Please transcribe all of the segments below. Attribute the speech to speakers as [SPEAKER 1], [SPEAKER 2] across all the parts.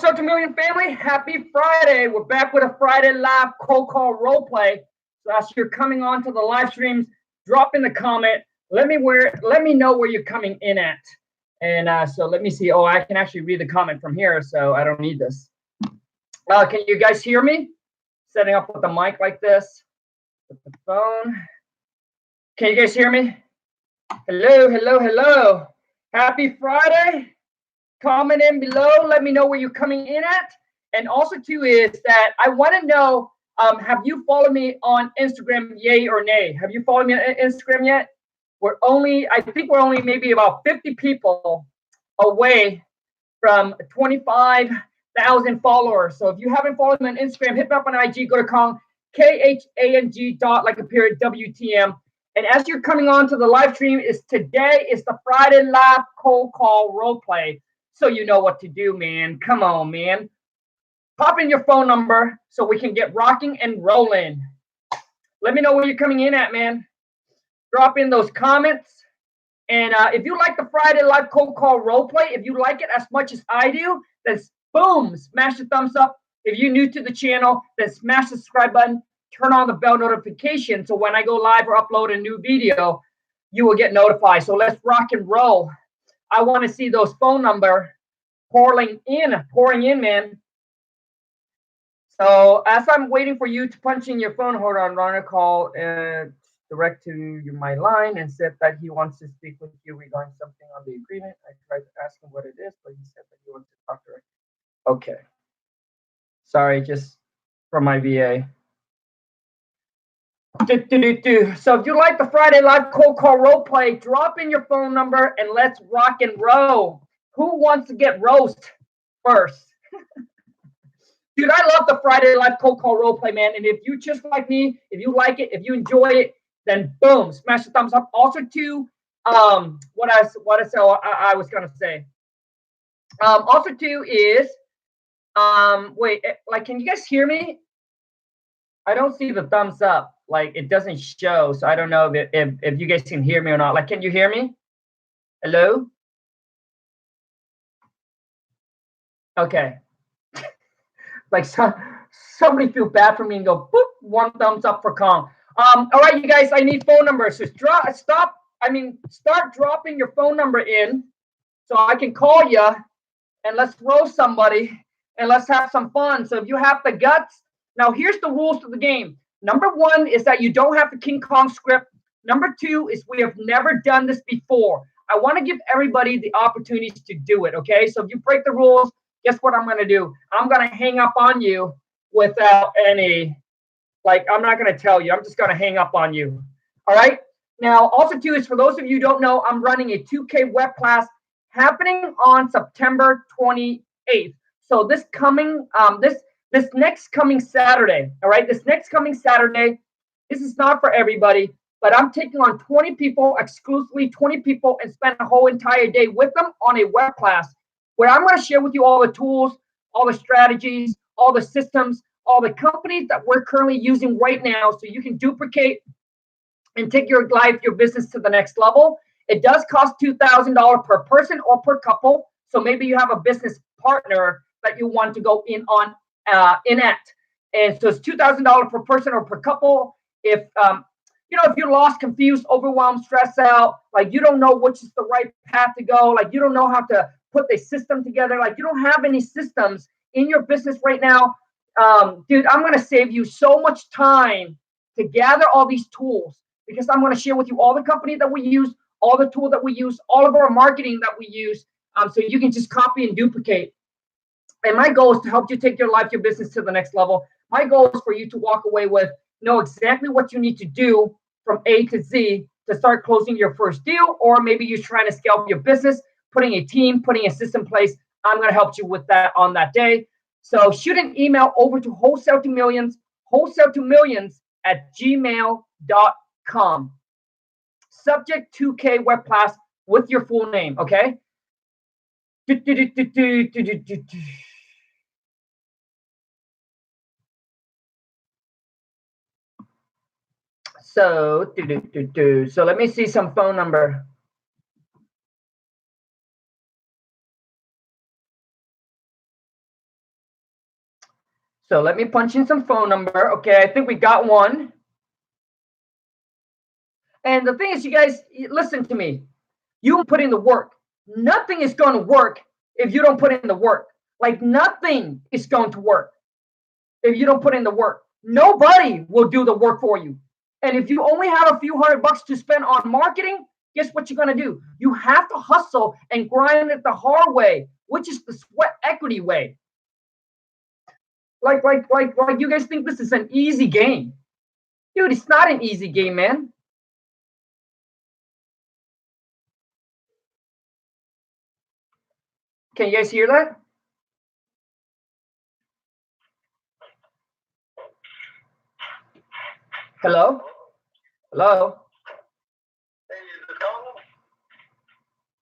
[SPEAKER 1] Wholesale to Million family, happy Friday. We're back with a Friday live cold call role play. So as you're coming on to the live streams, drop in the comment. Let me know where you're coming in at. And so let me see. Oh, I can actually read the comment from here, so I don't need this. Can you guys hear me? Setting up with the mic like this. With the phone. Can you guys hear me? Hello, hello, hello. Happy Friday. Comment in below. Let me know where you're coming in at. And also, too, is that I want to know, have you followed me on Instagram, yay or nay? Have you followed me on Instagram yet? I think we're only maybe about 50 people away from 25,000 followers. So if you haven't followed me on Instagram, hit me up on IG, go to Khang, Khang dot like a period WTM. And as you're coming on to the live stream, today is the Friday live cold call role play. So you know what to do, man. Come on, man. Pop in your phone number so we can get rocking and rolling. Let me know where you're coming in at, man. Drop in those comments. And if you like the Friday live cold call role play, if you like it as much as I do, then boom, smash the thumbs up. If you're new to the channel, then smash the subscribe button. Turn on the bell notification so when I go live or upload a new video, you will get notified. So let's rock and roll. I want to see those phone number pouring in, man. So as I'm waiting for you to punch in your phone, hold on, Ronald called direct to my line and said that he wants to speak with you regarding something on the agreement. I tried to ask him what it is, but he said that he wants to talk directly. Okay. Sorry, just from my VA. So if you like the Friday live cold call role play, drop in your phone number and let's rock and roll. Who wants to get roast first? Dude, I love the Friday live cold call role play, man. And if you just like me, if you like it, if you enjoy it, then boom, smash the thumbs up. Also, too, what I was gonna say. Also, too, is wait, like, can you guys hear me? I don't see the thumbs up. Like, it doesn't show, so I don't know if you guys can hear me or not. Like, can you hear me? Hello? Okay. Like, somebody feel bad for me and go, boop, one thumbs up for Khang. All right, you guys, I need phone numbers. So start dropping your phone number in so I can call you and let's roast somebody and let's have some fun. So if you have the guts, now here's the rules of the game. Number one is that you don't have the King Kong script. Number two is we have never done this before. I want to give everybody the opportunities to do it, okay? So if you break the rules, guess what I'm going to do? I'm going to hang up on you without any, like, I'm not going to tell you. I'm just going to hang up on you, all right? Now, also, too, is for those of you who don't know, I'm running a 2K web class happening on September 28th. So this coming, this next coming Saturday, all right? This next coming Saturday, this is not for everybody, but I'm taking on 20 people, exclusively 20 people, and spend a whole entire day with them on a web class where I'm going to share with you all the tools, all the strategies, all the systems, all the companies that we're currently using right now so you can duplicate and take your life, your business to the next level. It does cost $2,000 per person or per couple. So maybe you have a business partner that you want to go in on in at. And so it's $2,000 per person or per couple. If if you're lost, confused, overwhelmed, stressed out, like you don't know which is the right path to go, like you don't know how to put the system together, like you don't have any systems in your business right now, dude, I'm going to save you so much time to gather all these tools because I'm going to share with you all the company that we use, all the tool that we use, all of our marketing that we use, so you can just copy and duplicate. And my goal is to help you take your life, your business to the next level. My goal is for you to walk away with, know exactly what you need to do from A to Z to start closing your first deal, or maybe you're trying to scale your business, putting a team, putting a system in place. I'm going to help you with that on that day. So shoot an email over to wholesale to millions @gmail.com. Subject 2K web class with your full name, okay? So, so let me see some phone number. So let me punch in some phone number. Okay, I think we got one. And the thing is, you guys, listen to me. You put in the work. Nothing is going to work if you don't put in the work. Like nothing is going to work if you don't put in the work. Nobody will do the work for you. And if you only have a few $100 to spend on marketing, guess what you're going to do? You have to hustle and grind it the hard way, which is the sweat equity way. Like you guys think this is an easy game. Dude, it's not an easy game, man. Can you guys hear that? Hello? Hello?
[SPEAKER 2] Hey, is this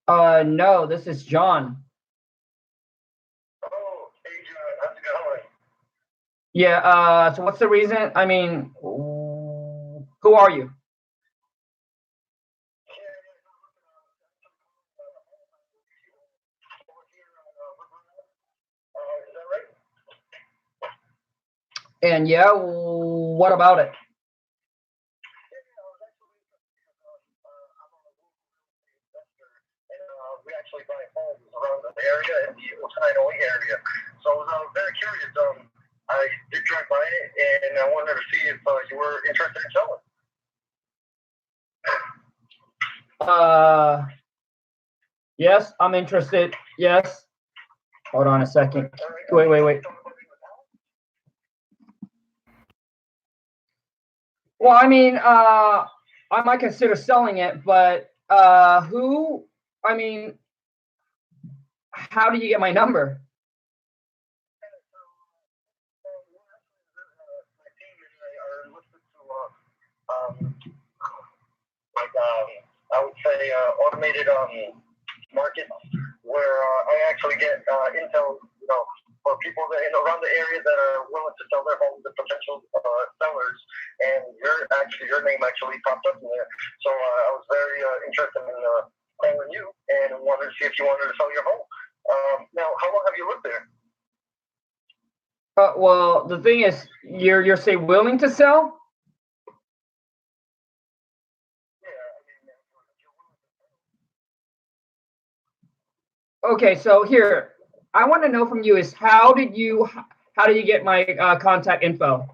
[SPEAKER 2] Khang?
[SPEAKER 1] No, this is John.
[SPEAKER 2] Oh, hey, John, how's it going?
[SPEAKER 1] Yeah, so what's the reason? I mean, who are you?
[SPEAKER 2] Yeah, over here on is that right?
[SPEAKER 1] And yeah, what about it?
[SPEAKER 2] Yeah, I was actually I'm a local investor, and we actually buy homes around the area in the Otainoe area. So I was very curious. I did drive by it, and I wanted to see if you were interested in selling.
[SPEAKER 1] Uh, yes, I'm interested. Yes. Hold on a second.
[SPEAKER 2] All right.
[SPEAKER 1] Wait. Well, I mean, I might consider selling it, but I mean, how do you get my number?
[SPEAKER 2] My team and I are listed to like I would say automated market where I actually get intel, for people that in around the area that are willing to sell their homes to potential sellers, and your name actually popped up in there. So I was very interested in calling you and wanted to see if you wanted to sell your home. Now, how long have you lived there?
[SPEAKER 1] Well, the thing is, you're say willing to sell?
[SPEAKER 2] Yeah, I mean, if you're willing to sell.
[SPEAKER 1] Okay, so here, I want to know from you is how did you get my contact info?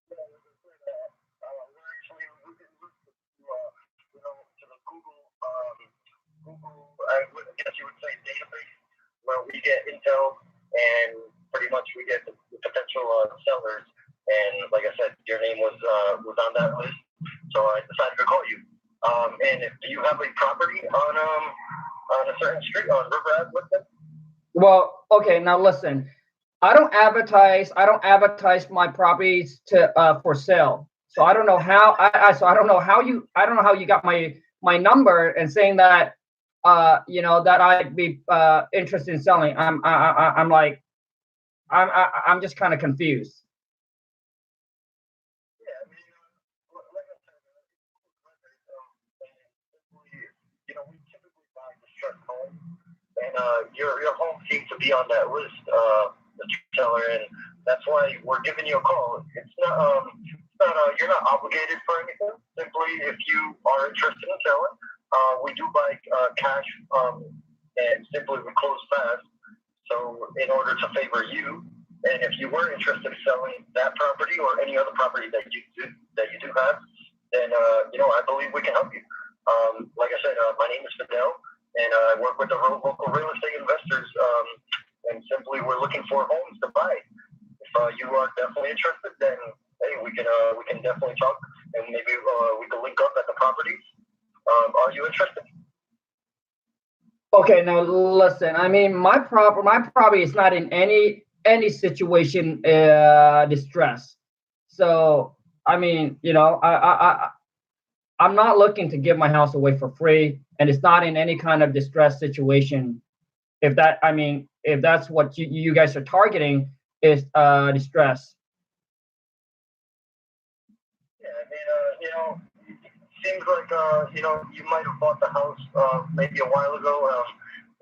[SPEAKER 2] Yeah, as I said, we're actually looking to the Google, I guess you would say database, where we get intel and pretty much we get the potential sellers. And like I said, your name was on that list, so I decided to call you. And do you have a property on a certain street on River Ave with them?
[SPEAKER 1] Well, okay, now listen. I don't advertise my properties to for sale. So I don't know how I don't know how you got my number and saying that that I'd be interested in selling. I'm like I'm just kind of confused.
[SPEAKER 2] Yeah, I mean, like I said, we typically buy distressed homes, and your home seems to be on that list, Mr. Seller, and that's why we're giving you a call. You're not obligated for anything. Simply, if you are interested in selling, we do buy cash, and simply we close fast. So, in order to favor you, and if you were interested in selling that property or any other property that you do have, then I believe we can help you. Like I said, my name is Fidel, and I work with the local real estate investors. And simply, we're looking for homes to buy. If you are definitely interested, then hey, we can definitely talk, and maybe we can link up at the properties. Are you interested?
[SPEAKER 1] Okay, now listen. I mean, my property is not in any situation distress. So I mean, I'm not looking to give my house away for free, and it's not in any kind of distress situation. If that's what you guys are targeting, is distress.
[SPEAKER 2] Yeah, I mean, seems like you might have bought the house maybe a while ago,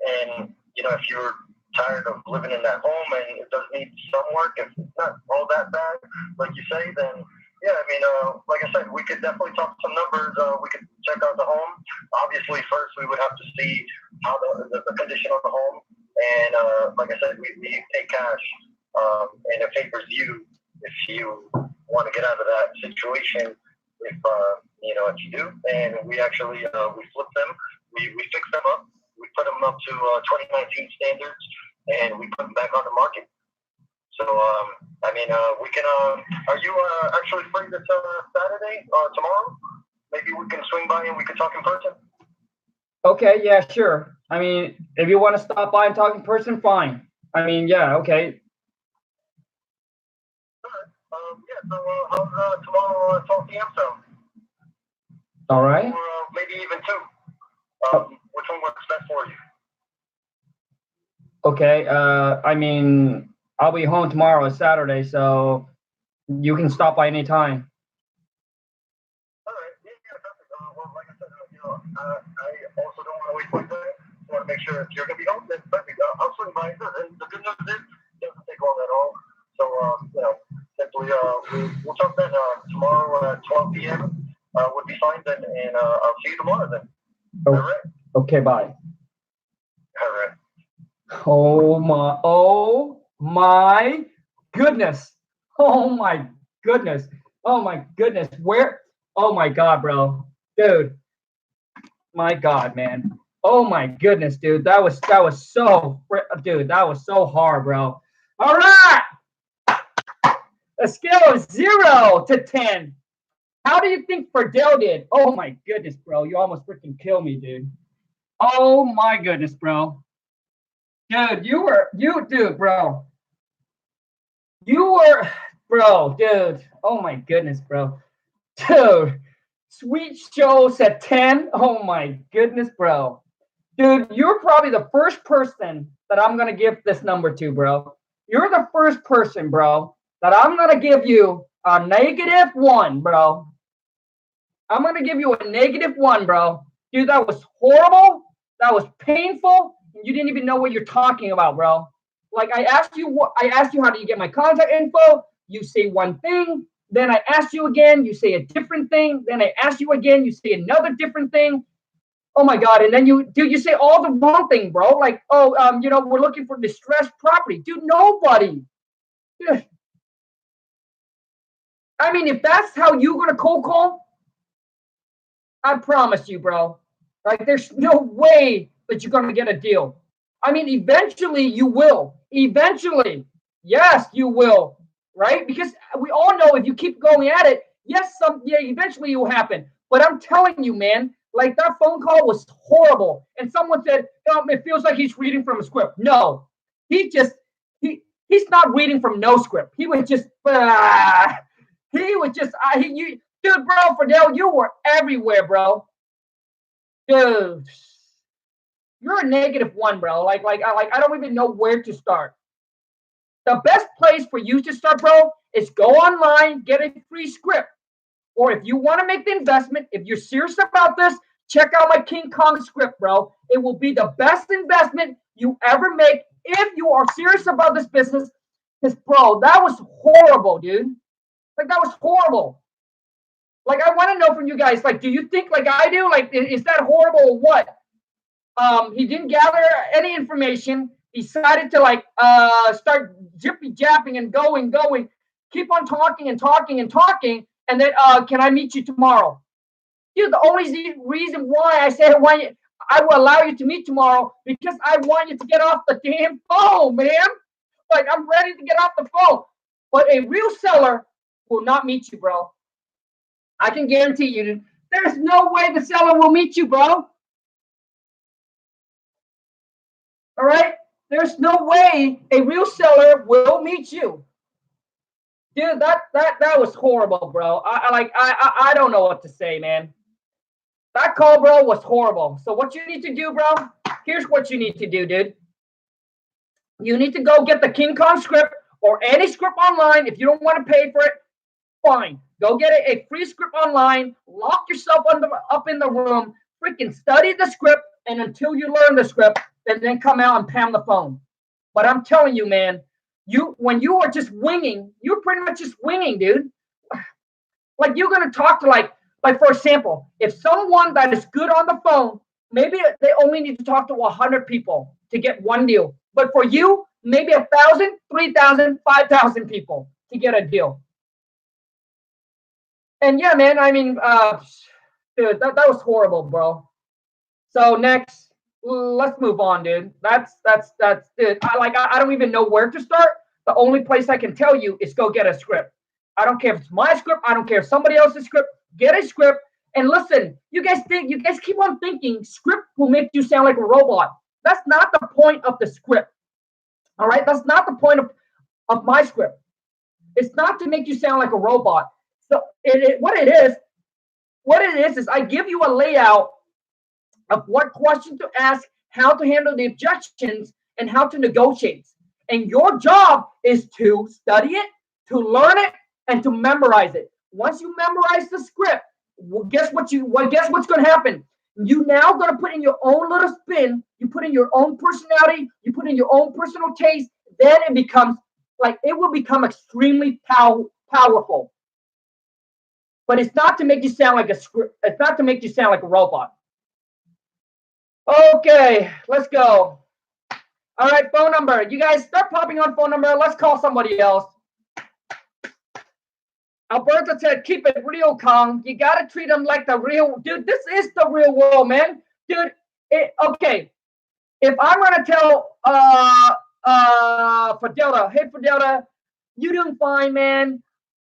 [SPEAKER 2] and if you're tired of living in that home and it does need some work, if it's not all that bad, like you say, then yeah, I mean, like I said, we could definitely talk some numbers. We could check out the home. Obviously, first we would have to see how the condition of the home, and like I said, we pay cash, and it favors you if you want to get out of that situation. If if you do, and we actually we flip them, we fix them up, we put them up to 2019 standards, and we put them back on the market. So, I mean, we can. Are you actually free this Saturday or tomorrow? Maybe we can swing by and we can talk in person.
[SPEAKER 1] Okay, yeah, sure. I mean, if you want to stop by and talk in person, fine. I mean, yeah, okay.
[SPEAKER 2] All right. Yeah. So, how's tomorrow 12 p.m. sound?
[SPEAKER 1] All right.
[SPEAKER 2] Or maybe even 2. Which one works best for you?
[SPEAKER 1] Okay. I mean, I'll be home tomorrow. It's Saturday, so you can stop by anytime.
[SPEAKER 2] All right. Yeah, perfect. Well, like I said, I also don't want to waste my time. I want to make sure if you're going to be home, then perfect. I'll swing by. And the good news is, it doesn't take long at all. So, simply, we'll talk then tomorrow at 12 p.m. Would be fine then, and I'll see you tomorrow then.
[SPEAKER 1] Oh,
[SPEAKER 2] All right.
[SPEAKER 1] okay, bye.
[SPEAKER 2] All right.
[SPEAKER 1] Oh my goodness. Oh my goodness. Oh my goodness. Where? Oh my God, bro. Dude. My God, man. Oh my goodness, dude. That was so, dude, that was so hard, bro. All right. A scale of 0 to 10. How do you think Fidel did? Oh my goodness, bro. You almost freaking kill me, dude. Oh my goodness, bro. Dude, dude, bro. You were, bro, dude. Oh my goodness, bro. Dude, Sweet Show said 10. Oh my goodness, bro. Dude, you're probably the first person that I'm going to give this number to, bro. You're the first person, bro, that I'm going to give you a -1, bro. I'm going to give you a -1, bro. Dude, that was horrible. That was painful. You didn't even know what you're talking about, bro. Like I asked you how do you get my contact info? You say one thing, then I asked you again, you say a different thing, then I asked you again, you say another different thing. Oh my God. And then you say all the wrong thing, bro. Like, we're looking for distressed property. Dude, nobody. Dude. I mean, if that's how you're gonna cold call, I promise you, bro. Like, there's no way that you're gonna get a deal. I mean, eventually you will. Eventually, yes, you will, right? Because we all know if you keep going at it, yes, eventually it will happen. But I'm telling you, man, like that phone call was horrible. And someone said, it feels like he's reading from a script. No, he's not reading from no script. He was just, dude, bro, Fidel, you were everywhere, bro. Dude, you're a -1, bro. Like I don't even know where to start. The best place for you to start, bro, is go online, get a free script. Or if you want to make the investment, if you're serious about this, check out my King Kong script, bro. It will be the best investment you ever make if you are serious about this business. Because, bro, that was horrible, dude. Like, that was horrible. Like, I want to know from you guys, like, do you think like I do? Like, is that horrible or what? He didn't gather any information. He decided to start jippy japping and going, keep on talking and talking and talking, and then can I meet you tomorrow? Dude, the only reason why I said I will allow you to meet tomorrow because I want you to get off the damn phone, man. Like I'm ready to get off the phone. But a real seller will not meet you, bro. I can guarantee you, dude. There's no way the seller will meet you, bro. All right? There's no way a real seller will meet you. Dude, that was horrible, bro. I don't know what to say, man. That call, bro, was horrible. So what you need to do, bro, here's what you need to do, dude. You need to go get the King Kong script or any script online. If you don't want to pay for it, fine. Go get a free script online. Lock yourself up in the room. Freaking study the script. And until you learn the script, and then come out and pound the phone. But I'm telling you, man, when you are just winging, you're pretty much just winging, dude. Like you're gonna talk to like for example, if someone that is good on the phone, maybe they only need to talk to 100 people to get one deal. But for you, maybe 1,000, 3,000, 5,000 people to get a deal. And yeah, man, I mean, dude, that was horrible, bro. So next, let's move on, dude. That's dude. I don't even know where to start. The only place I can tell you is go get a script. I don't care if it's my script. I don't care if somebody else's script. Get a script and listen. You guys keep on thinking script will make you sound like a robot. That's not the point of the script. All right, that's not the point of my script. It's not to make you sound like a robot. So what it is I give you a layout of what question to ask, how to handle the objections, and how to negotiate. And your job is to study it, to learn it, and to memorize it. Once you memorize the script, guess what's going to happen? You now going to put in your own little spin. You put in your own personality. You put in your own personal taste. Then it will become extremely powerful. But it's not to make you sound like a script. It's not to make you sound like a robot. Okay, let's go. All right, phone number. You guys start popping on phone number. Let's call somebody else. Alberta said, keep it real, Khang. You got to treat them like the real. Dude, this is the real world, man. Dude, okay. If I'm going to tell Fidelta, hey, Fidelta, you doing fine, man.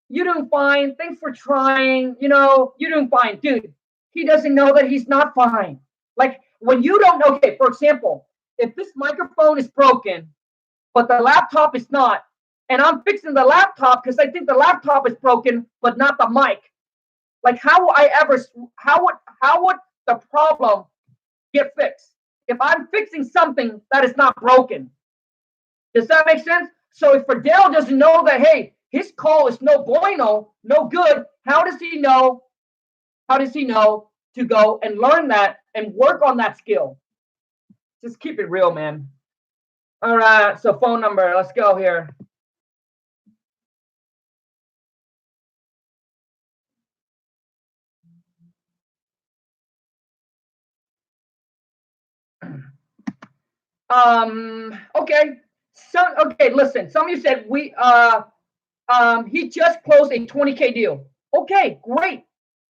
[SPEAKER 1] You doing fine. Thanks for trying. You're doing fine. Dude, he doesn't know that he's not fine. Like, when you don't know, okay, for example, if this microphone is broken, but the laptop is not, and I'm fixing the laptop because I think the laptop is broken, but not the mic. Like, how would the problem get fixed if I'm fixing something that is not broken? Does that make sense? So if Fidel doesn't know that, hey, his call is no bueno, no good, how does he know? How does he know to go and learn that and work on that skill? Just keep it real, man. All right, so phone number. Let's go here. Okay. Listen. Some of you said he just closed a 20K deal. Okay, great.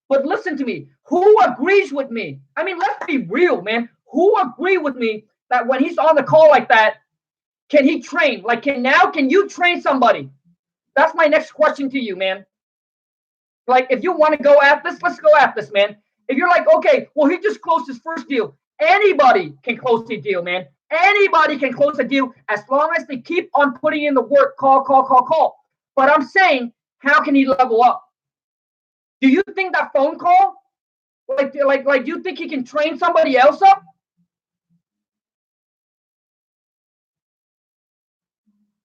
[SPEAKER 1] But listen to me. Who agrees with me? I mean, let's be real, man. Who agree with me that when he's on the call like that, can he train? Like, can you train somebody? That's my next question to you, man. Like, if you want to go at this, let's go at this, man. If you're like, okay, well, he just closed his first deal. Anybody can close a deal, man. Anybody can close a deal as long as they keep on putting in the work, call. But I'm saying, how can he level up? Do you think that phone call, like you think he can train somebody else up?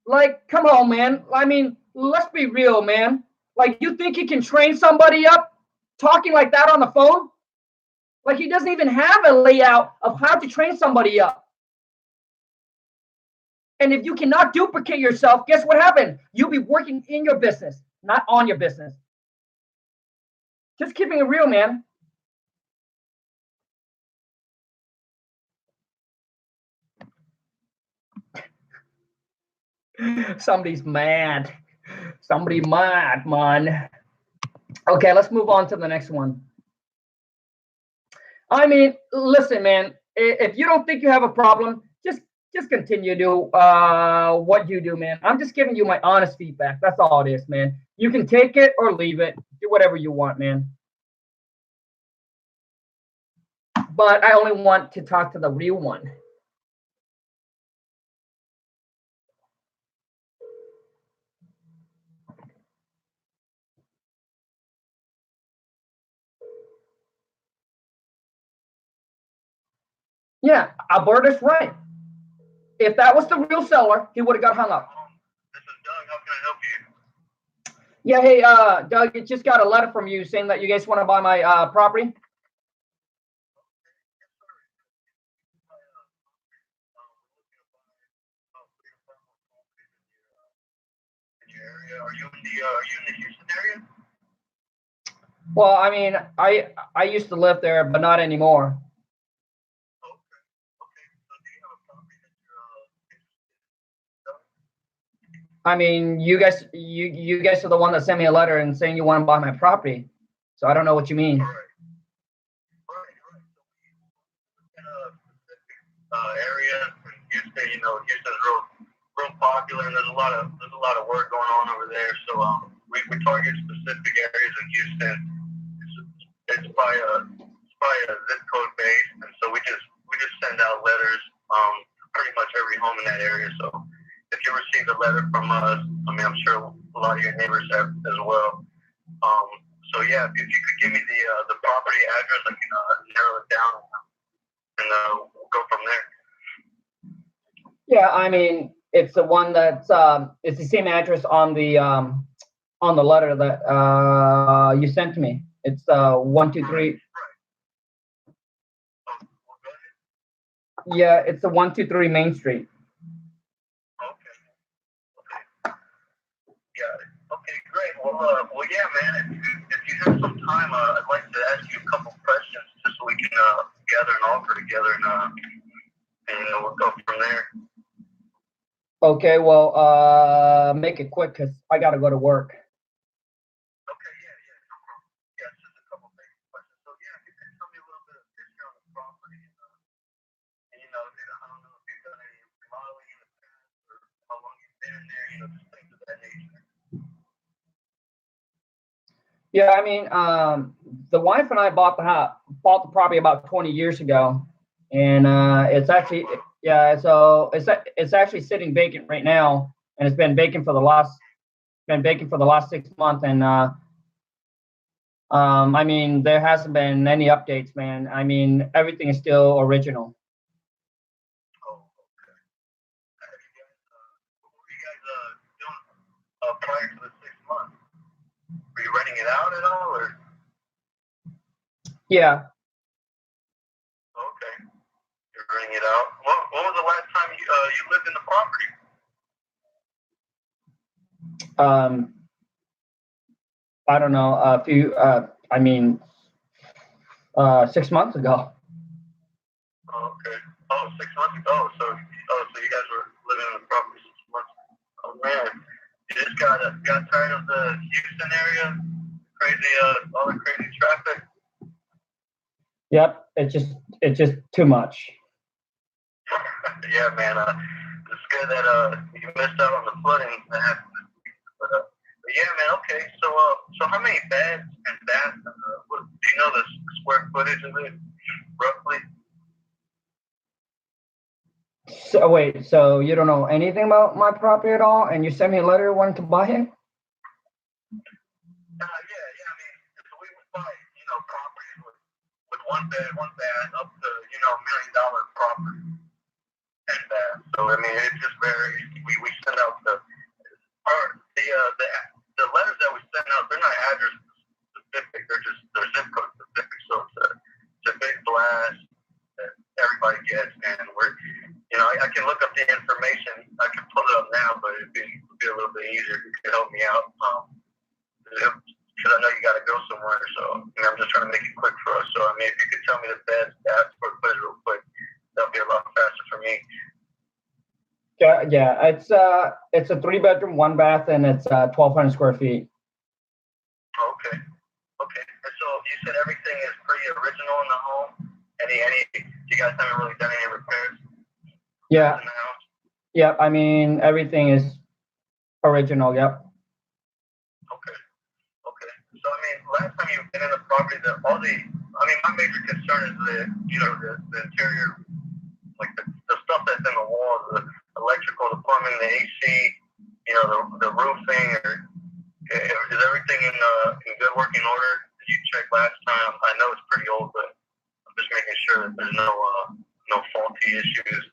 [SPEAKER 1] Like, come on, man. I mean, let's be real, man. Like, you think he can train somebody up talking like that on the phone? Like, he doesn't even have a layout of how to train somebody up. And if you cannot duplicate yourself, guess what happened? You'll be working in your business, not on your business. Just keeping it real, man. Somebody's mad. Somebody mad, man. Okay, let's move on to the next one. I mean, listen, man. If you don't think you have a problem, just continue to do what you do, man. I'm just giving you my honest feedback. That's all it is, man. You can take it or leave it. Do whatever you want, man. But I only want to talk to the real one. Yeah, Alberta's right. If that was the real seller, he would have got hung up.
[SPEAKER 2] This is Doug. How can I help you?
[SPEAKER 1] Yeah, hey, Doug, I just got a letter from you saying that you guys want to buy my property.
[SPEAKER 2] Are you in the Houston area?
[SPEAKER 1] Well, I mean, I used to live there, but not anymore.
[SPEAKER 2] Okay. Okay. So do you have a property that you're
[SPEAKER 1] I mean, you guys are the one that sent me a letter and saying you want to buy my property. So I don't know what you mean.
[SPEAKER 2] all right. Right. Right. So we in a specific area in Houston. You know, Houston's real popular, and there's a lot of work going on over there. So we target specific areas in Houston. It's by a zip code base, and so we just send out letters pretty much every home in that area. So if you receive a letter from us, I mean, I'm sure a lot of your neighbors have as well. So yeah, if you could give me the property address, I can narrow it down and we'll go from there.
[SPEAKER 1] Yeah, I mean, it's the one that's it's the same address on the letter that you sent to me. It's 123.
[SPEAKER 2] Oh, well, go ahead.
[SPEAKER 1] Yeah, it's the 123 Main Street.
[SPEAKER 2] Okay. Okay. Got it. Okay, great. Well, yeah, man. If you have some time, I'd like to ask you a couple questions just so we can gather an offer together and we'll go from there.
[SPEAKER 1] Okay, well, make it quick because I gotta go to work.
[SPEAKER 2] Okay, yeah, no problem. Yeah, it's just a couple basic questions. So yeah, if you could tell me a little bit of history on the property and you know, I don't know if you've done any remodeling in the past or how long you've been in there, you know, just things of that nature.
[SPEAKER 1] Yeah, I mean, the wife and I bought the property about 20 years ago, and it's actually yeah, so it's actually sitting vacant right now, and it's been vacant for the last 6 months, and I mean, there hasn't been any updates, man. I mean, everything is still original.
[SPEAKER 2] Oh, okay. Have you guys, what were you guys doing prior to the 6 months? Were you renting it out at all, or?
[SPEAKER 1] Yeah,
[SPEAKER 2] Okay, you're renting it out. What was the last time you lived in the property?
[SPEAKER 1] um, I don't know, a few, I mean, 6 months ago.
[SPEAKER 2] Oh, okay. Oh, 6 months ago. So you guys were living in the property 6 months. Oh man, you just got tired of the Houston area, crazy all the crazy traffic.
[SPEAKER 1] Yep, it's just too much.
[SPEAKER 2] Yeah, man. It's good that you missed out on the flooding that happened this week. But yeah, man. Okay. So how many beds and baths? Do you know the square footage of it roughly?
[SPEAKER 1] So wait, so you don't know anything about my property at all, and you sent me a letter wanting to buy it?
[SPEAKER 2] Yeah. I mean, if we would buy, you know, properties with one bed, one bath, up to $1 million property, 10 baths. So I mean, it just varies. We send out the letters that we send out. They're not address specific. They're zip code specific. So it's a big blast that everybody gets, and I can look up the information. I can pull it up now, but it'd be a little bit easier if you could help me out. Because I know you got to go somewhere, so I'm just trying to make it quick for us. So I mean, if you could tell me the best stats for footage real quick, that'll be a lot faster for me.
[SPEAKER 1] Yeah, it's a 3 bedroom, 1 bath, and it's 1,200 square feet.
[SPEAKER 2] Okay. And so you said everything is pretty original in the home. You guys haven't really done any repairs?
[SPEAKER 1] Yeah,
[SPEAKER 2] In the house?
[SPEAKER 1] yeah. I mean, everything is original. Yep.
[SPEAKER 2] Okay. So I mean, last time you've been in the property, my major concern is the interior, like the stuff that's in the walls, the electrical, the plumbing, the AC, the roofing, or is everything in good working order? Did you check last time? I know it's pretty old, but I'm just making sure that there's no faulty issues.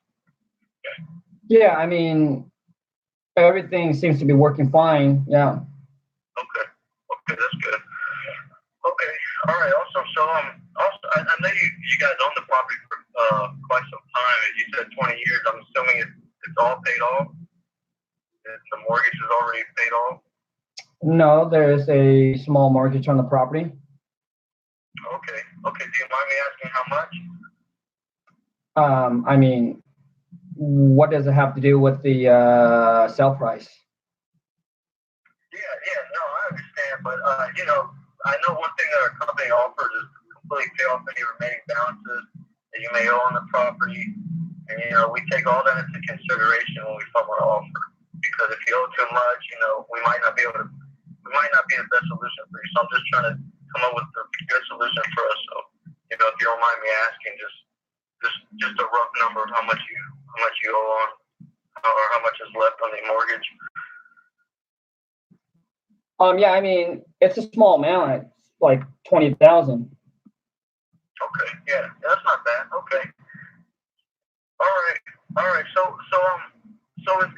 [SPEAKER 1] Yeah, I mean, everything seems to be working fine. Yeah.
[SPEAKER 2] Okay, that's good. Okay, all right, awesome. So also I know you guys own the property for quite some time. As you said, 20 years. I'm assuming it's all paid off. The mortgage is already paid off.
[SPEAKER 1] No, there's a small mortgage on the property.
[SPEAKER 2] Okay. Okay. Do you mind me asking how much?
[SPEAKER 1] I mean, what does it have to do with the sale price?
[SPEAKER 2] Yeah, yeah, no, I understand, but I know one thing that our company offers is to completely pay off any remaining balances that you may owe on the property, and we take all that into consideration when we find an offer. Because if you owe too much, we might not be the best solution for you. So I'm just trying to come up with the good solution for us. So, if you don't mind me asking, just a rough number of how much you owe on, or how much is left on the mortgage.
[SPEAKER 1] Yeah, I mean, it's a small amount. It's like 20,000.
[SPEAKER 2] Okay, yeah, that's not bad. Okay, all right. So is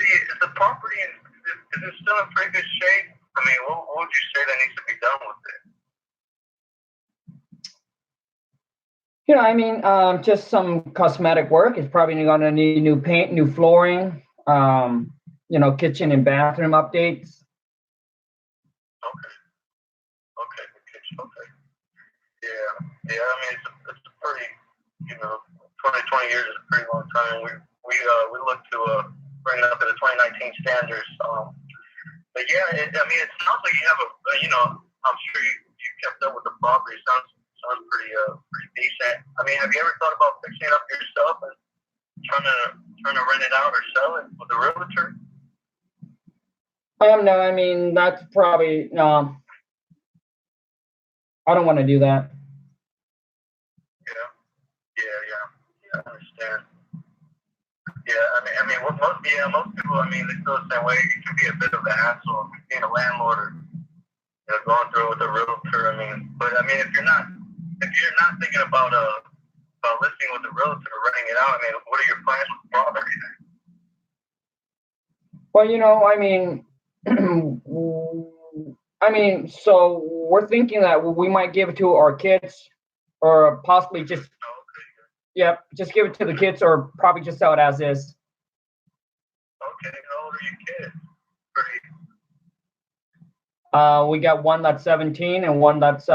[SPEAKER 2] the property is it still in pretty good shape? I mean, what would you say that needs to be done with it?
[SPEAKER 1] I mean, just some cosmetic work. It's probably going to need new paint, new flooring, kitchen and bathroom updates.
[SPEAKER 2] Okay, the kitchen. Okay, yeah. I mean, it's a pretty, 20 years is a pretty long time. We look to bring it up to the 2019 standards. But yeah, it sounds like you have I'm sure you kept up with the property. Sounds pretty decent. I mean, have you ever thought about fixing it up yourself and trying to rent it out or sell it with a realtor?
[SPEAKER 1] No, I mean, that's probably no. I don't want to do that.
[SPEAKER 2] Yeah. I understand. Yeah, most people, they feel the same way. It can be a bit of a hassle being a landlord or going through it with a realtor. If you're not thinking about listing with a realtor or renting it out, what are your plans with the property?
[SPEAKER 1] Well, so we're thinking that we might give it to our kids, or possibly just just give it to the kids, or probably just sell it as is.
[SPEAKER 2] Okay, how old are your kids?
[SPEAKER 1] We got one that's 17 and one that's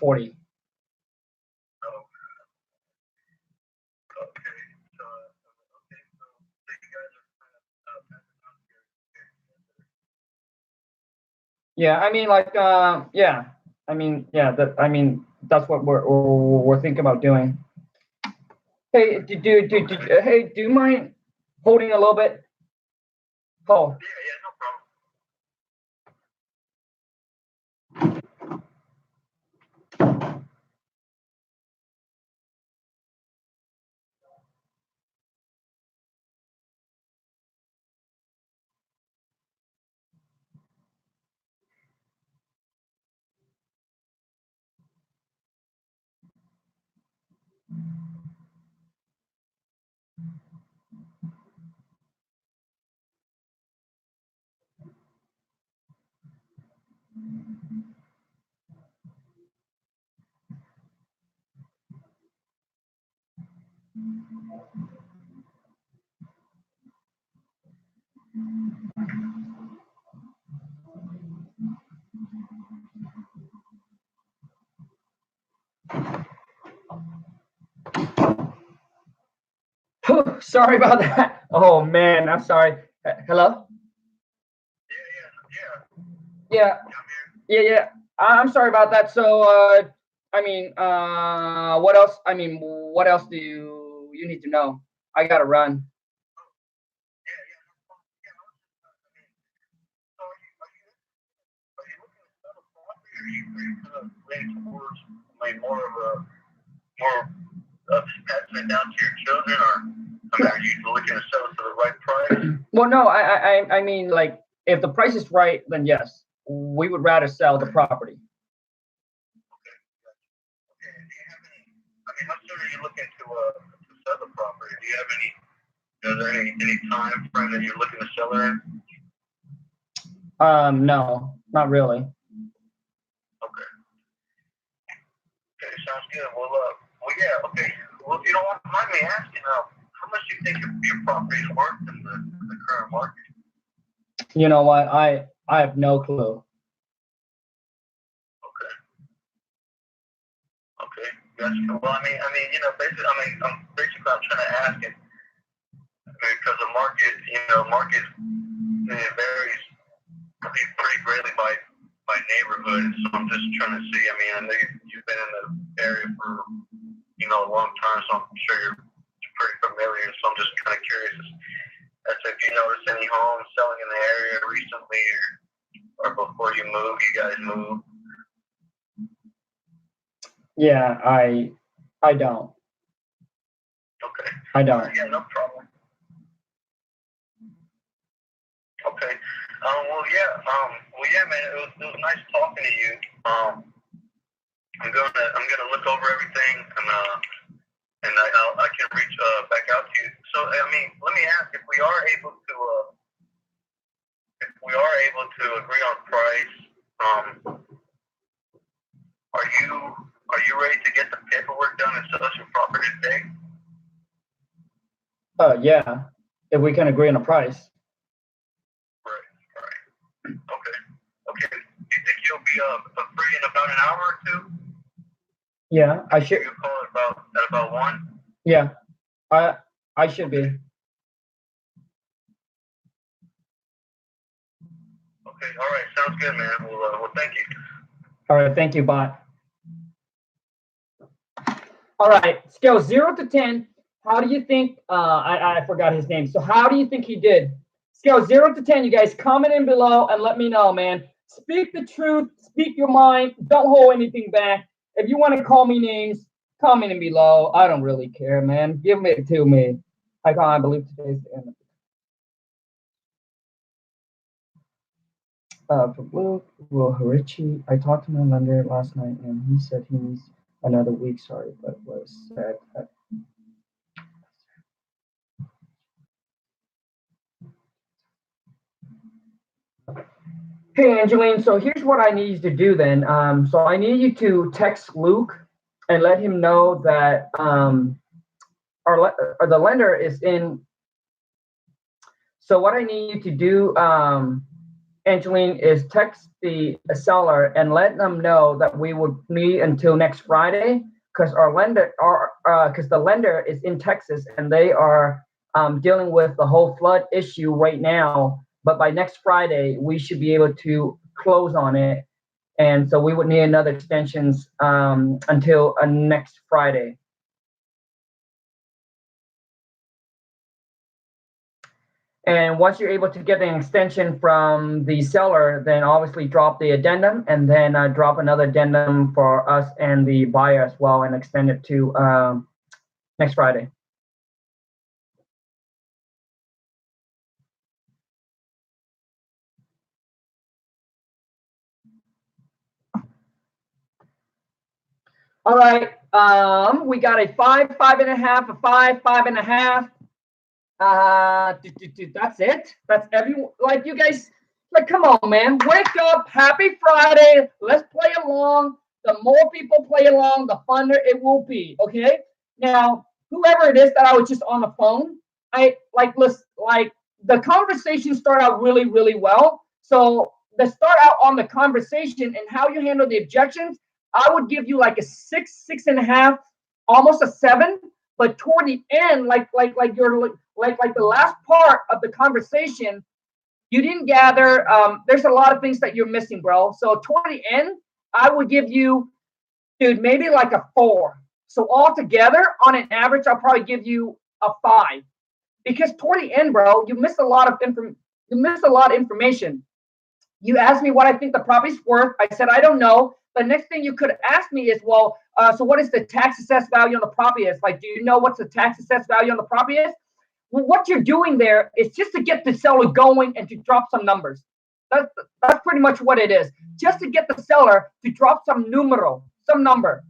[SPEAKER 1] 40. Yeah, that's what we're thinking about doing. Hey, do you mind holding a little bit? Oh.
[SPEAKER 2] Yeah, no problem.
[SPEAKER 1] Sorry about that. Oh man, I'm sorry. Hello? Yeah. I'm sorry about that. So, what else? What else do you need to know? I gotta run.
[SPEAKER 2] Passing it down to your children, or are you looking to sell it for the right price?
[SPEAKER 1] Well, no, I mean, like, if the price is right, then yes, we would rather sell the property.
[SPEAKER 2] Okay. Do you have any? How soon are you looking to sell the property? Do you have any? Is there any time frame that you're looking to sell it in?
[SPEAKER 1] No, not really.
[SPEAKER 2] Okay. Okay, sounds good. Yeah. Okay. Well, if you don't mind me asking, how much do you think your property is worth in the current market?
[SPEAKER 1] You know what? I have no clue.
[SPEAKER 2] Okay. Gotcha. Well, basically, I'm trying to ask it because the market, market it varies pretty greatly by neighborhood. So I'm just trying to see. I know you've been in the area for a long time, so I'm sure you're pretty familiar. So I'm just kind of curious as to if you noticed any homes selling in the area recently, or before you guys moved.
[SPEAKER 1] Yeah, I don't.
[SPEAKER 2] Okay.
[SPEAKER 1] I don't.
[SPEAKER 2] Yeah, no problem. Okay. Well, yeah, man. It was nice talking to you. I'm gonna look over everything, and I can reach back out to you. So, let me ask if we are able to agree on price. Are you ready to get the paperwork done and sell us your property today?
[SPEAKER 1] Yeah, if we can agree on a price.
[SPEAKER 2] Right. Okay. Do you think you'll be free in about an hour or two?
[SPEAKER 1] Yeah, I should.
[SPEAKER 2] You call at about 1?
[SPEAKER 1] Yeah, I should be.
[SPEAKER 2] Okay. All right. Sounds good, man. Well, thank you.
[SPEAKER 1] All right, thank you, bye. All right, scale 0 to 10. How do you think? I forgot his name. So how do you think he did? Scale 0 to 10. You guys comment in below and let me know, man. Speak the truth. Speak your mind. Don't hold anything back. If you want to call me names, comment in below. I don't really care, man. Give it to me. I believe today's the end of it. Harichi, I talked to my lender last night and he said he needs another week. Sorry, but was sad. Hey, Angeline, so here's what I need you to do then. So I need you to text Luke and let him know that the lender is in. So what I need you to do, Angeline, is text the seller and let them know that we would meet until next Friday because the lender is in Texas and they are dealing with the whole flood issue right now. But by next Friday, we should be able to close on it. And so we would need another extensions until next Friday. And once you're able to get an extension from the seller, then obviously drop the addendum and then drop another addendum for us and the buyer as well and extend it to next Friday. All right. We got a 5, 5.5, a 5, 5.5. That's it. That's everyone. Like you guys, like come on, man. Wake up. Happy Friday. Let's play along. The more people play along, the funner it will be. Okay. Now, whoever it is that I was just on the phone, the conversation started out really, really well. So to start out on the conversation and how you handle the objections, I would give you like a 6, 6.5, almost a 7. But toward the end, like the last part of the conversation, you didn't gather. There's a lot of things that you're missing, bro. So toward the end, I would give you, dude, maybe like a 4. So altogether, on an average, I'll probably give you a 5, because toward the end, bro, you missed a lot of information. You asked me what I think the property's worth. I said I don't know. The next thing you could ask me is, well, so what is the tax assessed value on the property is? Like, do you know what's the tax assessed value on the property is? Well, what you're doing there is just to get the seller going and to drop some numbers. That's pretty much what it is. Just to get the seller to drop some number,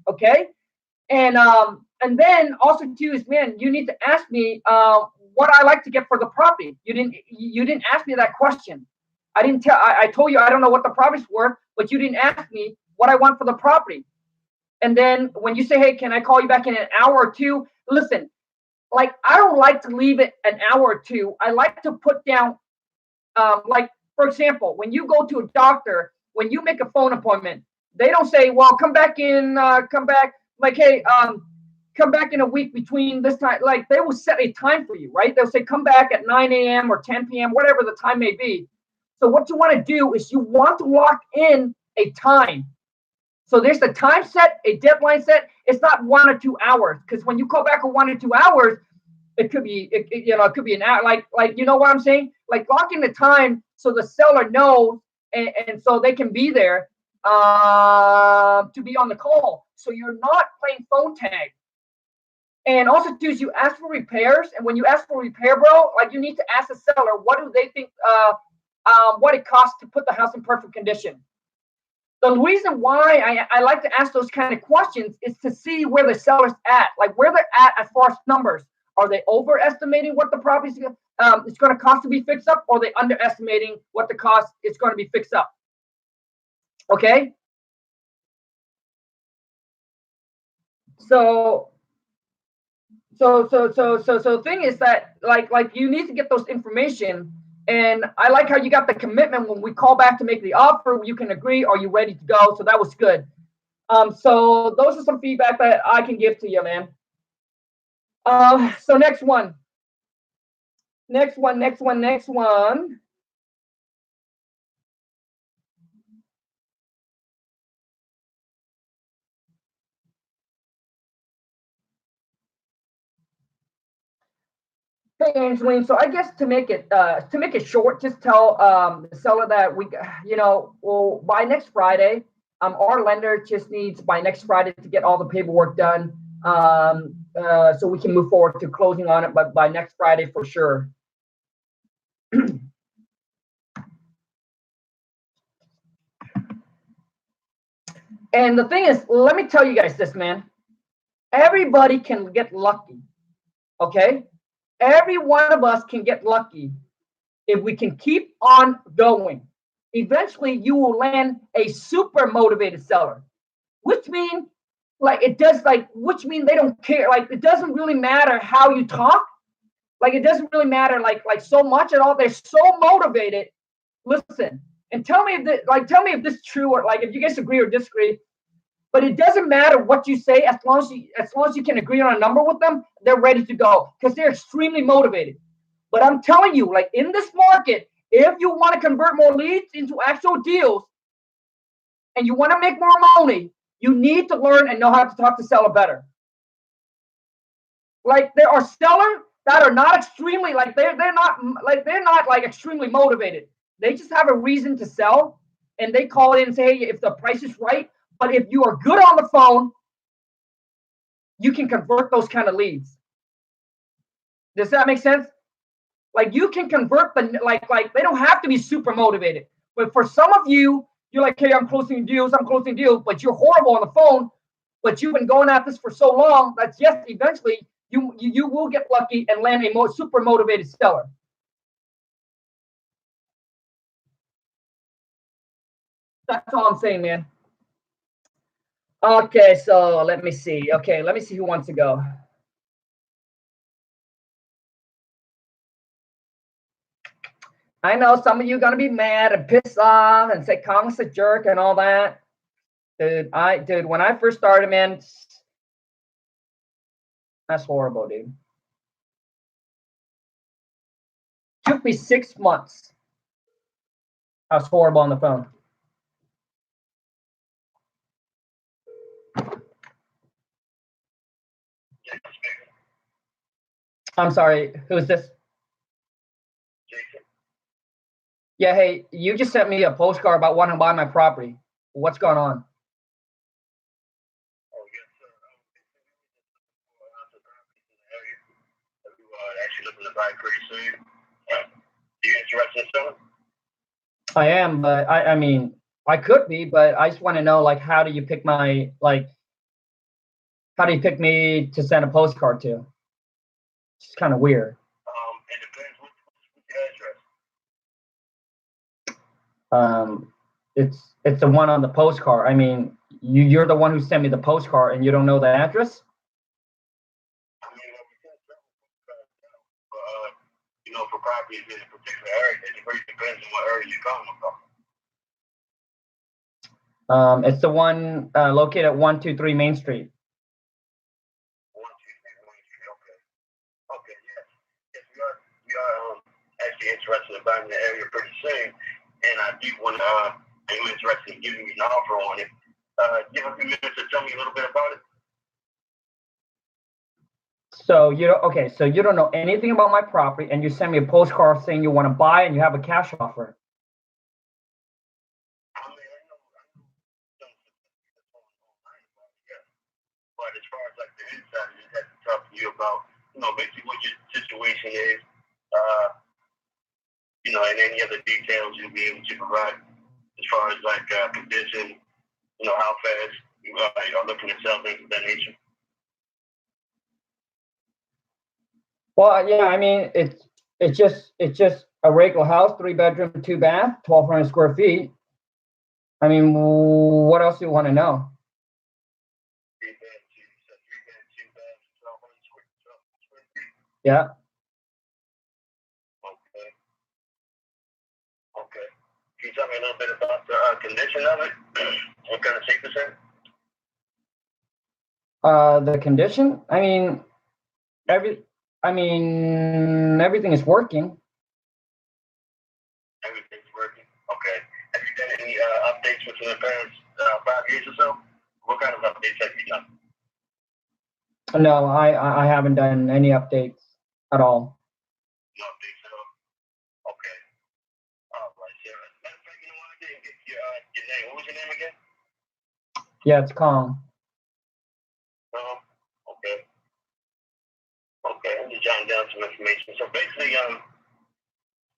[SPEAKER 1] okay? And then also too is, man, you need to ask me what I like to get for the property. You didn't ask me that question. I told you I don't know what the property's worth, but you didn't ask me what I want for the property. And then when you say, hey, can I call you back in an hour or two? Listen, like, I don't like to leave it an hour or two. I like to put down, for example, when you go to a doctor, when you make a phone appointment, they don't say, well, come back like, hey, come back in a week between this time. Like, they will set a time for you, right? They'll say, come back at 9 a.m. or 10 p.m., whatever the time may be. So what you want to do is you want to lock in a time. So there's a time set, a deadline set. It's not 1 or 2 hours, because when you call back in 1 or 2 hours, it could be, it could be an hour. Like, you know what I'm saying? Like, locking the time so the seller knows, and so they can be there to be on the call. So you're not playing phone tag. And also, too, is you ask for repairs. And when you ask for repair, bro, like, you need to ask the seller, what do they think, what it costs to put the house in perfect condition. The reason why I like to ask those kind of questions is to see where the seller's at, like where they're at as far as numbers. Are they overestimating what the property is going to cost to be fixed up, or are they underestimating what the cost is going to be fixed up? Okay. So thing is that like you need to get those information. And I like how you got the commitment when we call back to make the offer. You can agree. Are you ready to go? So that was good. So those are some feedback that I can give to you, man. So next one. Hey, Angeline. So I guess to make it short, just tell the seller that we, well, by next Friday, our lender just needs by next Friday to get all the paperwork done, so we can move forward to closing on it, but by next Friday for sure. And the thing is, let me tell you guys this, man. Everybody can get lucky, okay? Every one of us can get lucky if we can keep on going. Eventually, you will land a super motivated seller, which means which means they don't care. Like, it doesn't really matter how you talk. Like, it doesn't really matter like so much at all. They're so motivated. Listen, and tell me if this is true, or like if you guys agree or disagree. But it doesn't matter what you say, as long as you can agree on a number with them, they're ready to go because they're extremely motivated. But I'm telling you, like, in this market, if you want to convert more leads into actual deals and you want to make more money, you need to learn and know how to talk to seller better. Like, there are sellers that are not extremely, like, they're not extremely motivated. They just have a reason to sell, and they call in and say, hey, if the price is right. But if you are good on the phone, you can convert those kind of leads. Does that make sense? Like, you can convert the, like they don't have to be super motivated. But for some of you, you're like, hey, I'm closing deals, but you're horrible on the phone. But you've been going at this for so long that yes, eventually you will get lucky and land a more super motivated seller. That's all I'm saying, man. Okay, so let me see. Okay, let me see who wants to go. I know some of you are gonna be mad and pissed off and say Khang's a jerk and all that. Dude, when I first started, man, that's horrible, dude. Took me 6 months. I was horrible on the phone. I'm sorry, who is this? Yeah, hey, you just sent me a postcard about wanting to buy my property. What's going on?
[SPEAKER 2] Oh, yes, sir. Actually looking to buy pretty soon. Are you interested in selling?
[SPEAKER 1] I am, but I mean, I could be, but I just want to know, like, how do you pick me to send a postcard to? It's kind of weird.
[SPEAKER 2] It depends which address.
[SPEAKER 1] It's the one on the postcard. I mean, you're the one who sent me the postcard, and you don't know the address?
[SPEAKER 2] I mean, we can't travel postcards now, but for properties in a particular area. It really depends on what area you're coming from.
[SPEAKER 1] It's the one located at 123 Main Street.
[SPEAKER 2] 123 Main Street. Okay. Okay. Yes. Yes, we are actually interested in buying the area pretty soon, and I do want to. I'm interested in giving you an offer on it. Give a few minutes to tell me a little bit about it.
[SPEAKER 1] So so you don't know anything about my property, and you send me a postcard saying you want to buy, and you have a cash offer.
[SPEAKER 2] I mean, I know some that's online about it, yeah. But as far as like the inside, I just had to talk to you about, basically what your situation is, and any other details you'll be able to provide as far as like condition, how fast you are looking to sell things of that nature.
[SPEAKER 1] Well, yeah, I mean, it's just a regular house, 3-bedroom, 2-bath, 1,200 square feet. I mean, what else do you want to know?
[SPEAKER 2] 3-bed, 2-bed, 1,200 square feet.
[SPEAKER 1] Yeah.
[SPEAKER 2] Okay. Okay. Can you tell me a little bit about the condition of it? What kind of shape it's in?
[SPEAKER 1] The condition? I mean, everything is working.
[SPEAKER 2] Everything's working. Okay. Have you done any updates within the past 5 years or so? What kind of updates have you done?
[SPEAKER 1] No, I haven't done any updates at all.
[SPEAKER 2] No updates at all. Okay. All right, Sarah. Matter of fact, you know what? I didn't get your name. What was your name again?
[SPEAKER 1] Yeah, it's Khang.
[SPEAKER 2] Okay. Okay. I'm just jotting down some information. So basically, I'm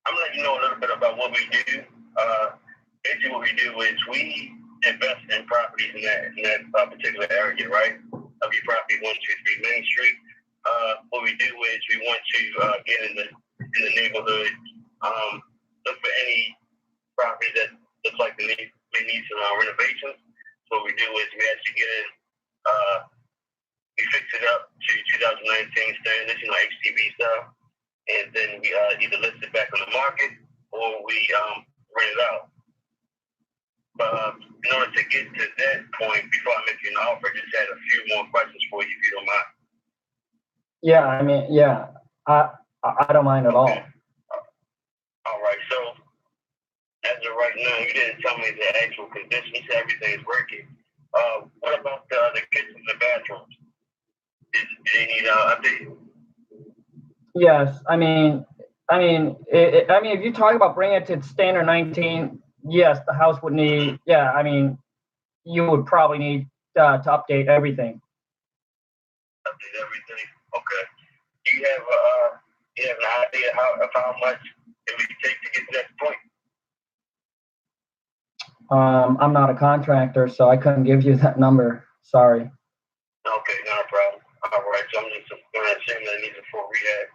[SPEAKER 2] gonna let you know a little bit about what we do. Basically, what we do is we invest in properties in that particular area, right? Of your property, 123 Main Street. What we do is we want to get in the neighborhood, look for any property that looks like they need some renovations. So what we do is we actually get in, we fix it up to 2019 standards, HTV style, and then we either list it back on the market or we rent it out. But in order to get to that point, before I make you an offer, I just had a few more questions for you, if you don't mind.
[SPEAKER 1] Yeah, I mean, yeah, I don't mind at all.
[SPEAKER 2] All right. So as of right now, you didn't tell me the actual condition. You said everything is working. What about the kitchen and the bathrooms? Do they need updates?
[SPEAKER 1] Yes, I mean, if you talk about bringing it to standard 19, yes, the house would need. Yeah, I mean, you would probably need to update everything.
[SPEAKER 2] Update everything. Okay. Do you have an idea of how much it would take to get to that point?
[SPEAKER 1] I'm not a contractor, so I couldn't give you that number. Sorry.
[SPEAKER 2] Okay, not a problem. All right, so I'm just going to assume that it needs a full rehab.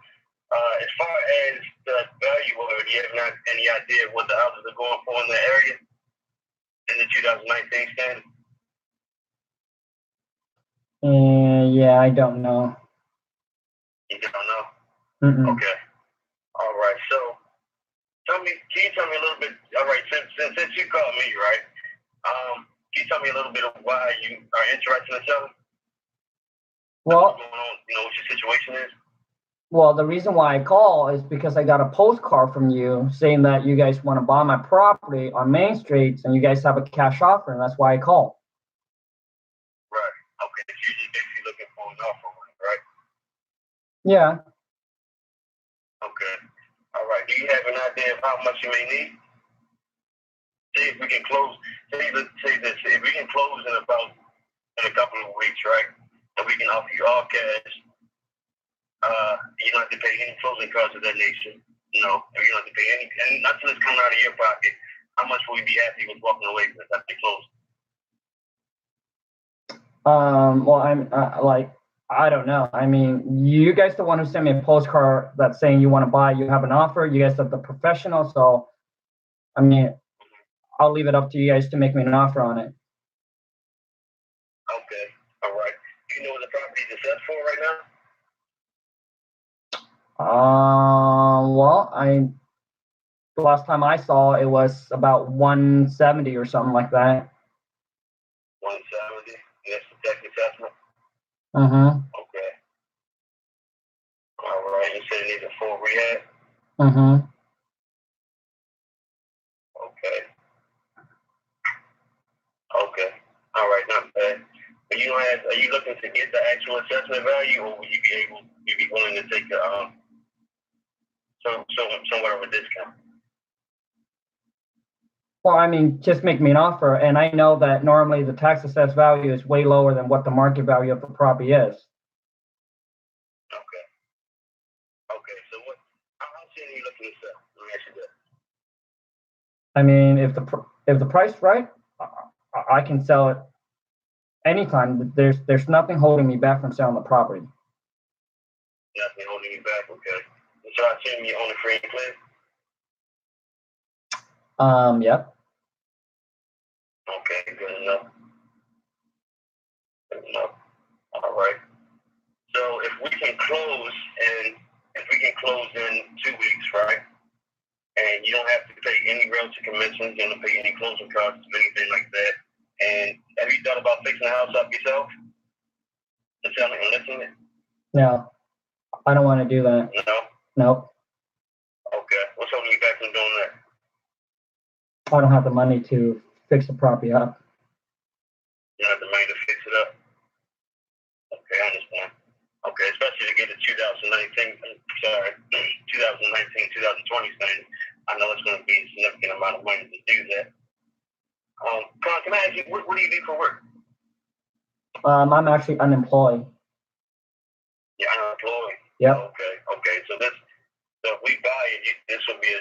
[SPEAKER 2] As far as the value of it, do you have any idea what the houses are going for in the area in the 2019 standard?
[SPEAKER 1] Yeah, I don't know.
[SPEAKER 2] You don't know?
[SPEAKER 1] Mm-mm.
[SPEAKER 2] Okay. All right. So, can you tell me a little bit? All right, since you called me, right? Can you tell me a little bit of why you are interested in selling?
[SPEAKER 1] Well,
[SPEAKER 2] what's going on? What your situation is?
[SPEAKER 1] Well, the reason why I call is because I got a postcard from you saying that you guys want to buy my property on Main Street and you guys have a cash offer, and that's why I called.
[SPEAKER 2] Right. Okay. You're just basically looking for an offer, right?
[SPEAKER 1] Yeah.
[SPEAKER 2] Okay. All right. Do you have an idea of how much you may need? See if we can close. Say this. If we can close in a couple of weeks, right? And we can offer you all cash. You don't have to pay any closing costs of that nature. You don't have to pay any nothing that's coming out of your pocket. How much will you be happy with walking away with after closing?
[SPEAKER 1] Well, I don't know. I mean, you guys the one who sent me a postcard that's saying you want to buy, you have an offer. You guys are the professional, so I mean, I'll leave it up to you guys to make me an offer on it.
[SPEAKER 2] Okay. All right. Do you know what the property is set for right now?
[SPEAKER 1] Well, the last time I saw it was about 170 or something like that.
[SPEAKER 2] 170. That's the tax assessment.
[SPEAKER 1] Mm-hmm.
[SPEAKER 2] Okay. All right. You said it needs a full rehab.
[SPEAKER 1] Mm-hmm.
[SPEAKER 2] Okay. Okay. All right. Not bad. But you don't have. Are you looking to get the actual assessment value, or will you be willing to take the somewhat of a discount?
[SPEAKER 1] Well, I mean, just make me an offer, and I know that normally the tax assessed value is way lower than what the market value of the property is.
[SPEAKER 2] Okay. Okay. So what? How soon are you looking to sell? Let me ask you that.
[SPEAKER 1] I mean, if the price right, I can sell it anytime. There's nothing holding me back from selling the property.
[SPEAKER 2] Nothing holding you back. Okay. So I assume you own a free and clear.
[SPEAKER 1] Yep.
[SPEAKER 2] Okay. Good enough. Good enough. All right. So if we can close in 2 weeks, right? And you don't have to pay any realty commissions, you don't pay any closing costs, anything like that. And have you thought about fixing the house up yourself? And selling and listing it?
[SPEAKER 1] No, I don't want to do that.
[SPEAKER 2] No?
[SPEAKER 1] Nope.
[SPEAKER 2] Okay. What's holding you back from doing that?
[SPEAKER 1] I don't have the money to fix the property up.
[SPEAKER 2] You don't have the money to fix it up? Okay, I understand. Okay, especially to get the 2019, 2020 standard. I know it's going to be a significant amount of money to do that. Khang, can I ask you, what do you do for work?
[SPEAKER 1] I'm actually unemployed.
[SPEAKER 2] You're unemployed?
[SPEAKER 1] Yep.
[SPEAKER 2] Okay. So if we buy it, this will be a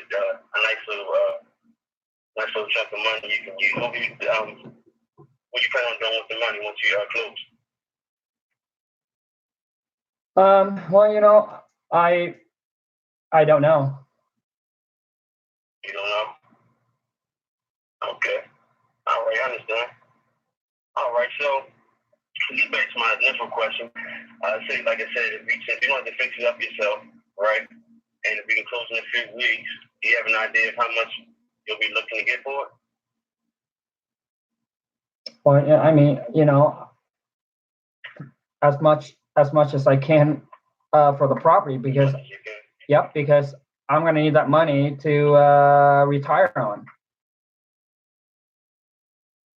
[SPEAKER 2] nice little chunk of money you can use. What you plan on doing with the money once you close?
[SPEAKER 1] Well, I don't know.
[SPEAKER 2] You don't know? Okay. All right, I understand. All right, so to get back to my initial question, like I said, if you don't have to fix it up yourself, right? And if we can close in a few weeks, do you have an idea of how much you'll be looking to get for it?
[SPEAKER 1] Well, yeah, I mean, as much as I can for the property because because I'm going to need that money to retire on.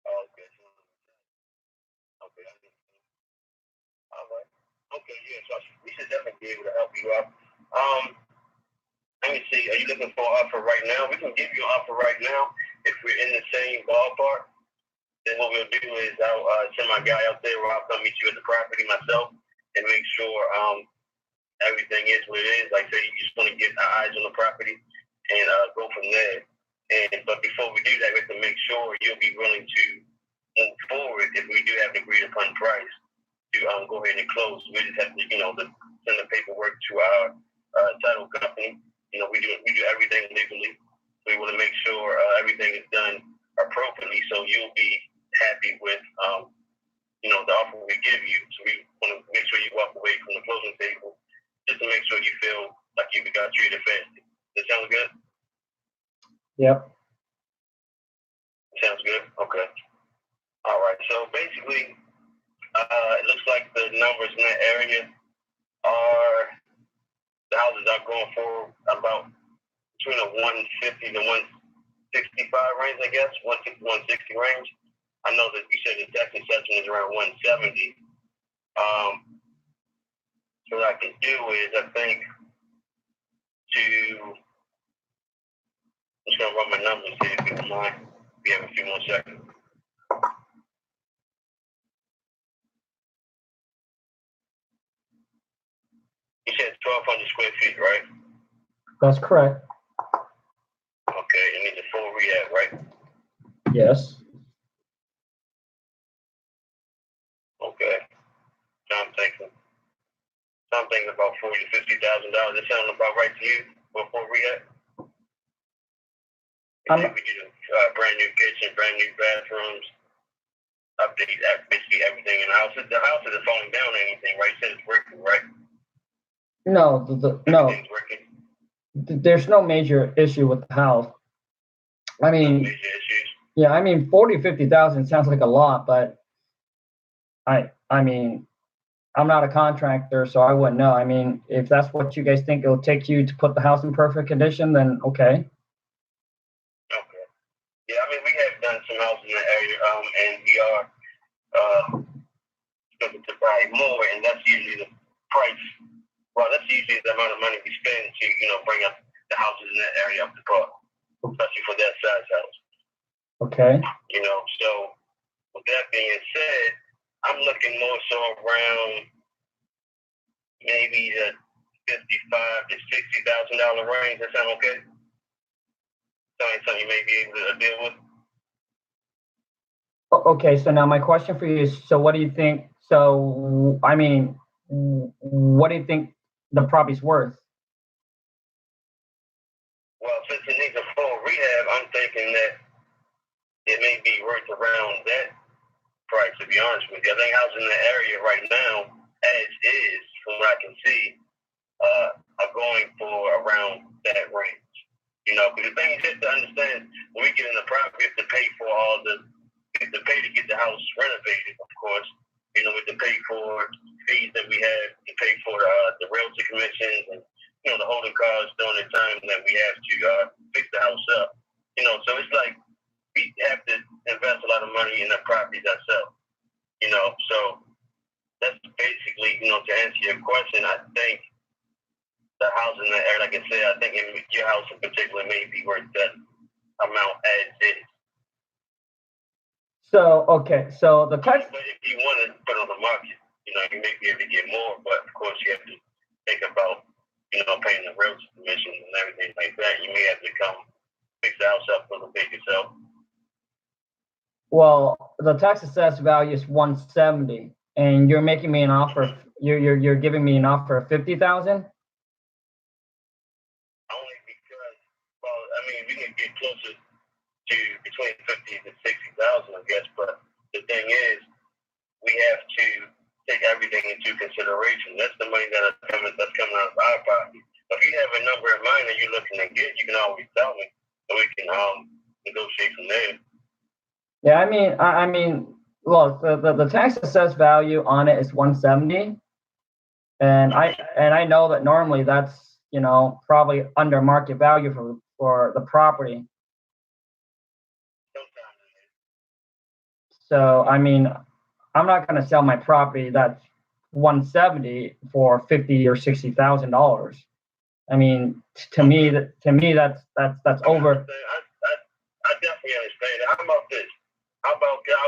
[SPEAKER 2] Okay. Okay. All right. Okay, yeah, so we should definitely be able to help you out. Let me see. Are you looking for an offer right now? We can give you an offer right now if we're in the same ballpark. Then what we'll do is I'll send my guy out there, or I'll come meet you at the property myself and make sure everything is what it is. Like I say, you just want to get our eyes on the property and go from there. But before we do that, we have to make sure you'll be willing to move forward if we do have an agreed upon price to go ahead and close. We just have to, send the paperwork to our title company. We do everything legally. We want to make sure everything is done appropriately, so you'll be happy with the offer we give you. So we want to make sure you walk away from the closing table just to make sure you feel like you got treated fairly. That sounds good?
[SPEAKER 1] Yep.
[SPEAKER 2] Sounds good? Okay. All right. So basically, it looks like the numbers in that area the houses are going for about between a 150 to 165 range, I guess, 160 range. I know that you said the tax assessment is around 170. So what I can do is, I think, I'm just going to run my numbers here, if you don't mind. We have a few more seconds. You said 1,200 square feet, right?
[SPEAKER 1] That's correct.
[SPEAKER 2] Okay, you need the full rehab, right?
[SPEAKER 1] Yes.
[SPEAKER 2] Okay. So I'm thinking about $40,000 to $50,000. That sound about right to you for a full rehab? We do brand new kitchen, brand new bathrooms, update basically everything in the house. The house isn't falling down or anything, right? You said it's working, right?
[SPEAKER 1] No, no.
[SPEAKER 2] Everything's working.
[SPEAKER 1] there's no major issue with the house. I mean,
[SPEAKER 2] Major issues.
[SPEAKER 1] yeah, I mean, 40, 50,000 sounds like a lot, but I mean, I'm not a contractor, so I wouldn't know. I mean, if that's what you guys think it'll take you to put the house in perfect condition, then okay.
[SPEAKER 2] Okay. Yeah, I mean, we have done some houses in the area, and we are looking to buy more, and that's usually the price. Well, that's usually the amount of money we spend to, bring up the houses in that area up to par, especially for that size house.
[SPEAKER 1] Okay.
[SPEAKER 2] So with that being said, I'm looking more so around maybe the $55,000 to $60,000 range. That sound okay? Something you may be able to deal with.
[SPEAKER 1] Okay, so now my question for you is, so what do you think? So, I mean, what do you think the property's worth?
[SPEAKER 2] Well, since it needs a full rehab, I'm thinking that it may be worth around that price, to be honest with you. I think houses in the area right now, as is, from what I can see, are going for around that range. Because the thing is, you have to understand, when we get in the property, we have to pay for we have to pay to get the house renovated, of course. We have to pay for fees that we have, to pay for the realty commissions and, the holding costs during the time that we have to fix the house up. So it's like we have to invest a lot of money in the properties ourselves. So that's basically, to answer your question, I think the house in the area, like I said, I think your house in particular may be worth that amount as is.
[SPEAKER 1] So, okay, so the tax.
[SPEAKER 2] But if you want to put on the market, you may be able to get more, but of course you have to think about, paying the realty commissions and everything like that. You may have to come fix the house up a little bit yourself.
[SPEAKER 1] Well, the tax assessed value is 170, and you're making me an offer. You're giving me an offer of 50,000.
[SPEAKER 2] Only because, well, I mean, we can get closer to between 50 to 60,000, I guess. But the thing is, we have to take everything into consideration. That's the money that's coming out of our pocket. If you have a number in mind that you're looking to get, you can always tell me, and we can negotiate from there.
[SPEAKER 1] Yeah, I mean, look, the tax assessed value on it is 170, and I know that normally that's probably under market value for the property. So I mean, I'm not going to sell my property that's 170 for $50,000 or $60,000. I mean, to me that's over.
[SPEAKER 2] I definitely understand that. How about this? I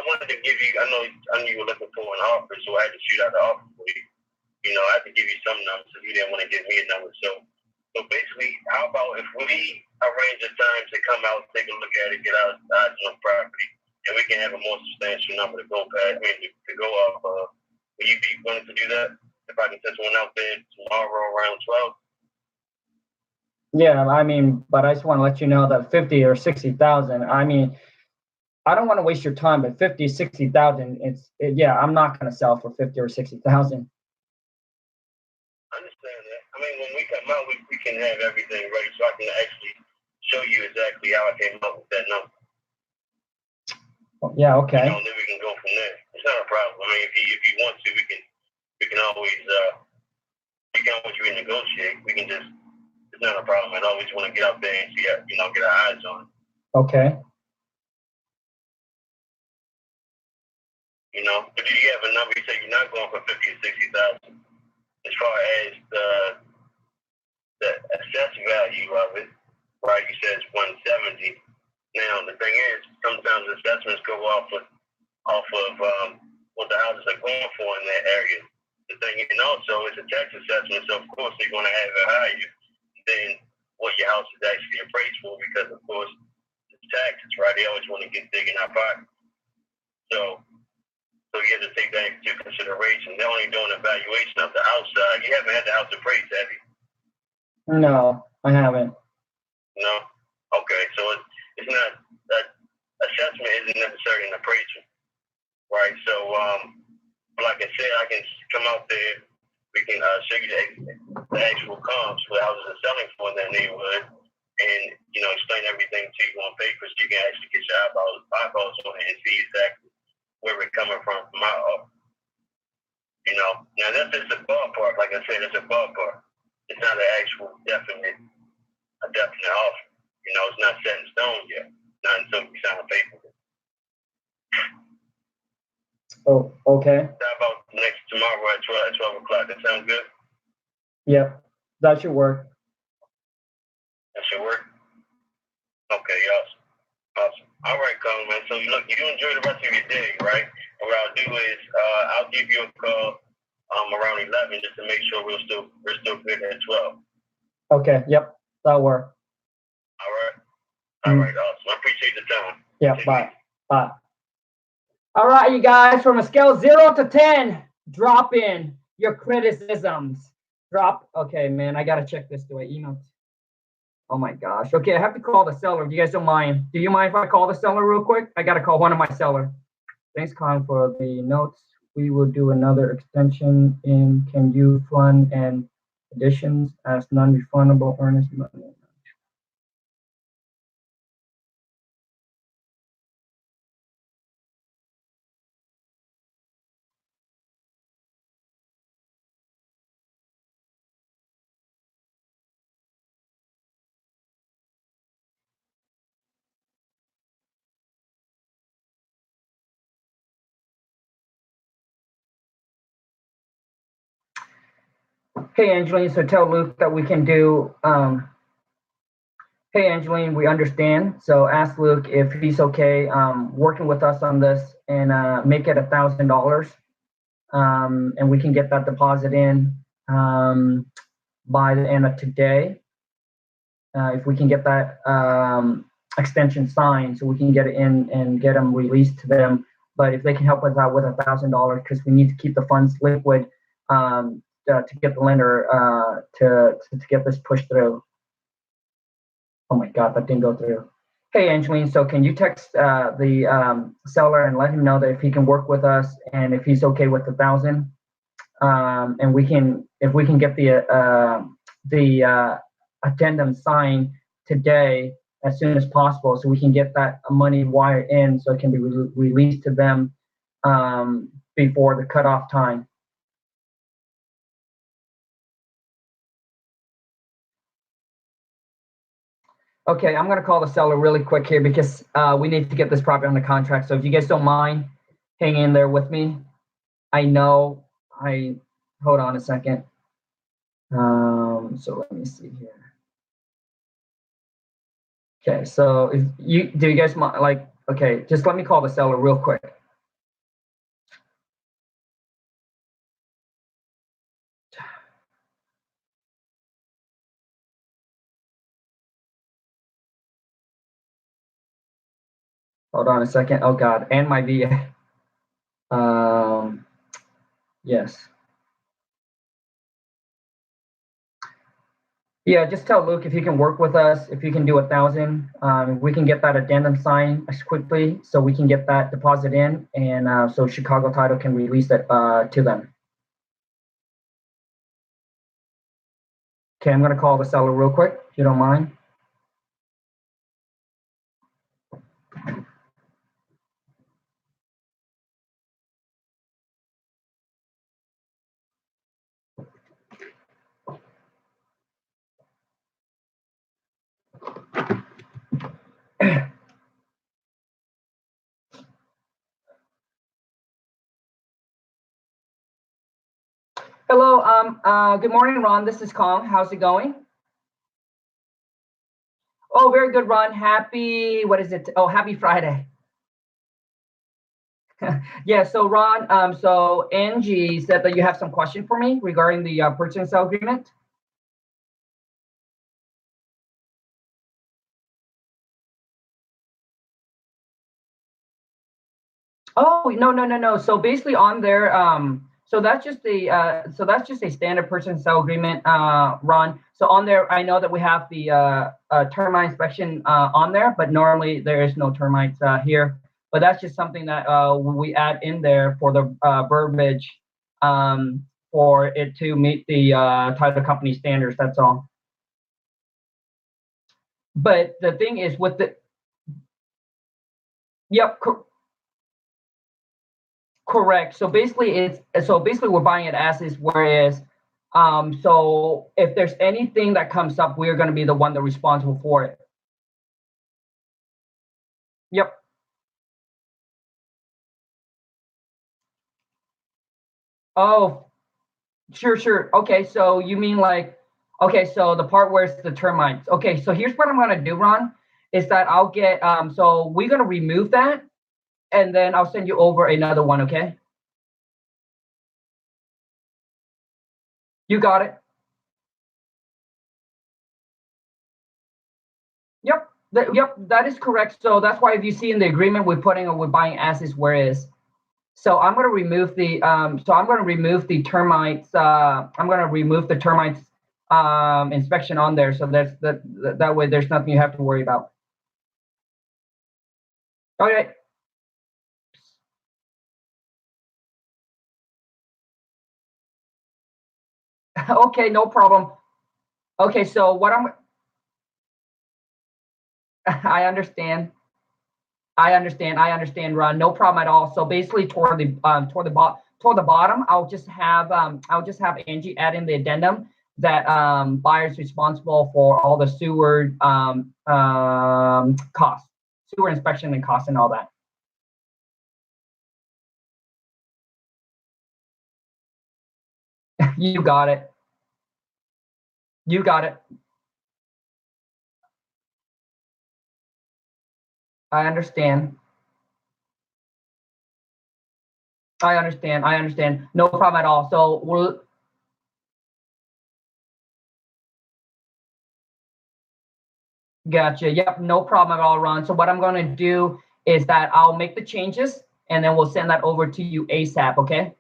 [SPEAKER 2] wanted to give you. I know you were looking for an offer, so I had to shoot out the offer for you. I had to give you some numbers if you didn't want to give me a number. So basically, how about if we arrange a time to come out, take a look at it, get our eyes on the property, and we can have a more substantial number to go past. To go off. Will you be willing to do that? If I can send one out there tomorrow around 12.
[SPEAKER 1] Yeah, I mean, but I just want to let you know that 50 or 60,000. I mean, I don't want to waste your time, but 50, 60,000. Yeah, I'm not going to sell for 50 or 60,000.
[SPEAKER 2] I understand that. I mean, when we come out, we can have everything ready, so I can actually show you exactly how I came up with that number.
[SPEAKER 1] Yeah, okay.
[SPEAKER 2] Then we can go from there. It's not a problem. I mean, if you want to, we can always renegotiate. We can just. It's not a problem. I always want to get out there and see, get our eyes on it.
[SPEAKER 1] Okay.
[SPEAKER 2] But do you have a number? You say you're not going for 50 or 60,000. As far as the assessed value of it, right? You said it's 170. Now the thing is, sometimes assessments go off of what the houses are going for in that area. The thing, and also it's a tax assessment, so of course they're going to have it higher than what your house is actually appraised for, because of course it's taxes, right? They always want to get big in our pocket. So you have to take that into consideration. They're only doing an evaluation of the outside. You haven't had the house appraised, have you?
[SPEAKER 1] No, I haven't.
[SPEAKER 2] No? Okay, so it's not, that assessment isn't necessarily an appraisal, right? So, like I said, I can come out there, we can show you the actual comps for houses are selling for in that neighborhood, and explain everything to you on paper so you can actually get your eyeballs on it and see exactly where we're coming from our offer. Now that's just a ballpark. Like I said, it's a ballpark. It's not an actual definite offer. It's not set in stone yet. Not until we sign a paper.
[SPEAKER 1] Oh, okay.
[SPEAKER 2] How about next tomorrow at 12 o'clock? That sounds good?
[SPEAKER 1] Yep, that should work.
[SPEAKER 2] That should work? Okay, awesome. All right, Khang, man. So, look, you enjoy the rest of your day, right? And what I'll do is I'll give you a call around 11 just to make sure we're still good at 12.
[SPEAKER 1] Okay, yep, that'll work.
[SPEAKER 2] All right, awesome. I appreciate the time.
[SPEAKER 1] Yeah, bye. All right, you guys, from a scale 0 to 10, drop in your criticisms. Okay, man, I got to check this. Do I email? Oh, my gosh. Okay, I have to call the seller. If you guys don't mind. Do you mind if I call the seller real quick? I got to call one of my sellers. Thanks, Khang, for the notes. We will do another extension in Can You Fund and additions as non-refundable earnest money. Hey, Angeline, so tell Luke that we can do, hey, Angeline, we understand. So ask Luke if he's okay working with us on this and make it $1,000. And we can get that deposit in by the end of today. If we can get that extension signed so we can get it in and get them released to them. But if they can help us out with $1,000, because we need to keep the funds liquid to get the lender to get this pushed through. Oh my God, that didn't go through. Hey, Angeline, so can you text the seller and let him know that if he can work with us and if he's okay with $1,000, and if we can get the addendum signed today as soon as possible, so we can get that money wired in so it can be released to them before the cutoff time. Okay, I'm gonna call the seller really quick here because we need to get this property on the contract. So if you guys don't mind, hang in there with me. Hold on a second. So let me see here. Okay, so do you guys mind, okay, just let me call the seller real quick. Hold on a second. Oh God, and my VA. Yes. Yeah, just tell Luke if he can work with us, if he can do 1,000, we can get that addendum signed as quickly so we can get that deposit in, and so Chicago Title can release that to them. Okay, I'm gonna call the seller real quick, if you don't mind. Hello, good morning, Ron. This is Khang. How's it going? Oh, very good, Ron. Happy Friday. Yeah, so Ron, so Angie said that you have some question for me regarding the purchase and sale agreement. Oh, no. So basically on there, so that's just a standard purchase and sale agreement, Ron. So on there, I know that we have the termite inspection on there, but normally there is no termites here. But that's just something that we add in there for the verbiage for for it to meet the title company standards. That's all. But the thing is with the, yep, correct. So basically we're buying it as is, whereas so if there's anything that comes up, we're going to be the one that's responsible for it. Yep. Oh, sure. Okay, so you mean like, okay, so the part where it's the termites. Okay, so here's what I'm going to do, Ron, is that I'll get, so we're going to remove that, and then I'll send you over another one, okay? You got it. Yep, that is correct. So that's why if you see in the agreement, we're buying as is, where is. So I'm going to remove the termites. I'm going to remove the termites inspection on there. So that way there's nothing you have to worry about. Okay. Okay, no problem. Okay, so what I understand. I understand, Ron. No problem at all. So basically, toward the bottom, I'll just have Angie add in the addendum that buyer's responsible for all the sewer costs, sewer inspection and costs, and all that. You got it. You got it. I understand. I understand. No problem at all. So we'll. Gotcha. Yep, no problem at all, Ron. So what I'm going to do is that I'll make the changes, and then we'll send that over to you ASAP, okay?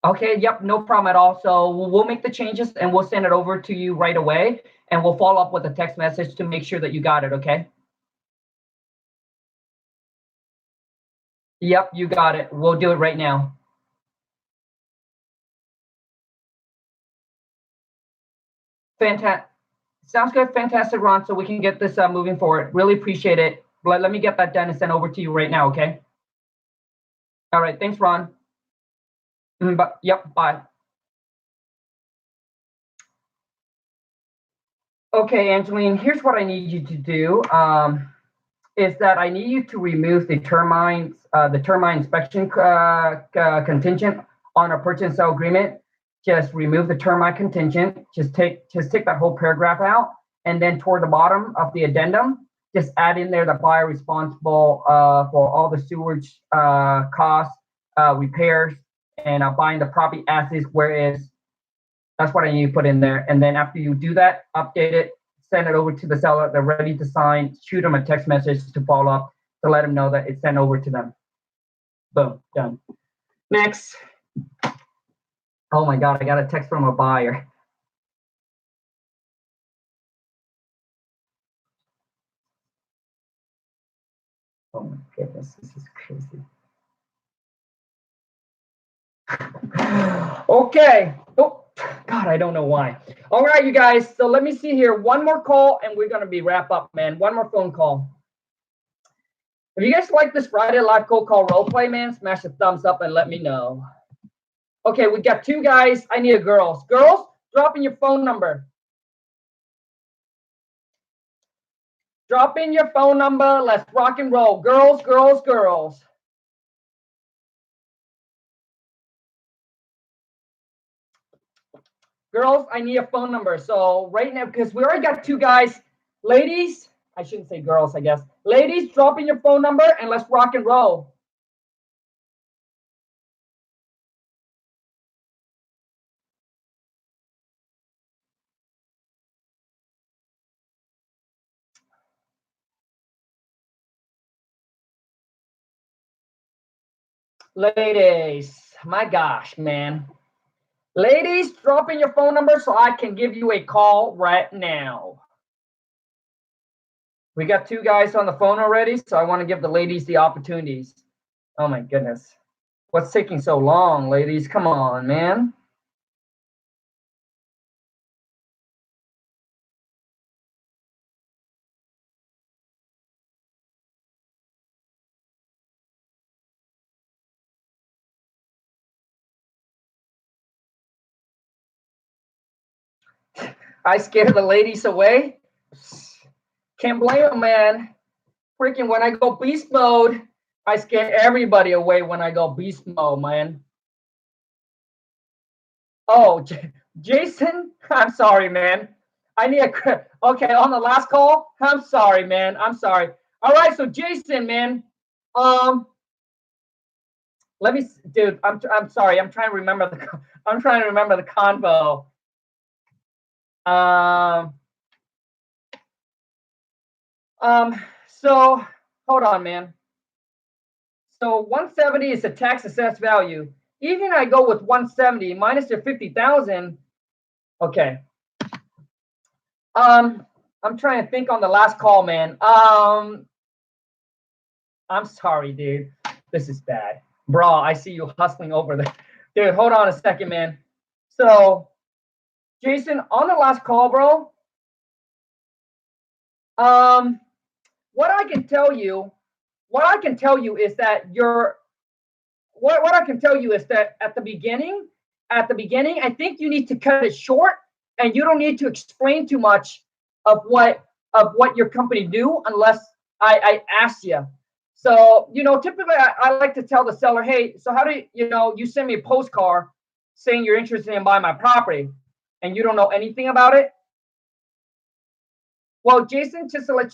[SPEAKER 1] Okay, yep, no problem at all. So we'll make the changes, and we'll send it over to you right away, and we'll follow up with a text message to make sure that you got it, okay? Yep, you got it. We'll do it right now. Fantastic. Sounds good. Fantastic, Ron. So we can get this moving forward. Really appreciate it. Let me get that done and send over to you right now, okay? All right. Thanks, Ron. Yep. Bye. Okay, Angeline, here's what I need you to do. Is that I need you to remove the termite inspection contingent on a purchase and sale agreement. Just remove the termite contingent. Just take that whole paragraph out, and then toward the bottom of the addendum, just add in there the buyer responsible for all the sewage costs, repairs, and buying the property as is, whereas. That's what I need to put in there. And then after you do that, update it, send it over to the seller. They're ready to sign. Shoot them a text message to follow up to let them know that it's sent over to them. Boom, done. Next. Oh my God, I got a text from a buyer. Oh my goodness, this is crazy. Okay. Oh, God, I don't know why. All right, you guys. So let me see here. One more call, and we're going to be wrap up, man. One more phone call. If you guys like this Friday live cold call role play, man, smash the thumbs up and let me know. Okay, we got two guys. I need a girls. Girls, drop in your phone number. Drop in your phone number. Let's rock and roll. Girls. Girls, I need a phone number. So right now, because we already got two guys. Ladies, I shouldn't say girls, I guess. Ladies, drop in your phone number and let's rock and roll. Ladies, my gosh, man. Ladies, drop in your phone number so I can give you a call right now. We got 2 guys on the phone already, so I want to give the ladies the opportunities. Oh my goodness. What's taking so long, ladies? Come on, man. I scared the ladies away. Can't blame them, man. Freaking when I go beast mode, I scare everybody away when I go beast mode, man. Oh, Jason, I'm sorry, man. I need a okay on the last call. I'm sorry, man. I'm sorry. All right, so Jason, man, um, let me, dude. I'm sorry. I'm trying to remember the I'm trying to remember the convo. Um, so hold on, man. So 170 is the tax assessed value. Even I go with 170 minus the 50,000. Okay. I'm trying to think on the last call, man. I'm sorry, dude. This is bad. Bro, I see you hustling over there. Dude, hold on a second, man. So, Jason, on the last call, bro, what I can tell you, is that what I can tell you is that at the beginning, I think you need to cut it short and you don't need to explain too much of what your company do unless I ask you. So, typically I like to tell the seller, hey, so how do you send me a postcard saying you're interested in buying my property and you don't know anything about it? Well, Jason, just to let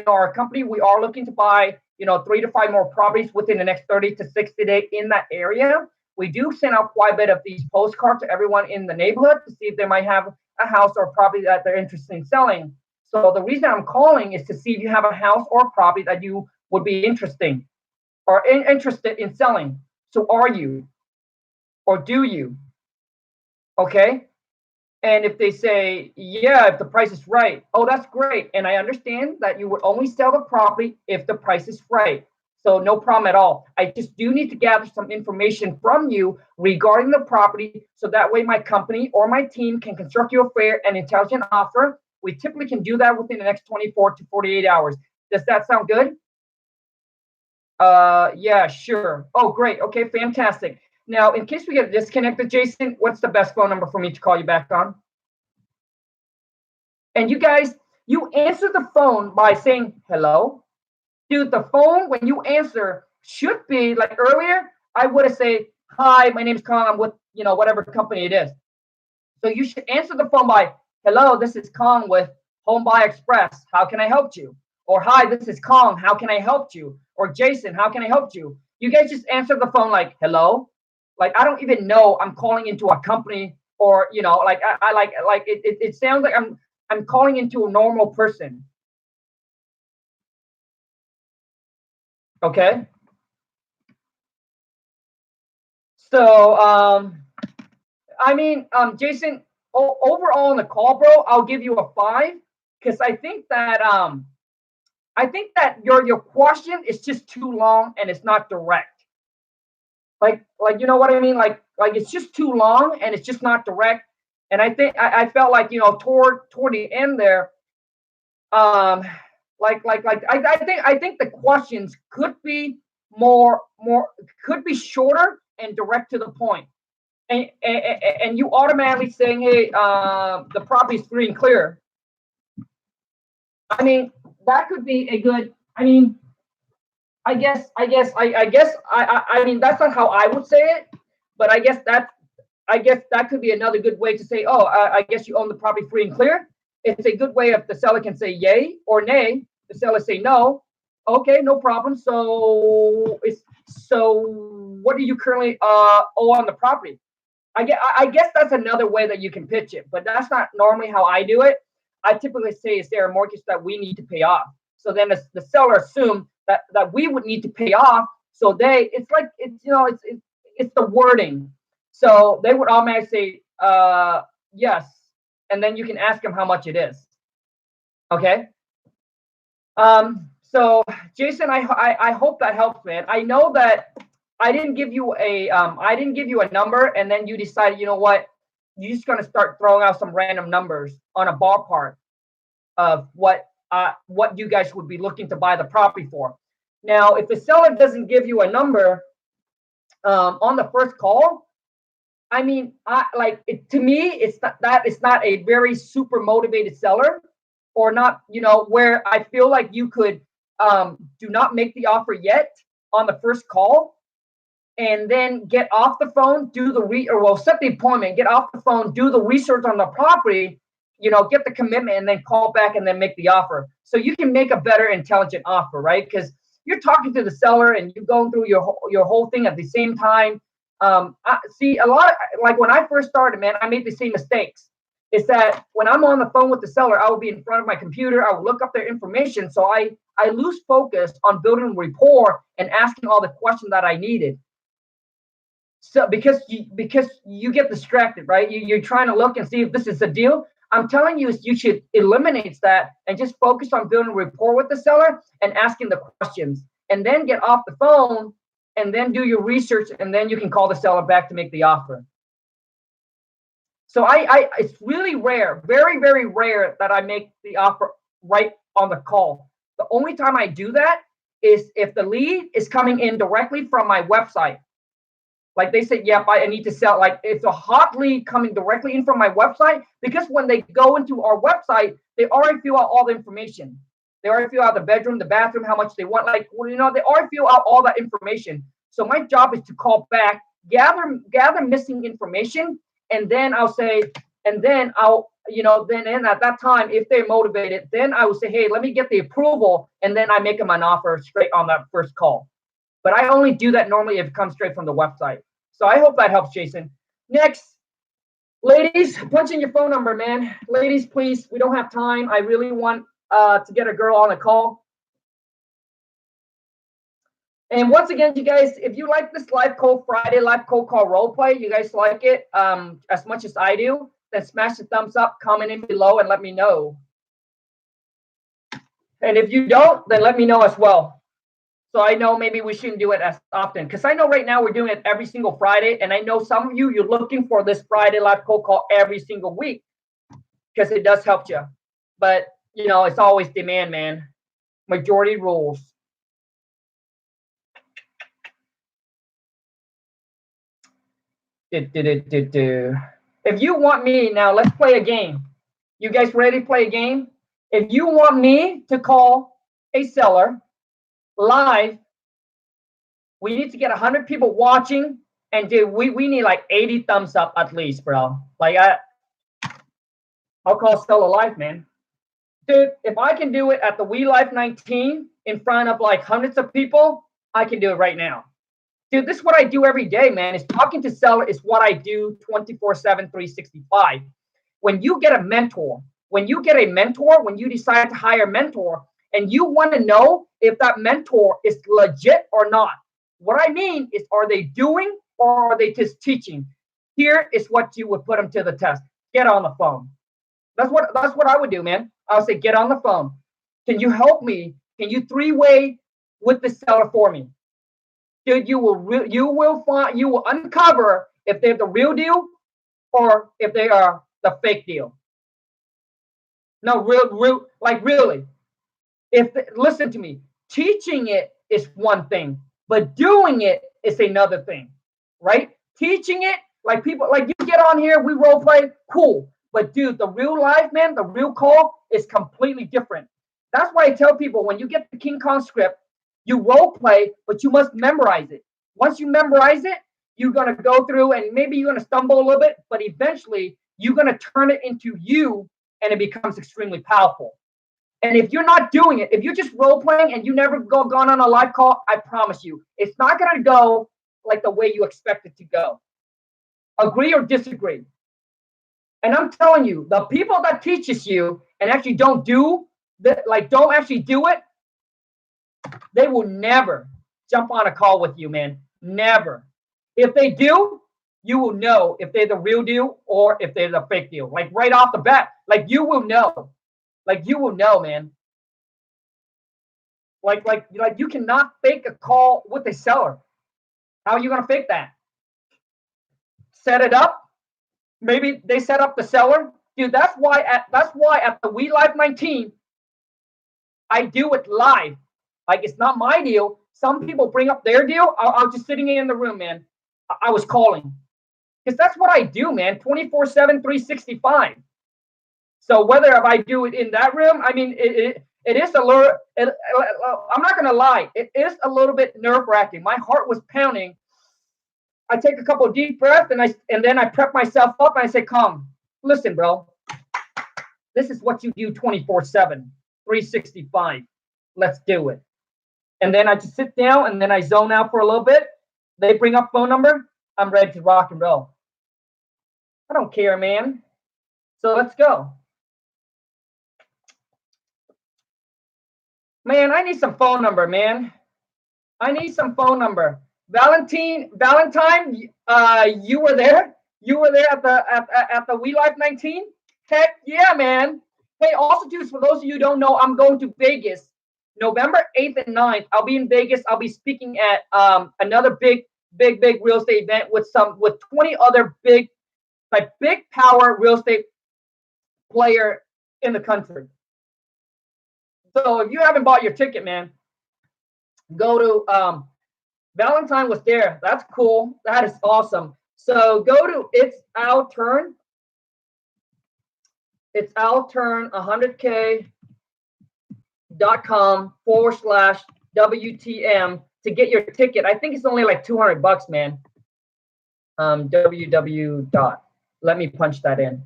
[SPEAKER 1] our company, we are looking to buy, 3 to 5 more properties within the next 30 to 60 days in that area. We do send out quite a bit of these postcards to everyone in the neighborhood to see if they might have a house or a property that they're interested in selling. So the reason I'm calling is to see if you have a house or a property that you would be interested in selling. So are you, or do you? Okay. And if they say, yeah, if the price is right, oh, that's great. And I understand that you would only sell the property if the price is right. So no problem at all. I just do need to gather some information from you regarding the property so that way my company or my team can construct you a fair and intelligent offer. We typically can do that within the next 24 to 48 hours. Does that sound good? Yeah, sure. Oh, great. Okay, fantastic. Now, in case we get disconnected, Jason, what's the best phone number for me to call you back on? And you guys, you answer the phone by saying hello. Dude, the phone, when you answer, should be like earlier, I would have said, hi, my name's Khang. I'm with, whatever company it is. So you should answer the phone by, hello, this is Khang with Home Buy Express. How can I help you? Or hi, this is Khang. How can I help you? Or Jason, how can I help you? You guys just answer the phone like, hello. Like, I don't even know I'm calling into a company or, like, I like it sounds like I'm calling into a normal person. Okay. So, Jason, overall in the call, bro, I'll give you a 5 because I think that your question is just too long and it's not direct. Like you know what I mean? Like it's just too long and it's just not direct. And I felt like toward the end there, um, I think the questions could be more could be shorter and direct to the point. And you automatically saying, hey, the property is free and clear. I mean, that could be a good. I mean, that's not how I would say it, but I guess that could be another good way to say, oh, I guess you own the property free and clear. It's a good way if the seller can say yay or nay. The seller say no. Okay, no problem. So what do you currently owe on the property? I guess that's another way that you can pitch it, but that's not normally how I do it. I typically say, is there a mortgage that we need to pay off? So then the seller assumes that we would need to pay off. So it's like it's the wording. So they would automatically say yes, and then you can ask them how much it is. Okay. So Jason, I hope that helps, man. I know that I didn't give you a number, and then you decided, you know what, you're just gonna start throwing out some random numbers on a ballpark of what you guys would be looking to buy the property for. Now, if the seller doesn't give you a number on the first call, I mean, to me, it's not a very super motivated seller, or not, where I feel like you could do not make the offer yet on the first call, and then get off the phone, set the appointment, get off the phone, do the research on the property, get the commitment, and then call back and then make the offer. So you can make a better, intelligent offer, right? Because you're talking to the seller and you're going through your whole thing at the same time. I see a lot of, like, when I first started, man, I made the same mistakes. Is that when I'm on the phone with the seller, I will be in front of my computer, I will look up their information. So I lose focus on building rapport and asking all the questions that I needed. So because you get distracted, right? You're trying to look and see if this is a deal. I'm telling you, you should eliminate that and just focus on building rapport with the seller and asking the questions, and then get off the phone and then do your research, and then you can call the seller back to make the offer. So it's really rare, very, very rare, that I make the offer right on the call. The only time I do that is if the lead is coming in directly from my website. Like they said, yep, I need to sell. Like, it's a hot lead coming directly in from my website, because when they go into our website, they already fill out all the information. They already fill out the bedroom, the bathroom, how much they want. Like, they already fill out all that information. So my job is to call back, gather missing information, and then I'll say, and then then at that time, if they're motivated, then I will say, hey, let me get the approval, and then I make them an offer straight on that first call. But I only do that normally if it comes straight from the website. So I hope that helps, Jason. Next, ladies, punch in your phone number, man. Ladies, please, we don't have time. I really want to get a girl on a call. And once again, you guys, if you like this live cold Friday, live cold call role play, you guys like it as much as I do, then smash the thumbs up, comment in below, and let me know. And if you don't, then let me know as well. So I know maybe we shouldn't do it as often, because I know right now we're doing it every single Friday, and I know some of you're looking for this Friday live cold call every single week, because it does help you. But it's always demand, man. Majority rules. If you want me now, let's play a game. You guys ready to play a game? If you want me to call a seller live, we need to get 100 people watching, and dude, we need like 80 thumbs up at least, bro. Like, I'll call seller live, man. Dude, if I can do it at the We Life 19 in front of like hundreds of people, I can do it right now. Dude, this is what I do every day, man. Is talking to seller is what I do 24/7, 365. When you get a mentor, when you decide to hire a mentor, and you want to know if that mentor is legit or not. What I mean is, are they doing, or are they just teaching? Here is what you would put them to the test. Get on the phone. That's what I would do, man. I would say, get on the phone. Can you help me? Can you three-way with the seller for me? Dude, you will uncover if they're the real deal or if they are the fake deal. No, really. Listen to me. Teaching it is one thing, but doing it is another thing, right? Teaching it, like people, like you get on here, we role play, cool. But dude, the real life, man, the real call is completely different. That's why I tell people, when you get the King Kong script, you role play, but you must memorize it. Once you memorize it, you're going to go through, and maybe you're going to stumble a little bit, but eventually you're going to turn it into you, and it becomes extremely powerful. And if you're not doing it, if you're just role playing and you never gone on a live call, I promise you, it's not going to go like the way you expect it to go. Agree or disagree? And I'm telling you, the people that teaches you and actually don't actually do it, they will never jump on a call with you, man. Never. If they do, you will know if they're the real deal or if they're the fake deal. Like right off the bat, like you will know. Like you will know, man. Like you cannot fake a call with a seller. How are you gonna fake that? Set it up. Maybe they set up the seller. Dude, that's why at the We Live 19, I do it live. Like it's not my deal. Some people bring up their deal. I was just sitting in the room, man. I was calling. Because that's what I do, man. 24/7, 365. So whether if I do it in that room, I mean, it is a little. I'm not gonna lie, it is a little bit nerve wracking. My heart was pounding. I take a couple of deep breaths and then I prep myself up and I say, "Come, listen, bro. This is what you do 24/7, 365. Let's do it." And then I just sit down and then I zone out for a little bit. They bring up phone number. I'm ready to rock and roll. I don't care, man. So let's go. Man, I need some phone number, man. I need some phone number. Valentine, you were there? You were there at the We Life 19? Heck yeah, man. Hey, also too, for those of you who don't know, I'm going to Vegas November 8th and 9th. I'll be in Vegas. I'll be speaking at another big real estate event with 20 other big power real estate player in the country. So if you haven't bought your ticket, man, go to Valentine was there. That's cool. That is awesome. So go to It's Our Turn 100k.com/WTM to get your ticket. I think it's only like $200, man. www. Let me punch that in.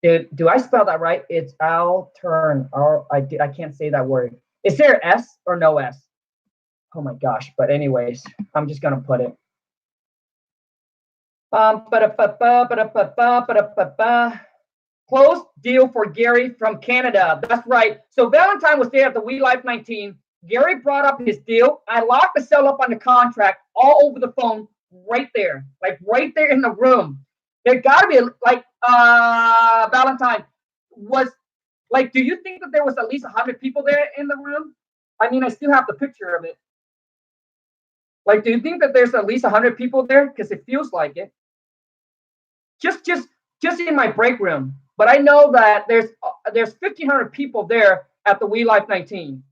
[SPEAKER 1] Do I spell that right? It's Our Turn. I can't say that word. Is there an S or no S? Oh my gosh. But anyways, I'm just gonna put it. Closed deal for Gary from Canada. That's right. So Valentine was there at the We Life 19. Gary brought up his deal. I locked the seller up on the contract all over the phone, right there, like right there in the room. There gotta be like Valentine was like. Do you think that there was at least 100 people there in the room? I mean, I still have the picture of it. Like, do you think that there's at least 100 people there? Because it feels like it. Just in my break room. But I know that there's 1,500 people there at the We Life 19.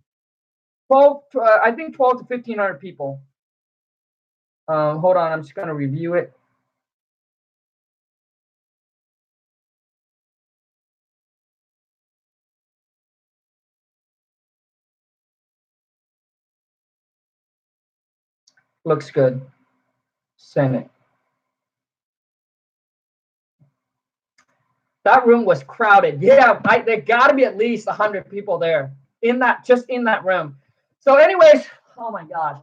[SPEAKER 1] 12 to 1,500 people. Hold on, I'm just gonna review it. Looks good. Send it. That room was crowded. Yeah, there got to be at least 100 people there in that room. So, anyways, oh my gosh.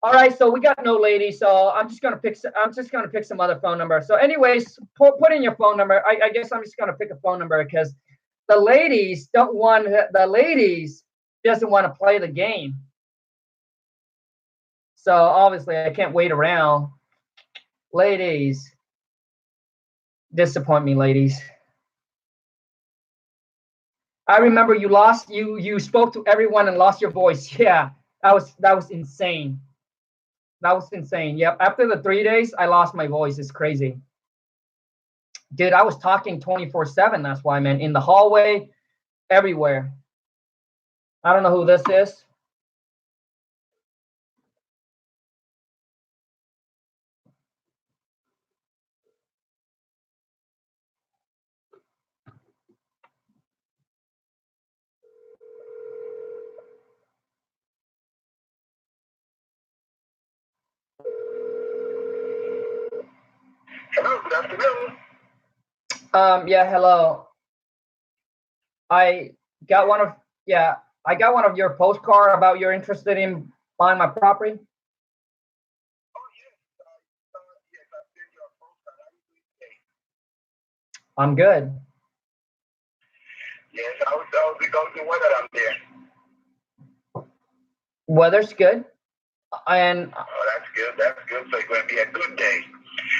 [SPEAKER 1] All right, so we got no ladies, so I'm just gonna pick some other phone number. So, anyways, put in your phone number. I guess I'm just gonna pick a phone number because the ladies doesn't want to play the game. So obviously I can't wait around. Ladies, disappoint me, ladies. I remember you spoke to everyone and lost your voice. Yeah, that was insane. That was insane. Yep. After the 3 days, I lost my voice. It's crazy. Dude, I was talking 24/7. That's why, man. In the hallway, everywhere. I don't know who this is.
[SPEAKER 2] Hello, good afternoon.
[SPEAKER 1] Yeah, hello. I got one of your postcard about you're interested in buying my property.
[SPEAKER 2] Oh, yes. Yes, I've seen your postcard. How are you doing today?
[SPEAKER 1] I'm good.
[SPEAKER 2] Yes, how's the weather out there?
[SPEAKER 1] Weather's good. And
[SPEAKER 2] Oh, that's good. That's good. So it's going to be a good day.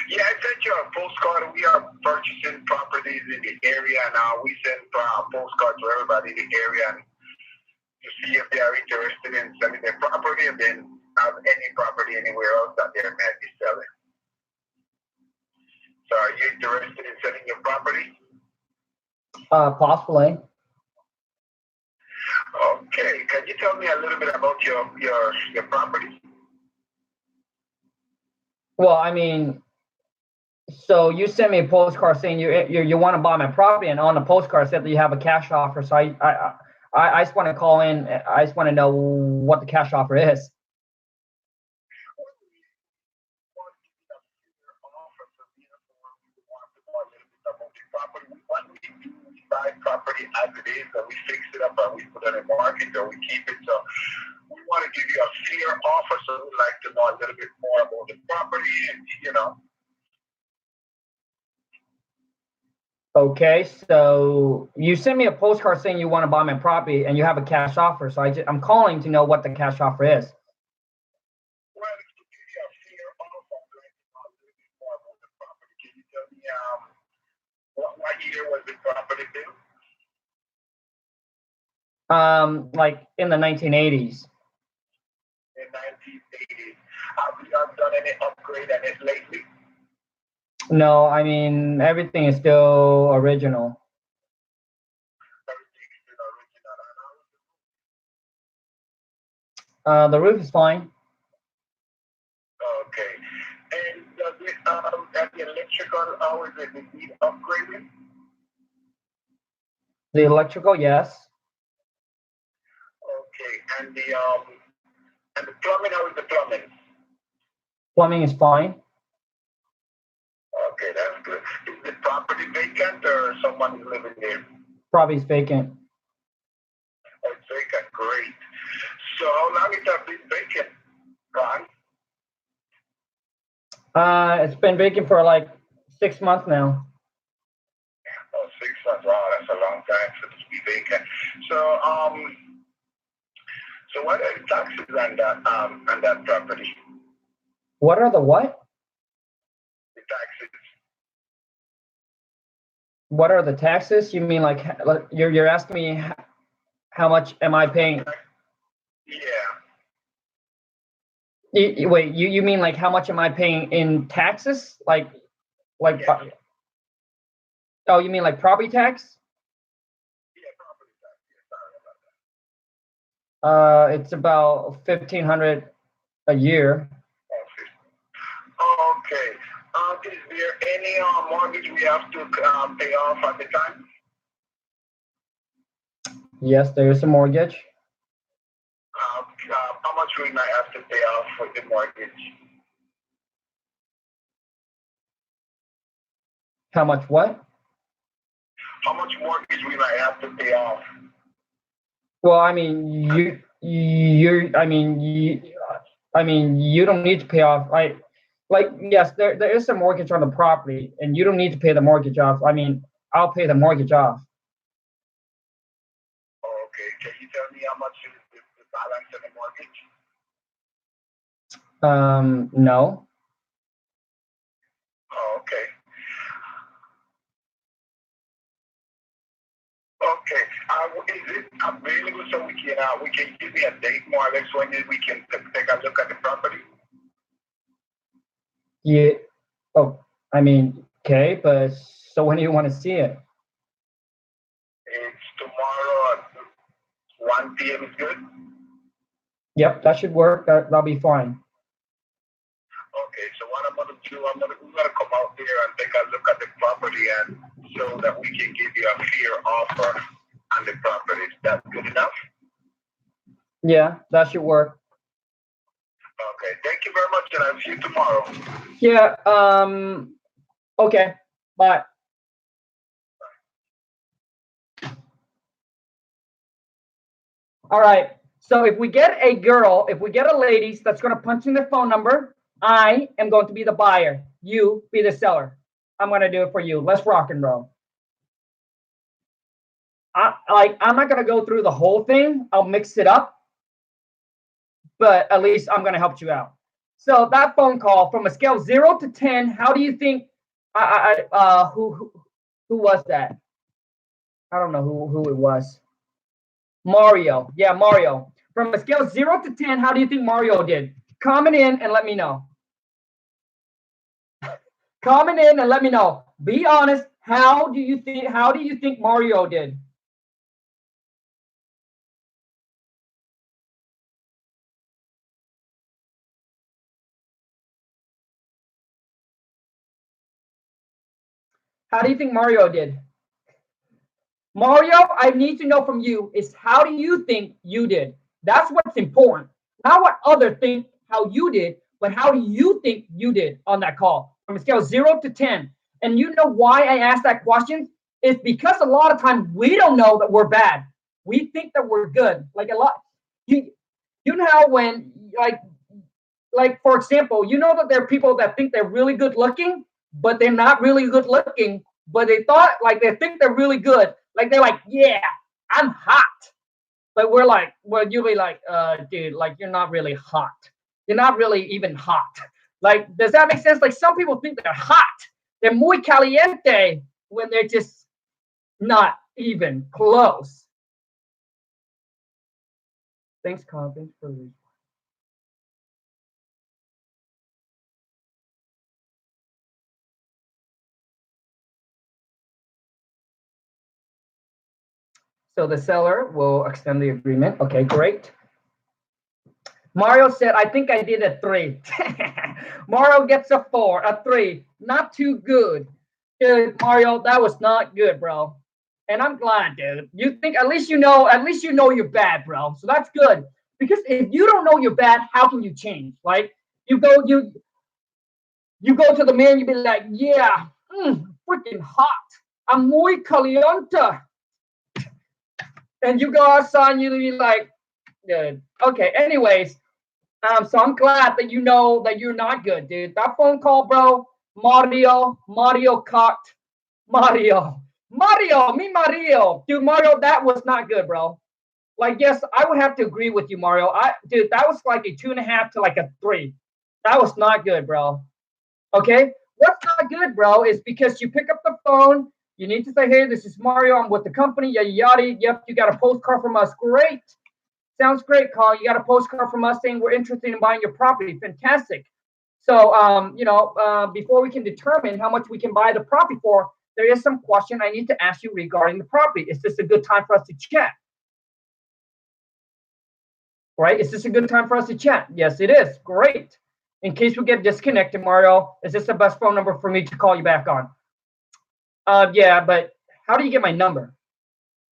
[SPEAKER 2] Yeah, I sent you a postcard. We are purchasing properties in the area, and we send postcards to everybody in the area. And to see if they are interested in selling their property and then have any property anywhere else that they might be selling. So are you interested in selling your property?
[SPEAKER 1] Possibly.
[SPEAKER 2] Okay. Can you tell me a little bit about your property?
[SPEAKER 1] Well, I mean, so you sent me a postcard saying you want to buy my property, and on the postcard said that you have a cash offer. So I just want to call in. I just want to know what the cash offer is.
[SPEAKER 2] We buy property as it is, and we fix it up, and we put it in the market, or we keep it. So we want to give you a fair offer. So we'd like to know a little bit more about the property, and.
[SPEAKER 1] Okay, so you sent me a postcard saying you want to buy my property, and you have a cash offer. So I'm calling to know what the cash offer is.
[SPEAKER 2] Well, to give you a fair offer, I'd like to know a little bit more about the property. Can you tell me what year was the property built?
[SPEAKER 1] Like in the 1980s.
[SPEAKER 2] In 1980s. Have you done any upgrade on it lately?
[SPEAKER 1] No, I mean everything is still original.
[SPEAKER 2] Everything's still original.
[SPEAKER 1] The roof is fine.
[SPEAKER 2] Okay. And does it have the electrical? How is it? Does it need upgrading?
[SPEAKER 1] The electrical, yes.
[SPEAKER 2] Okay. And the plumbing, how is the plumbing?
[SPEAKER 1] Plumbing is fine.
[SPEAKER 2] Okay, that's good. Is the property vacant or someone is living there?
[SPEAKER 1] Property's vacant.
[SPEAKER 2] Oh, it's vacant. Great. So how long has that been vacant, Khang?
[SPEAKER 1] It's been vacant for like 6 months now.
[SPEAKER 2] Oh, 6 months. Wow, that's a long time for it to be vacant. So so what are the taxes on that property?
[SPEAKER 1] What are the what?
[SPEAKER 2] The taxes.
[SPEAKER 1] What are the taxes? You mean like you're asking me how much am I paying?
[SPEAKER 2] Yeah.
[SPEAKER 1] Wait, you mean like how much am I paying in taxes? Like
[SPEAKER 2] Yes.
[SPEAKER 1] Oh, you mean like property tax?
[SPEAKER 2] Yeah, property tax. Yeah, sorry about that.
[SPEAKER 1] It's about 1,500 a year.
[SPEAKER 2] Okay. Is there any mortgage we have to pay off at the time?
[SPEAKER 1] Yes, there is a mortgage.
[SPEAKER 2] How much we might have to pay off with the mortgage?
[SPEAKER 1] How much what?
[SPEAKER 2] How much mortgage we might have to pay off?
[SPEAKER 1] Well, I mean, you don't need to pay off. Like, yes, there is a mortgage on the property, and you don't need to pay the mortgage off. I mean, I'll pay the mortgage off.
[SPEAKER 2] Okay. Can you tell me how much is the balance of the mortgage?
[SPEAKER 1] No.
[SPEAKER 2] Okay. Okay. Is it available so we can give me a date more or less when we can take a look at the property?
[SPEAKER 1] Yeah. Oh, I mean, okay, but so when do you want to see it?
[SPEAKER 2] It's tomorrow at 1 p.m. is good?
[SPEAKER 1] Yep, that should work. That'll be fine.
[SPEAKER 2] Okay, so what I'm gonna do, we're gonna come out there and take a look at the property and so that we can give you a fair offer on the property. Is that good enough?
[SPEAKER 1] Yeah, that should work.
[SPEAKER 2] Okay, thank you very much, and I'll see you tomorrow.
[SPEAKER 1] Yeah. Okay. Bye. All right. So if we get a lady that's going to punch in their phone number, I am going to be the buyer. You be the seller. I'm going to do it for you. Let's rock and roll. I'm not going to go through the whole thing. I'll mix it up, but at least I'm going to help you out. So that phone call from a scale of 0 to 10, how do you think? Who was that? I don't know who it was. Mario. Yeah, Mario. From a scale of 0 to 10, how do you think Mario did? Comment in and let me know. Comment in and let me know. Be honest. How do you think Mario did? How do you think Mario did? Mario, I need to know from you is how do you think you did? That's what's important. Not what others think how you did, but how do you think you did on that call from a scale of 0 to 10? And you know why I asked that question? It's because a lot of times we don't know that we're bad. We think that we're good. Like a lot, you you know how when like for example, you know that there are people that think they're really good looking, but they're not really good looking, but they thought like they think they're really good. Like they're like, yeah, I'm hot. But we're like, well, you'll be like, dude, like you're not really hot. You're not really even hot. Like, does that make sense? Like some people think they're hot. They're muy caliente when they're just not even close. Thanks, Khang. Thanks for the So the seller will extend the agreement. Okay, great. Mario said, I think I did a 3. Mario gets a 4, a 3. Not too good. Dude, Mario, that was not good, bro. And I'm glad, dude. You think at least you know you're bad, bro. So that's good. Because if you don't know you're bad, how can you change? Like you go to the man, you be like, yeah, freaking hot. I'm muy caliente. And you go outside and you be like, good. Okay, anyways, so I'm glad that you know that you're not good, dude. That phone call, bro, Mario cocked, Mario. Dude, Mario, that was not good, bro. Like, yes, I would have to agree with you, Mario. Dude, that was like a 2.5 to like a 3. That was not good, bro. Okay? What's not good, bro, is because you pick up the phone, you need to say, hey, this is Mario, I'm with the company, yada yada. Yep, you got a postcard from us. Great. Sounds great, Khang. You got a postcard from us saying we're interested in buying your property. Fantastic. So, before we can determine how much we can buy the property for, there is some question I need to ask you regarding the property. Is this a good time for us to chat? Right? Is this a good time for us to chat? Yes, it is. Great. In case we get disconnected, Mario, is this the best phone number for me to call you back on? Yeah, but how do you get my number?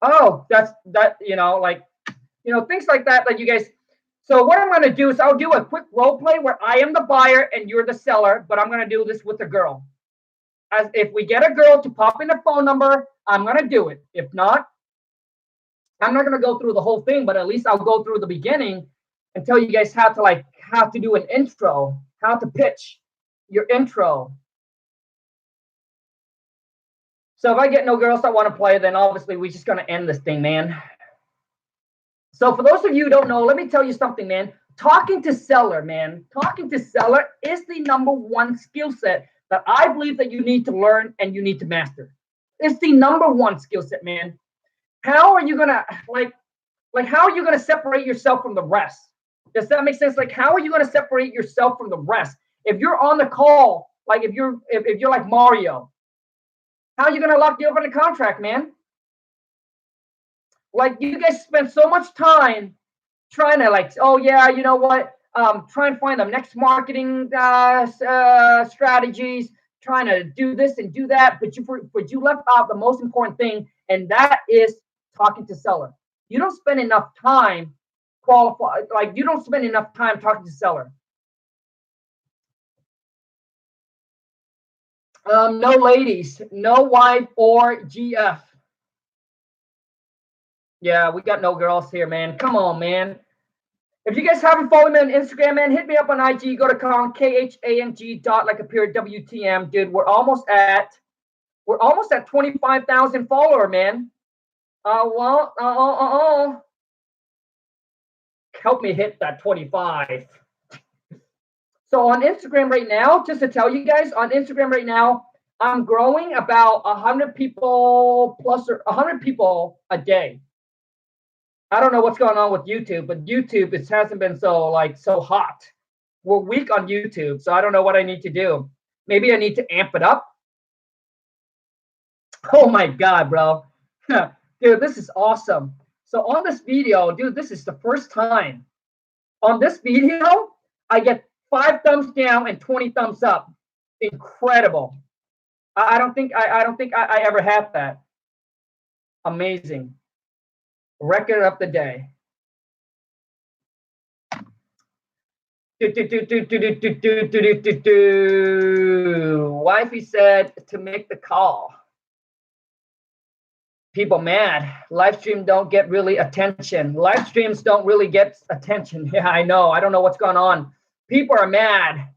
[SPEAKER 1] Oh, that's that. Things like that. Like you guys. So what I'm going to do is I'll do a quick role play where I am the buyer and you're the seller, but I'm going to do this with a girl. As if we get a girl to pop in a phone number, I'm going to do it. If not, I'm not going to go through the whole thing, but at least I'll go through the beginning and tell you guys how to do an intro, how to pitch your intro. So if I get no girls that want to play, then obviously we're just going to end this thing, man. So for those of you who don't know, let me tell you something, man. Talking to seller is the number one skill set that I believe that you need to learn and you need to master. It's the number one skill set, man. How are you gonna how are you gonna separate yourself from the rest? Does that make sense? Like, how are you gonna separate yourself from the rest? If you're on the call, like if you're like Mario, how are you gonna lock you up in a contract, man? Like you guys spend so much time trying to oh yeah, you know what? Try and find the next marketing strategies, trying to do this and do that, but you left out the most important thing, and that is talking to seller. You don't spend enough time you don't spend enough time talking to seller. No ladies, no wife or GF. Yeah, we got no girls here, man. Come on, man. If you guys haven't followed me on Instagram, man, hit me up on IG. Go to Khang, KHANG dot like a period WTM, dude. We're almost at 25,000 follower, man. Help me hit that 25. So on Instagram right now, just to tell you guys, on Instagram right now, I'm growing about 100 people plus or 100 people a day. I don't know what's going on with YouTube, but YouTube, it hasn't been so hot. We're weak on YouTube, so I don't know what I need to do. Maybe I need to amp it up. Oh my God, bro. Dude, this is awesome. So on this video, dude, this is the first time on this video I get 5 thumbs down and 20 thumbs up. Incredible. I don't think I ever have that. Amazing. Record of the day. Wifey said to make the call. People mad. Live stream don't get really attention. Live streams don't really get attention. Yeah, I know. I don't know what's going on. People are mad.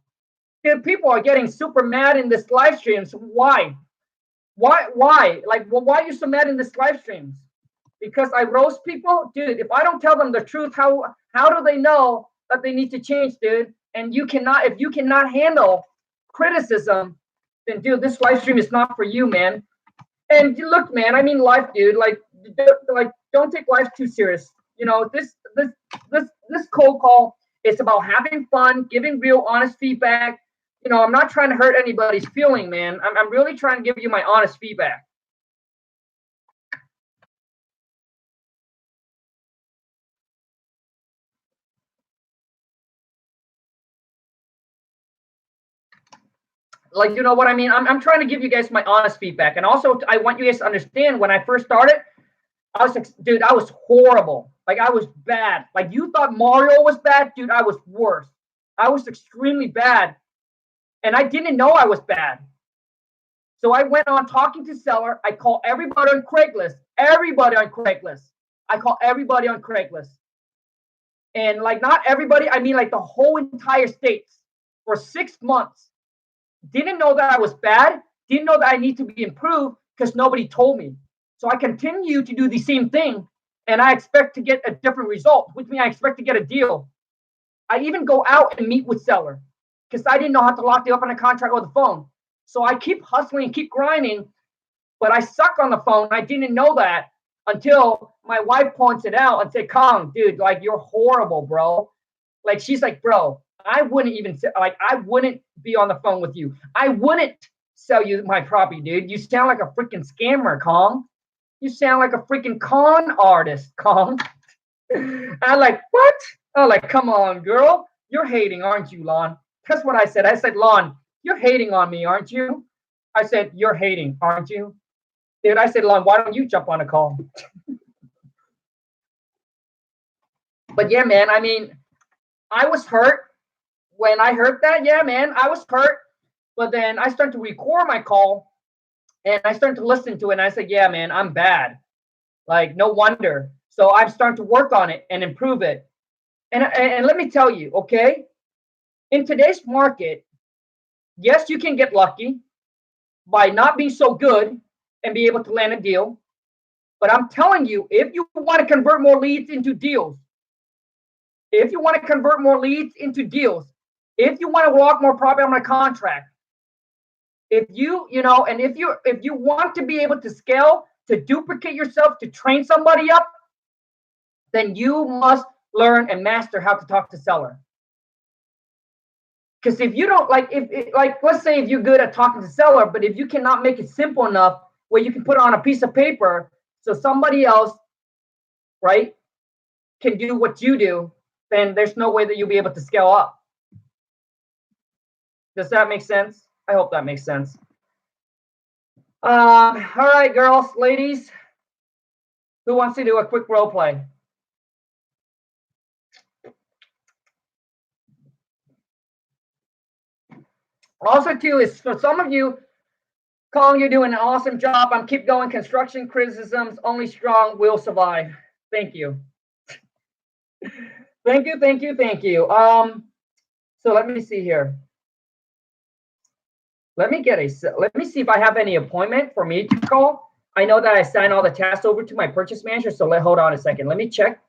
[SPEAKER 1] Dude, people are getting super mad in this live streams. Why? Why? Like, well, why are you so mad in this live streams? Because I roast people? Dude, if I don't tell them the truth, how do they know that they need to change, dude? And if you cannot handle criticism, then dude, this live stream is not for you, man. And look, man, I mean life, dude. Like don't take life too serious. You know, this cold call is about having fun, giving real honest feedback. You know, I'm not trying to hurt anybody's feeling, man. I'm really trying to give you my honest feedback. Like, you know what I mean? I'm trying to give you guys my honest feedback. And also, I want you guys to understand, when I first started, I was like, dude, I was horrible. Like, I was bad. Like, you thought Mario was bad? Dude, I was worse. I was extremely bad. And I didn't know I was bad. So I went on talking to seller. I call everybody on Craigslist. Everybody on Craigslist. I call everybody on Craigslist. And like, not everybody, I mean like the whole entire states for 6 months. Didn't know that I was bad. Didn't know that I need to be improved because nobody told me. So I continue to do the same thing, and I expect to get a different result, which means I expect to get a deal. I even go out and meet with seller because I didn't know how to lock you up on a contract over the phone. So I keep hustling and keep grinding, but I suck on the phone. I didn't know that until my wife points it out and said, Khang, dude, like, you're horrible, bro. Like, she's like, bro, I wouldn't be on the phone with you. I wouldn't sell you my property, dude. You sound like a freaking scammer, Khang. You sound like a freaking con artist, Khang. I'm like, what? I'm like, come on, girl. You're hating, aren't you, Lon? That's what I said. I said, Lon, you're hating on me, aren't you? I said, you're hating, aren't you? Dude, I said, Lon, why don't you jump on a call? But yeah, man, I mean, I was hurt when I heard that. Yeah, man, I was hurt. But then I started to record my call and I started to listen to it. And I said, yeah, man, I'm bad. Like, no wonder. So I'm starting to work on it and improve it. And let me tell you, okay, in today's market, yes, you can get lucky by not being so good and be able to land a deal. But I'm telling you, if you want to convert more leads into deals, if you want to convert more leads into deals, if you want to lock more property on a contract, if you want to be able to scale, to duplicate yourself, to train somebody up, then you must learn and master how to talk to seller. Because if you don't let's say if you're good at talking to seller, but if you cannot make it simple enough where you can put it on a piece of paper so somebody else, right, can do what you do, then there's no way that you'll be able to scale up. Does that make sense? I hope that makes sense. All right, girls, ladies, who wants to do a quick role play? Also, too, is for some of you, Khang, you're doing an awesome job. I'm keep going. Construction criticisms, only strong will survive. Thank you. Thank you, thank you, thank you. So let me see here. Let me see if I have any appointment for me to call. I know that I signed all the tasks over to my purchase manager, so hold on a second. Let me check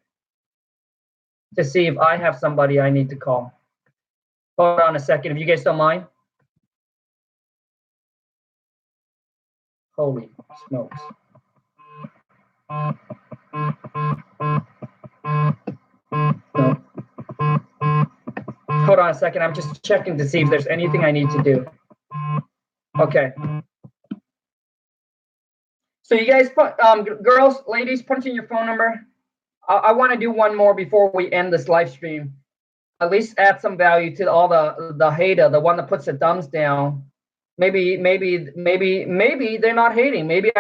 [SPEAKER 1] to see if I have somebody I need to call. Hold on a second, if you guys don't mind. Holy smokes. No. Hold on a second. I'm just checking to see if there's anything I need to do. Okay. So you guys put, girls, ladies, punch in your phone number. I want to do one more before we end this live stream. At least add some value to all the hater, the one that puts the thumbs down. Maybe they're not hating. Maybe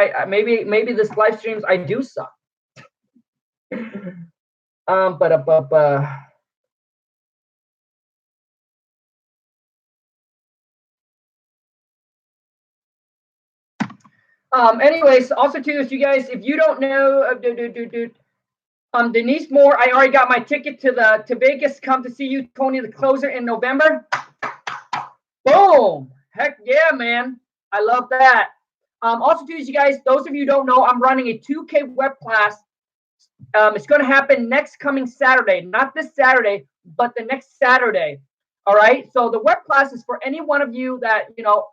[SPEAKER 1] this live streams I do suck. Anyways, also too, is you guys, if you don't know, Denise Moore, I already got my ticket to Vegas. Come to see you, Tony the Closer, in November. Boom! Heck yeah, man! I love that. Also too, you guys, those of you who don't know, I'm running a 2K web class. It's going to happen next coming Saturday, not this Saturday, but the next Saturday. All right. So the web class is for any one of you that, you know,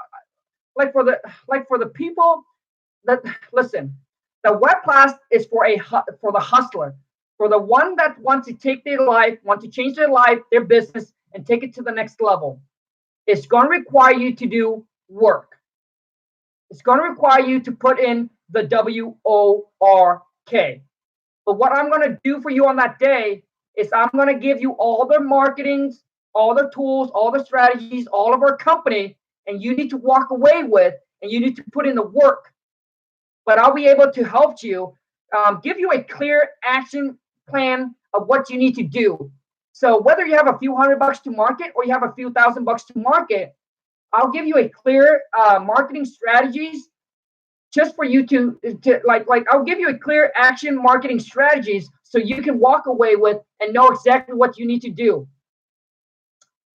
[SPEAKER 1] like for the people that listen. The web class is for the hustler, for the one that wants to take their life, want to change their life, their business, and take it to the next level. It's going to require you to do work. It's going to require you to put in the WORK. But what I'm going to do for you on that day is I'm going to give you all the marketings, all the tools, all the strategies, all of our company, and you need to walk away with, and you need to put in the work. But I'll be able to help you, give you a clear action plan of what you need to do. So whether you have a few $100 to market or you have a few $1,000 to market, I'll give you a clear marketing strategies just for you to I'll give you a clear action marketing strategies so you can walk away with and know exactly what you need to do.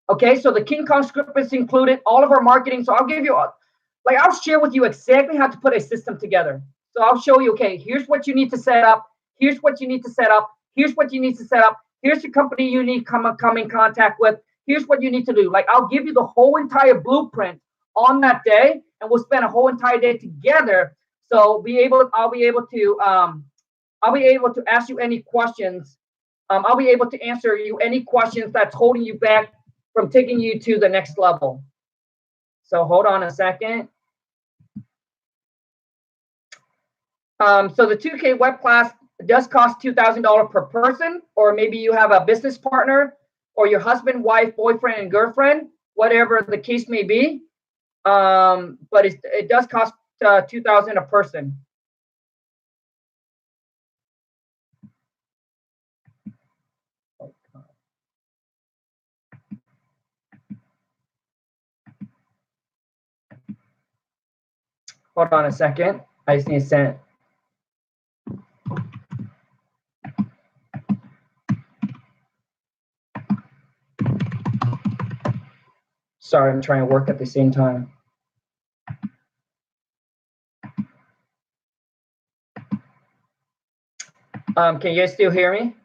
[SPEAKER 1] Okay, so the King Kong script is included, all of our marketing. So I'll give you, I'll share with you exactly how to put a system together. So I'll show you, okay, here's what you need to set up. Here's what you need to set up. Here's what you need to set up. Here's the company you need to come in contact with. Here's what you need to do. Like, I'll give you the whole entire blueprint on that day, and we'll spend a whole entire day together. So I'll be able to ask you any questions. I'll be able to answer you any questions that's holding you back from taking you to the next level. So hold on a second. So the 2K web class does cost $2,000 per person, or maybe you have a business partner or your husband, wife, boyfriend, and girlfriend, whatever the case may be. But it does cost $2,000 a person. Hold on a second. I just need to send it. Sorry, I'm trying to work at the same time. Can you guys still hear me?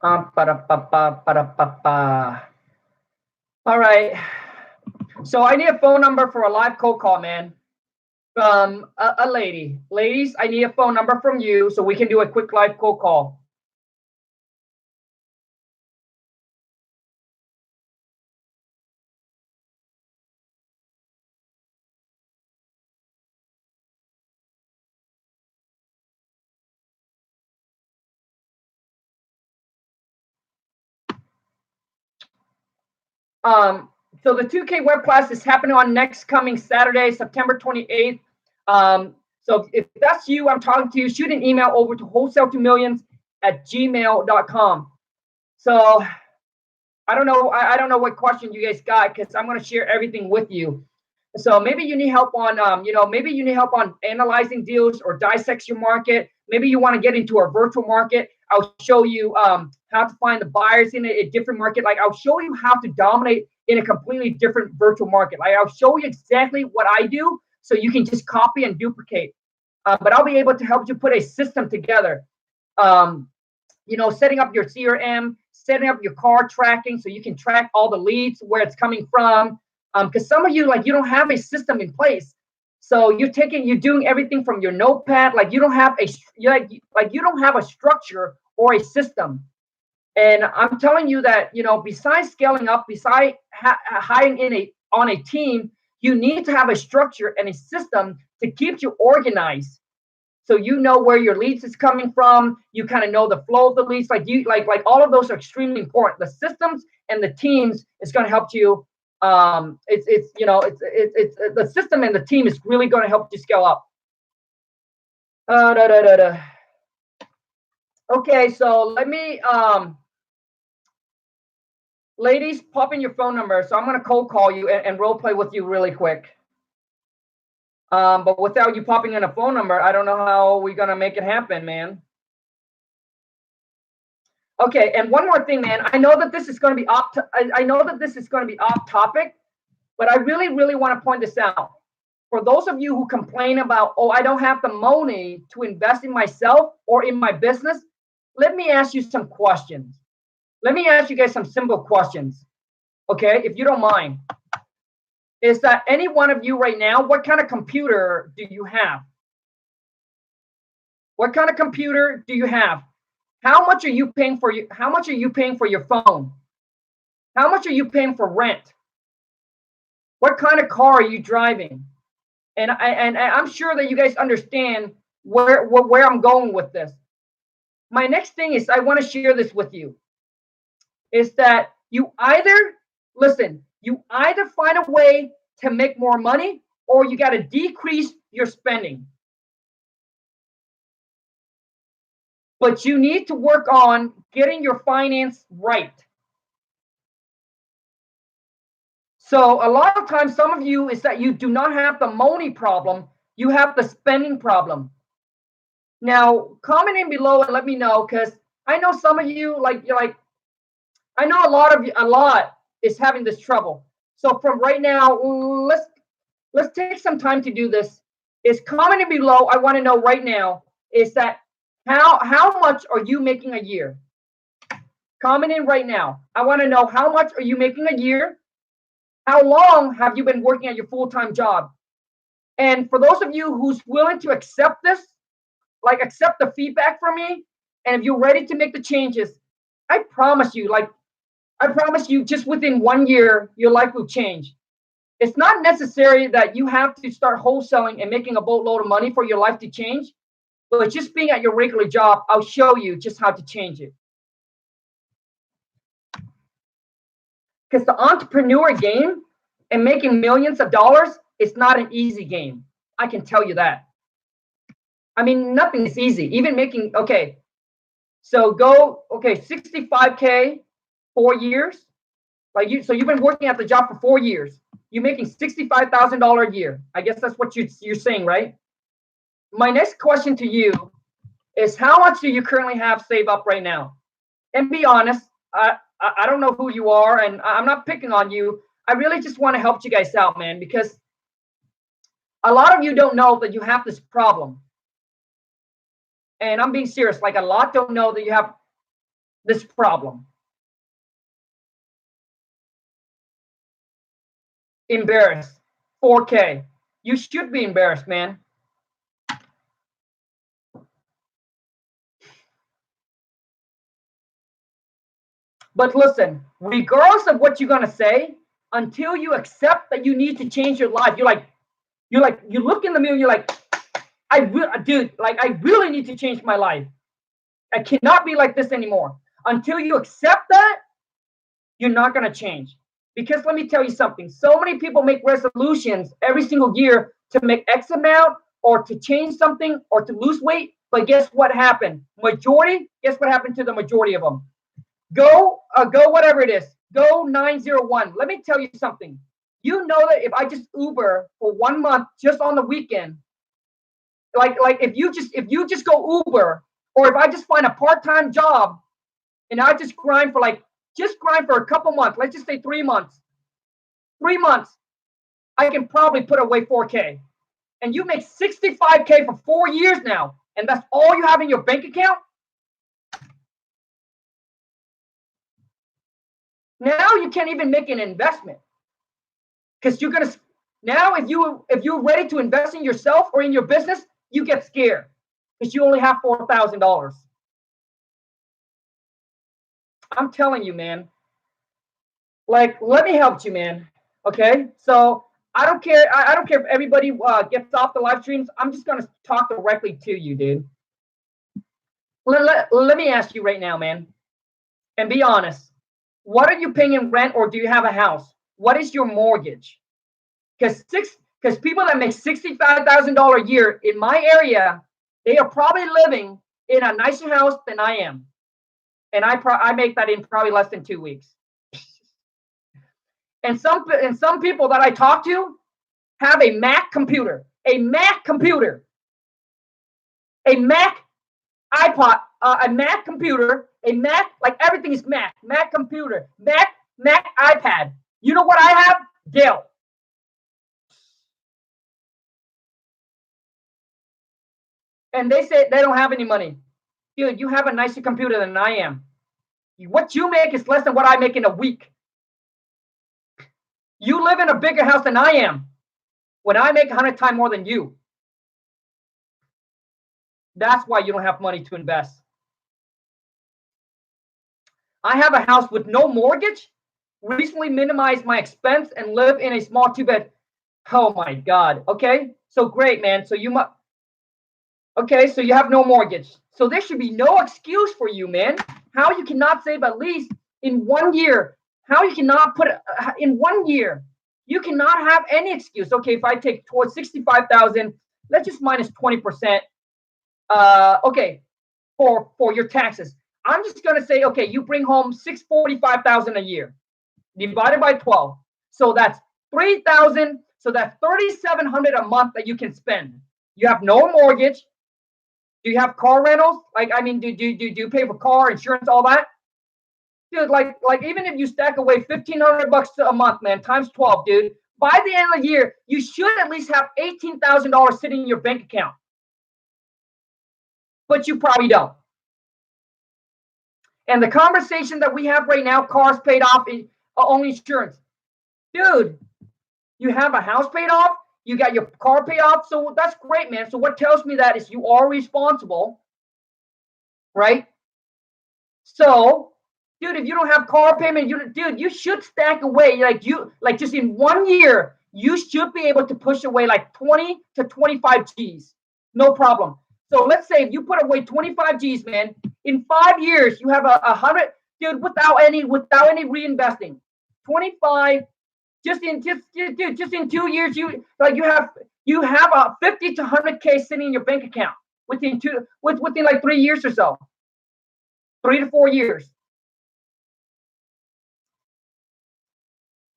[SPEAKER 1] All right. So I need a phone number for a live cold call, man. From a lady. Ladies, I need a phone number from you so we can do a quick live cold call. So the 2K web class is happening on next coming Saturday, September 28th. So if that's you, I'm talking to you, shoot an email over to wholesale2millions@gmail.com. So I don't know what question you guys got, because I'm going to share everything with you. So maybe you need help on, maybe you need help on analyzing deals or dissect your market. Maybe you want to get into a virtual market. I'll show you how to find the buyers in a different market. Like, I'll show you how to dominate in a completely different virtual market. Like, I'll show you exactly what I do so you can just copy and duplicate. but I'll be able to help you put a system together. Setting up your CRM, setting up your car tracking so you can track all the leads, where it's coming from. Because some of you, like, you don't have a system in place. So you're doing everything from your notepad. Like, you don't have you don't have a structure or a system. And I'm telling you that, besides scaling up, besides hiring on a team, you need to have a structure and a system to keep you organized. So you know where your leads is coming from. You kind of know the flow of the leads. Like all of those are extremely important. The systems and the teams is going to help you. It's the system and the team is really going to help you scale up. Okay, so let me ladies, pop in your phone number. So I'm going to cold call you and role play with you really quick. But without you popping in a phone number, I don't know how we're going to make it happen, man. Okay, and one more thing, man. I know that this is going to be off topic, but I really, really want to point this out. For those of you who complain about, oh, I don't have the money to invest in myself or in my business, let me ask you some questions. Let me ask you guys some simple questions, okay, if you don't mind. Is that any one of you right now, what kind of computer do you have? What kind of computer do you have? How much are you paying for your phone? How much are you paying for rent? What kind of car are you driving? And I'm sure that you guys understand where I'm going with this. My next thing is I want to share this with you. Is that you either find a way to make more money, or you got to decrease your spending. But you need to work on getting your finance right. So a lot of times, some of you is that you do not have the money problem, you have the spending problem. Now, comment in below and let me know, because I know some of you, I know a lot is having this trouble. So from right now, let's take some time to do this. Is commenting below. I want to know right now is that how much are you making a year? Comment in right now. I want to know how much are you making a year? How long have you been working at your full-time job? And for those of you who's willing to accept this, accept the feedback from me, and if you're ready to make the changes, I promise you, just within 1 year, your life will change. It's not necessary that you have to start wholesaling and making a boatload of money for your life to change, but just being at your regular job, I'll show you just how to change it. Because the entrepreneur game and making millions of dollars is not an easy game. I can tell you that. I mean, nothing is easy. Even making, okay, so 65K, 4 years. So you've been working at the job for 4 years. You're making $65,000 a year. I guess that's what you're saying, right? My next question to you is, how much do you currently have saved up right now? And be honest, I don't know who you are, and I'm not picking on you. I really just want to help you guys out, man, because a lot of you don't know that you have this problem. And I'm being serious. A lot don't know that you have this problem. Embarrassed. 4K. You should be embarrassed, man. But listen, regardless of what you're gonna say, until you accept that you need to change your life, you look in the mirror, you're like, I really need to change my life. I cannot be like this anymore. Until you accept that, you're not gonna change. Because let me tell you something. So many people make resolutions every single year to make X amount or to change something or to lose weight. But guess what happened? Guess what happened to the majority of them? Go whatever it is. Go 901. Let me tell you something. You know that if I just Uber for 1 month just on the weekend, if you just go Uber, or if I just find a part-time job and I just grind for a couple months, let's just say 3 months. 3 months, I can probably put away 4K. and you make 65K for 4 years now, and that's all you have in your bank account? Now you can't even make an investment, because you're gonna now if you're ready to invest in yourself or in your business, you get scared because you only have $4,000. I'm telling you, man. Like, let me help you, man. Okay, so I don't care. I don't care if everybody gets off the live streams. I'm just gonna talk directly to you, dude. Let me ask you right now, man, and be honest. What are you paying in rent, or do you have a house? What is your mortgage? Because people that make $65,000 a year in my area, they are probably living in a nicer house than I am, and I make that in probably less than 2 weeks. And some people that I talk to have a Mac computer, a Mac computer, a Mac iPod, a Mac computer, a Mac, like everything is Mac computer, Mac iPad. You know what I have? Dell. And they say they don't have any money. Dude, you have a nicer computer than I am. What you make is less than what I make in a week. You live in a bigger house than I am, when I make 100 times more than you. That's why you don't have money to invest. I have a house with no mortgage, recently minimized my expense, and live in a small 2-bed. Oh my God. Okay, so great, man. So you must. Okay, so you have no mortgage. So there should be no excuse for you, man. How you cannot save at least in 1 year? How you cannot put in 1 year? You cannot have any excuse. Okay, if I take towards 65,000, let's just minus 20%. Okay, for your taxes. I'm just gonna say, okay, you bring home 645,000 a year, divided by 12. So that's 3,000. So that's 3,700 a month that you can spend. You have no mortgage. Do you have car rentals? Like, I mean, do you pay for car insurance, all that? Dude, like even if you stack away $1,500 a month, man, times 12, dude. By the end of the year, you should at least have $18,000 sitting in your bank account. But you probably don't. And the conversation that we have right now, cars paid off, only insurance. Dude, you have a house paid off, you got your car paid off, so that's great, man. So what tells me that is you are responsible, right? So, dude, if you don't have car payment, you should stack away, like just in 1 year, you should be able to push away like 20 to 25 G's, no problem. So let's say if you put away 25 G's, man, in 5 years you have a 100, dude, without any reinvesting. 25, just in 2 years, you have a 50 to 100K sitting in your bank account within like 3 years or so, 3 to 4 years.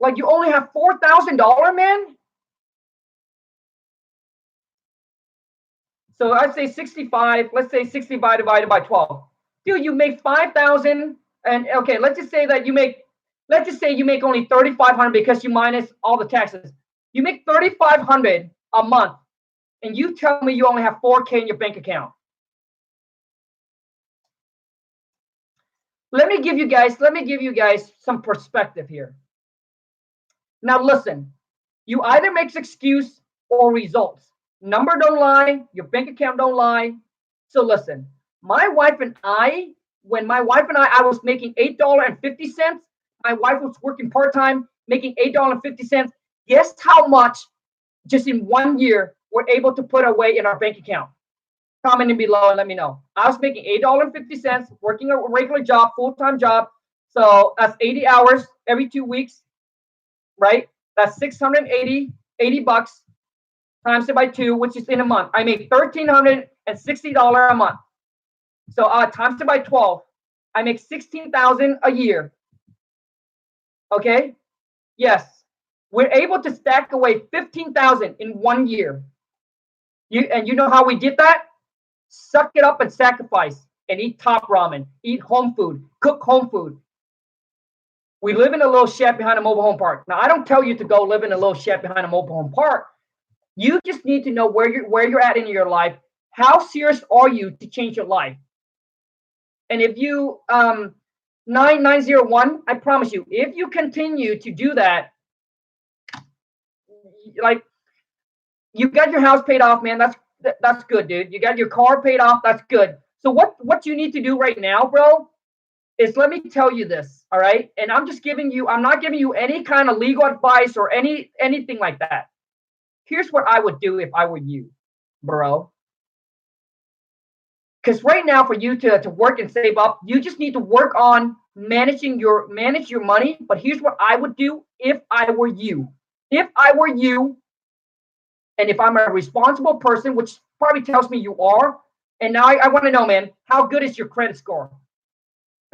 [SPEAKER 1] Like, you only have $4,000, man. So I'd say 65. Let's say 65 divided by 12. Dude, you make 5,000, and okay, let's just say you make only 3,500 because you minus all the taxes. You make 3,500 a month, and you tell me you only have 4K in your bank account. Let me give you guys some perspective here. Now listen, you either make excuse or results. Number don't lie, your bank account don't lie. So listen, my wife and I was making $8.50. My wife was working part-time, making $8.50. Guess how much just in 1 year we're able to put away in our bank account? Comment in below and let me know. I was making $8.50, working a regular job, full-time job. So that's 80 hours every 2 weeks, right? That's 680 bucks. Times it by 2, which is in a month. I make $1,360 a month. So times it by 12, I make $16,000 a year. Okay? Yes, we're able to stack away $15,000 in 1 year. You know how we did that? Suck it up and sacrifice and eat top ramen, eat home food, cook home food. We live in a little shed behind a mobile home park. Now, I don't tell you to go live in a little shed behind a mobile home park. You just need to know where you're at in your life. How serious are you to change your life? And if you 9901, I promise you, if you continue to do that, like you got your house paid off, man. That's good, dude. You got your car paid off. That's good. So what you need to do right now, bro, is let me tell you this, all right? And I'm not giving you any kind of legal advice or anything like that. Here's what I would do if I were you, bro. Because right now, for you to work and save up, you just need to work on manage your money. But here's what I would do if I were you. If I were you, and if I'm a responsible person, which probably tells me you are, and now I want to know, man, how good is your credit score?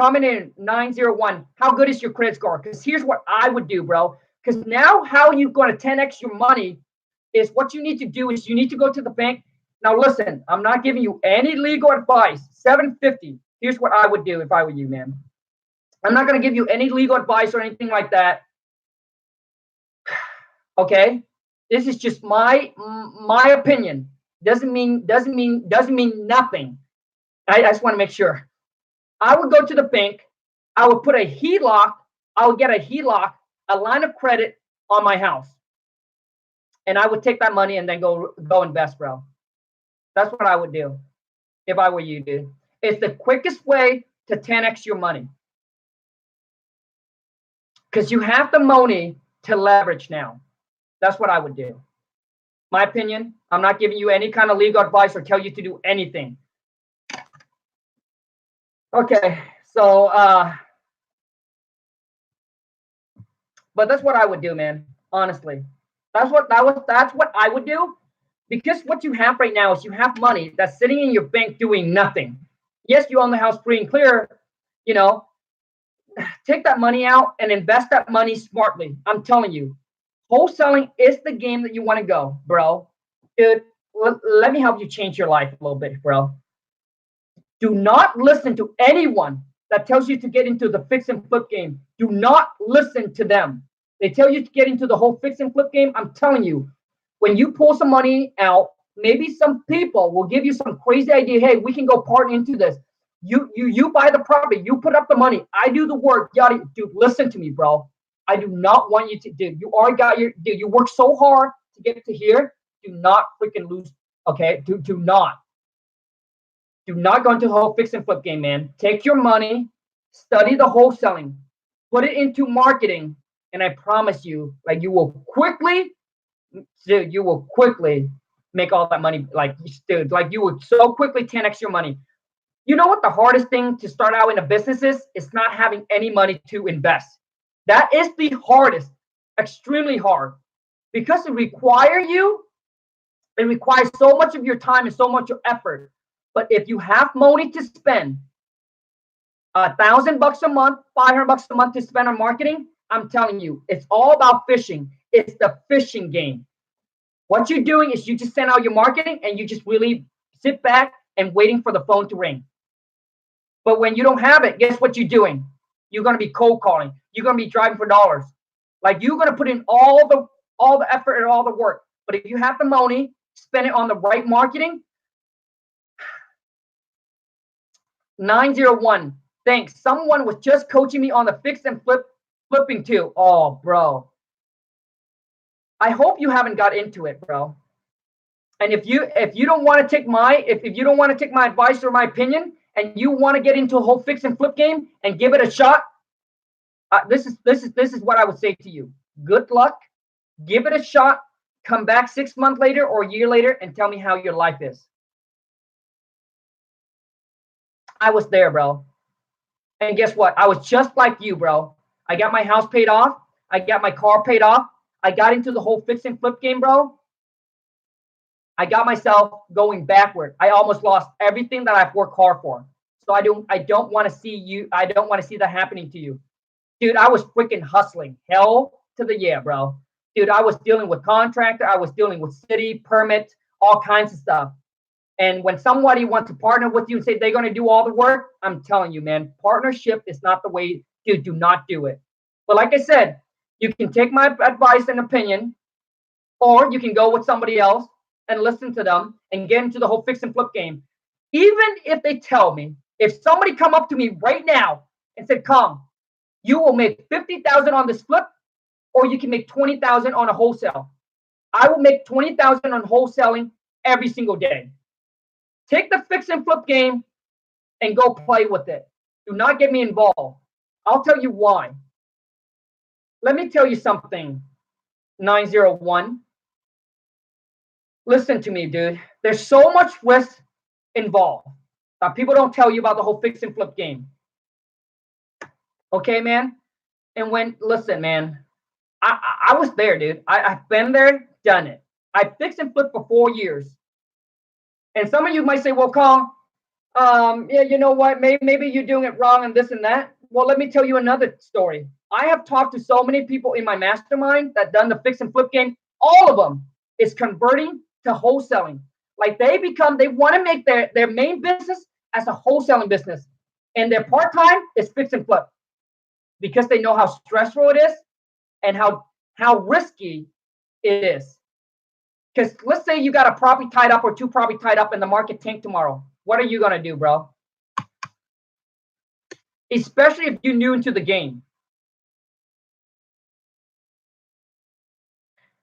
[SPEAKER 1] Comment in 901. How good is your credit score? Because here's what I would do, bro. Because now how you going to 10x your money is what you need to do is you need to go to the bank. Now listen, I'm not giving you any legal advice. 750. Here's what I would do if I were you, man. I'm not going to give you any legal advice or anything like that. Okay? This is just my opinion. Doesn't mean nothing. I just want to make sure. I would go to the bank. I would put a HELOC. I would get a HELOC, a line of credit on my house. And I would take that money and then go invest, bro. That's what I would do if I were you, dude. It's the quickest way to 10x your money. Because you have the money to leverage now. That's what I would do. My opinion, I'm not giving you any kind of legal advice or tell you to do anything. Okay, so but that's what I would do, man. Honestly, that's what I would do, because what you have right now is you have money that's sitting in your bank doing nothing. Yes, you own the house free and clear. You know, take that money out and invest that money smartly. I'm telling you, wholesaling is the game that you want to go, bro. Dude, let me help you change your life a little bit, bro. Do not listen to anyone that tells you to get into the fix and flip game. Do not listen to them. They tell you to get into the whole fix and flip game. I'm telling you, when you pull some money out, maybe some people will give you some crazy idea. Hey, we can go partner into this. You buy the property. You put up the money. I do the work. Yada, dude, listen to me, bro. I do not want you to, dude. You already got your, dude. You work so hard to get to here. Do not freaking lose. Okay, do not. Do not go into the whole fix and flip game, man. Take your money, study the wholesaling, put it into marketing, and I promise you, like you will quickly make all that money. Like, dude, like you would so quickly 10x your money. You know what the hardest thing to start out in a business is? It's not having any money to invest. That is the hardest, extremely hard, because it requires so much of your time and so much of effort. But if you have money to spend, $1,000 a month, $500 a month to spend on marketing, I'm telling you, it's all about fishing. It's the fishing game. What you're doing is you just send out your marketing and you just really sit back and waiting for the phone to ring. But when you don't have it, guess what you're doing? You're going to be cold calling. You're going to be driving for dollars. Like, you're going to put in all the effort and all the work. But if you have the money, spend it on the right marketing. 901. Thanks. Someone was just coaching me on the fix and flipping too. Oh, bro. I hope you haven't got into it, bro. And if you don't want to take if you don't want to take my advice or my opinion, and you want to get into a whole fix and flip game and give it a shot, this is what I would say to you. Good luck. Give it a shot. Come back 6 months later or a year later and tell me how your life is. I was there, bro. And guess what? I was just like you, bro. I got my house paid off. I got my car paid off. I got into the whole fix and flip game, bro. I got myself going backward. I almost lost everything that I've worked hard for. So I don't want to see you. I don't want to see that happening to you. Dude, I was freaking hustling. Hell to the yeah, bro. Dude, I was dealing with contractor. I was dealing with city, permits, all kinds of stuff. And when somebody wants to partner with you and say they're going to do all the work, I'm telling you, man, partnership is not the way. Dude, do not do it. But like I said, you can take my advice and opinion, or you can go with somebody else and listen to them and get into the whole fix and flip game. Even if they tell me, if somebody come up to me right now and said, "Come, you will make 50,000 on this flip, or you can make 20,000 on a wholesale," I will make 20,000 on wholesaling every single day. Take the fix and flip game and go play with it. Do not get me involved. I'll tell you why. Let me tell you something, 901. Listen to me, dude. There's so much risk involved that people don't tell you about the whole fix and flip game. Okay, man? And listen, man, I was there, dude. I've been there, done it. I fixed and flipped for 4 years. And some of you might say, well, Khang, yeah, you know what? Maybe you're doing it wrong and this and that. Well, let me tell you another story. I have talked to so many people in my mastermind that done the fix and flip game. All of them is converting to wholesaling. Like they want to make their main business as a wholesaling business. And their part-time is fix and flip because they know how stressful it is and how risky it is. Because let's say you got a property tied up or two property tied up and the market tanked tomorrow. What are you going to do, bro? Especially if you're new into the game.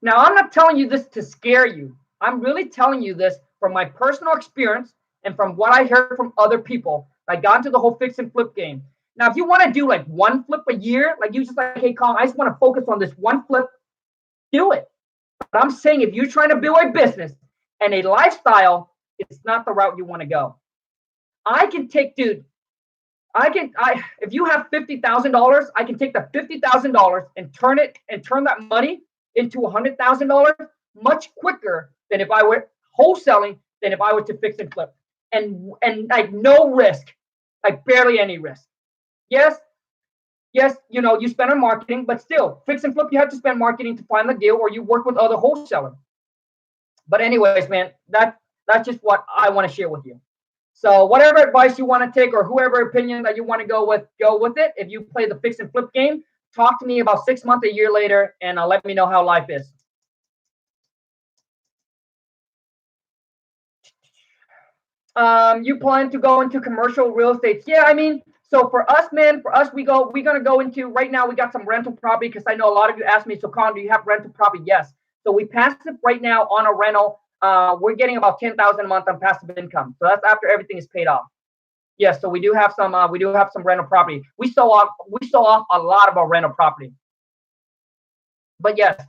[SPEAKER 1] Now, I'm not telling you this to scare you. I'm really telling you this from my personal experience and from what I heard from other people that got into the whole fix and flip game. Now, if you want to do like one flip a year, like you just like, hey, Khang, I just want to focus on this one flip, do it. But I'm saying if you're trying to build a business and a lifestyle, it's not the route you want to go. I can take, dude, if you have $50,000, I can take the $50,000 and turn that money into $100,000 much quicker than if I were wholesaling than if I were to fix and flip, and like no risk, like barely any risk. Yes, you know you spend on marketing, but still fix and flip you have to spend marketing to find the deal, or you work with other wholesalers. But anyways, man, that's just what I want to share with you. So whatever advice you want to take or whoever opinion that you want to go with it. If you play the fix and flip game, talk to me about 6 months, a year later, and let me know how life is. You plan to go into commercial real estate? Yeah, I mean, so for us, man, we're gonna go into right now. We got some rental property because I know a lot of you asked me. So, Khang, do you have rental property? Yes. So we passive right now on a rental. We're getting about 10,000 a month on passive income. So that's after everything is paid off. Yes, so we do have some rental property. We sold off a lot of our rental property. But yes,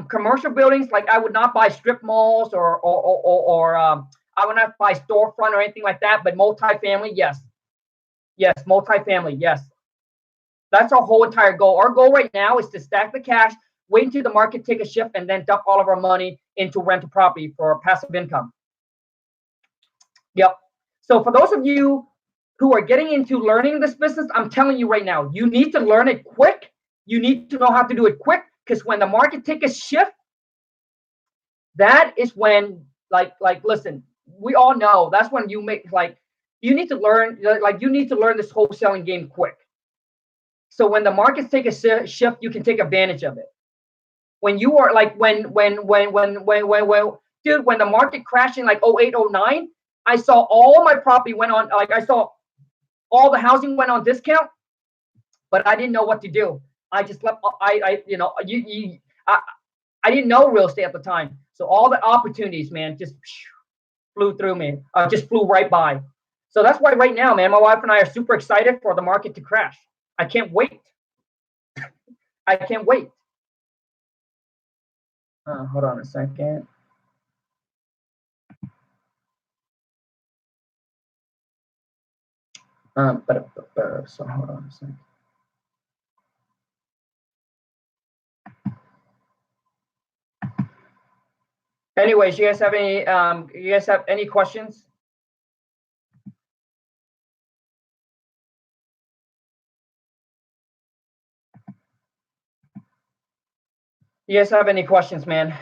[SPEAKER 1] commercial buildings, like I would not buy strip malls or I would not buy storefront or anything like that. But multifamily, yes, multifamily, yes. That's our whole entire goal. Our goal right now is to stack the cash, wait until the market take a shift, and then dump all of our money into rental property for passive income. Yep. So for those of you who are getting into learning this business, I'm telling you right now, you need to learn it quick. You need to know how to do it quick, because when the market take a shift, that is when listen, we all know that's when you make you need to learn this wholesaling game quick. So when the markets take a shift, you can take advantage of it. When you are when dude, when the market crashed in 08, 09, I saw all my property went on, I saw all the housing went on discount, but I didn't know what to do. I just left. I didn't know real estate at the time, so all the opportunities, man, just flew through me. Just flew right by. So that's why right now, man, my wife and I are super excited for the market to crash. I can't wait. I can't wait. Hold on a second. So hold on a second. Anyways, you guys have any questions? You guys have any questions, man?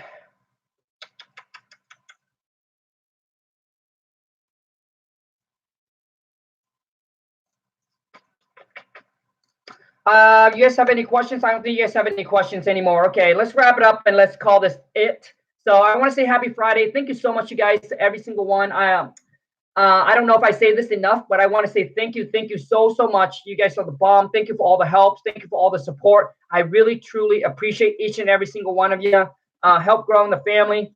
[SPEAKER 1] You guys have any questions? I don't think you guys have any questions anymore. Okay, let's wrap it up and let's call this it. So I want to say happy Friday. Thank you so much, you guys, to every single one. I don't know if I say this enough, but I want to say thank you. Thank you so much. You guys are the bomb. Thank you for all the help. Thank you for all the support. I really, truly appreciate each and every single one of you. Help growing the family.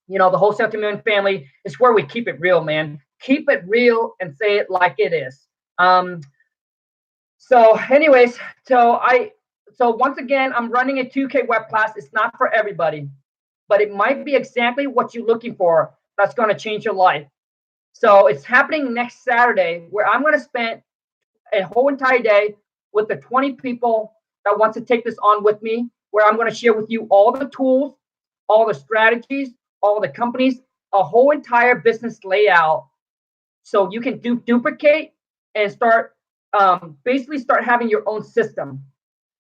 [SPEAKER 1] You know, the Wholesale to Million family is where we keep it real, man. Keep it real and say it like it is. So anyways, so once again, I'm running a 2K web class. It's not for everybody, but it might be exactly what you're looking for that's going to change your life. So it's happening next Saturday where I'm going to spend a whole entire day with the 20 people that want to take this on with me, where I'm going to share with you all the tools, all the strategies, all the companies, a whole entire business layout so you can duplicate and start basically start having your own system.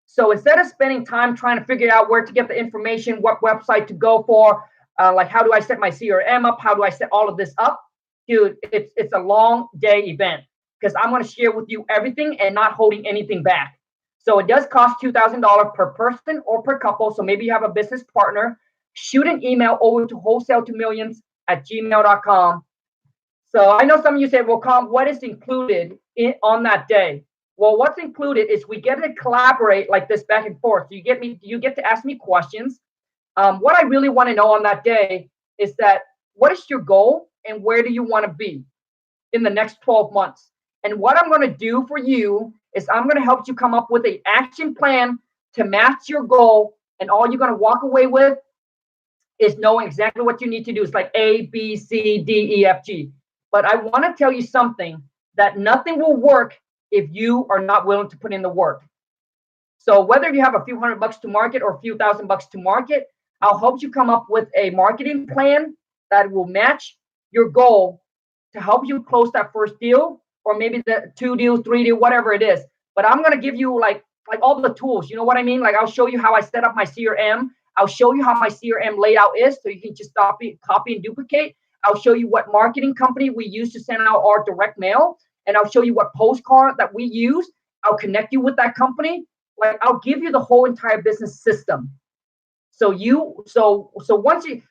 [SPEAKER 1] So instead of spending time trying to figure out where to get the information, what website to go for, like how do I set my CRM up, how do I set all of this up, dude, it's a long day event because I'm going to share with you everything and not holding anything back. So it does cost $2,000 per person or per couple. So maybe you have a business partner, shoot an email over to wholesale2millions@gmail.com. So I know some of you say, well, Khang, what is included on that day? Well, what's included is we get to collaborate like this back and forth. So you get to ask me questions. What I really want to know on that day is that what is your goal and where do you want to be in the next 12 months? And what I'm going to do for you is I'm going to help you come up with an action plan to match your goal. And all you're going to walk away with is knowing exactly what you need to do. It's like A, B, C, D, E, F, G. But I want to tell you something that nothing will work if you are not willing to put in the work. So whether you have a few $100 to market or a few $1,000 to market, I'll help you come up with a marketing plan that will match your goal to help you close that first deal, or maybe the 2 deal, 3 deal, whatever it is. But I'm going to give you like all the tools. You know what I mean? Like I'll show you how I set up my CRM. I'll show you how my CRM layout is so you can just copy and duplicate. I'll show you what marketing company we use to send out our direct mail. And I'll show you what postcard that we use. I'll connect you with that company. Like I'll give you the whole entire business system. So once you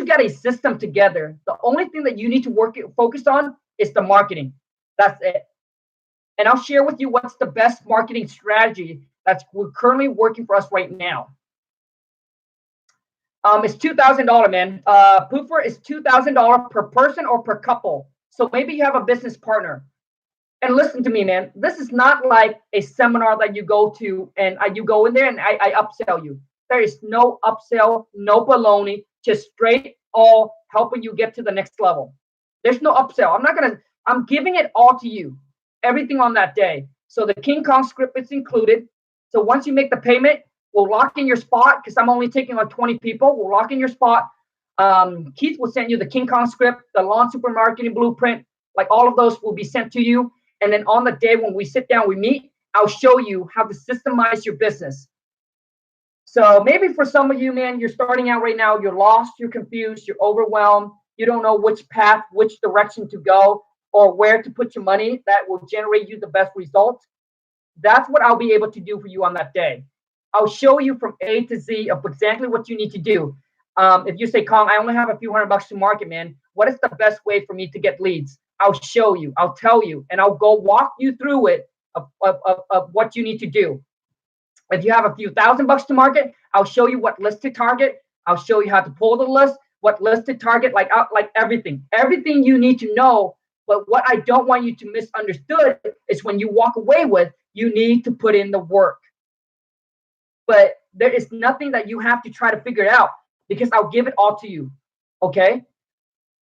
[SPEAKER 1] get a system together, the only thing that you need to focus on is the marketing. That's it. And I'll share with you what's the best marketing strategy that's currently working for us right now. It's $2,000, man. Poofer is $2,000 per person or per couple. So maybe you have a business partner. And listen to me, man. This is not like a seminar that you go to and you go in there and I upsell you. There is no upsell, no baloney, just straight all helping you get to the next level. There's no upsell. I'm giving it all to you. Everything on that day. So the King Kong script is included. So once you make the payment, we'll lock in your spot because I'm only taking on 20 people. We'll lock in your spot. Keith will send you the King Kong script, the lawn supermarketing blueprint, like all of those will be sent to you. And then on the day when we sit down, we meet, I'll show you how to systemize your business. So maybe for some of you, man, you're starting out right now, you're lost, you're confused, you're overwhelmed, you don't know which path, which direction to go, or where to put your money that will generate you the best results. That's what I'll be able to do for you on that day. I'll show you from A to Z of exactly what you need to do. If you say, Khang, I only have a few $100 to market, man, what is the best way for me to get leads? I'll show you, I'll tell you, and I'll go walk you through it of what you need to do. If you have a few $1,000 to market, I'll show you what list to target. I'll show you how to pull the list, what list to target, like everything you need to know. But what I don't want you to misunderstood is when you walk away with, you need to put in the work. But there is nothing that you have to try to figure it out because I'll give it all to you. Okay.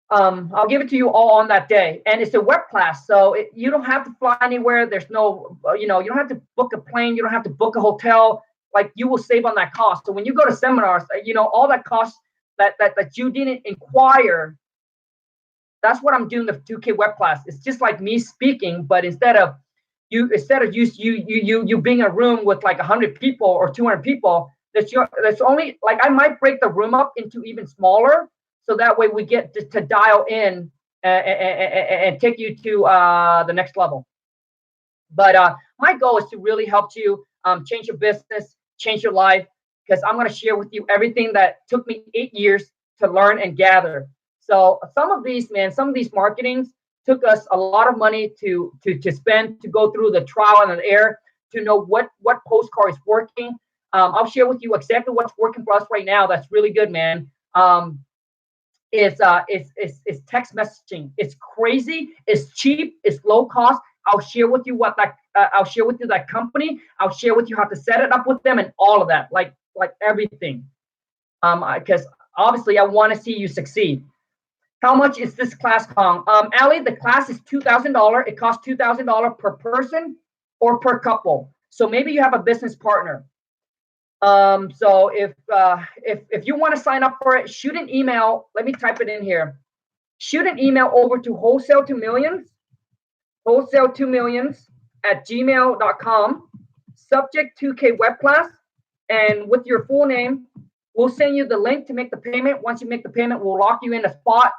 [SPEAKER 1] I'll give it to you all on that day. And it's a web class. So you don't have to fly anywhere. There's no, you don't have to book a plane. You don't have to book a hotel. Like you will save on that cost. So when you go to seminars, all that cost that you didn't inquire, that's what I'm doing the 2K web class. It's just like me speaking, but instead of you being in a room with like 100 people or 200 people, that's only like I might break the room up into even smaller. So that way we get to dial in and take you to the next level. But my goal is to really help you change your business, change your life, because I'm going to share with you everything that took me 8 years to learn and gather. So some of these, man, some of these marketings took us a lot of money to spend, to go through the trial and error, to know what postcard is working. I'll share with you exactly what's working for us right now. That's really good, man. It's text messaging. It's crazy. It's cheap. It's low cost. I'll share with you what that. I'll share with you that company. I'll share with you how to set it up with them and all of that, like everything. Because obviously I want to see you succeed. How much is this class, Khang? Ali, the class is $2,000. It costs $2,000 per person or per couple. So maybe you have a business partner. So if you want to sign up for it, shoot an email. Let me type it in here. Shoot an email over to wholesale2millions@gmail.com. Subject 2K web class, and with your full name, we'll send you the link to make the payment. Once you make the payment, we'll lock you in a spot,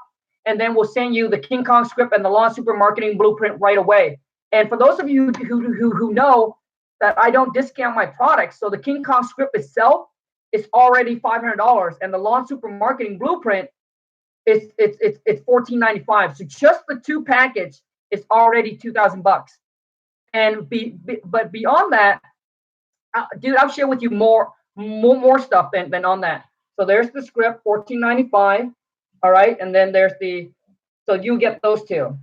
[SPEAKER 1] and then we'll send you the King Kong script and the Lawn Super Marketing Blueprint right away. And for those of you who know that I don't discount my products, so the King Kong script itself is already $500, and the Lawn Super Marketing Blueprint it's $14.95. So just the two package is already $2,000. And but beyond that, dude, I'll share with you more stuff than on that. So there's the script, $14.95. All right, and then there's so you get those two.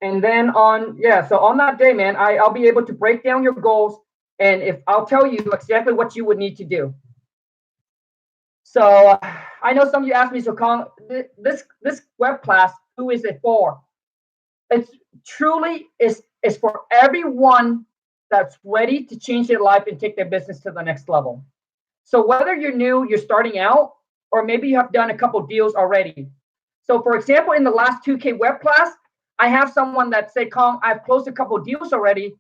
[SPEAKER 1] And then on that day, man, I'll be able to break down your goals, and if I'll tell you exactly what you would need to do. So I know some of you asked me, so Khang, this web class, who is it for? It's truly is for everyone that's ready to change their life and take their business to the next level. So whether you're new, you're starting out, or maybe you have done a couple deals already. So for example, in the last 2K web class, I have someone that said, Khang, I've closed a couple deals already,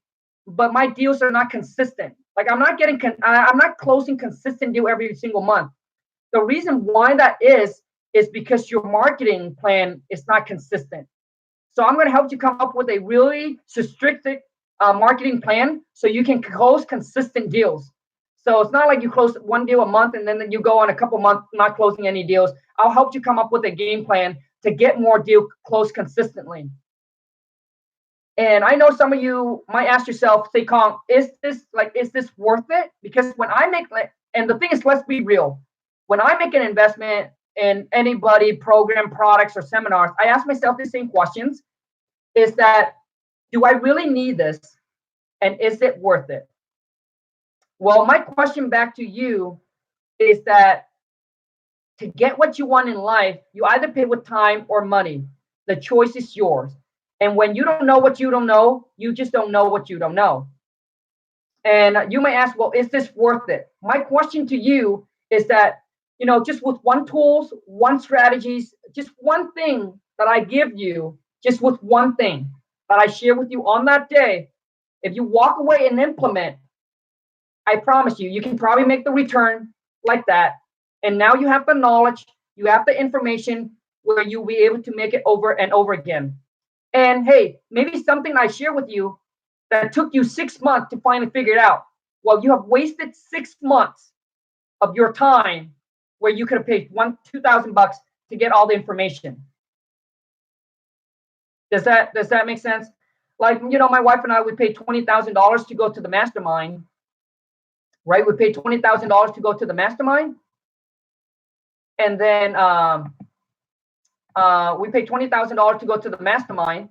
[SPEAKER 1] but my deals are not consistent. Like I'm not closing consistent deal every single month. The reason why that is because your marketing plan is not consistent. So I'm going to help you come up with a really restricted marketing plan so you can close consistent deals. So it's not like you close one deal a month and then you go on a couple months not closing any deals. I'll help you come up with a game plan to get more deals closed consistently. And I know some of you might ask yourself, say, Khang, is this worth it? Because when I make, and the thing is, let's be real. When I make an investment in anybody, program, products, or seminars, I ask myself the same questions. Is that, do I really need this? And is it worth it? Well, my question back to you is that to get what you want in life, you either pay with time or money. The choice is yours. And when you don't know what you don't know, you just don't know what you don't know. And you may ask, well, is this worth it? My question to you is that, just with one tools, one strategies, just one thing that I give you, just with one thing that I share with you on that day, if you walk away and implement, I promise you, you can probably make the return like that. And now you have the knowledge, you have the information where you'll be able to make it over and over again. And hey, maybe something I share with you that took you 6 months to finally figure it out. Well, you have wasted 6 months of your time where you could have paid $2,000 to get all the information. Does that make sense? Like, my wife and I, we paid $20,000 to go to the mastermind, right? We paid $20,000 to go to the mastermind. And then we paid $20,000 to go to the mastermind.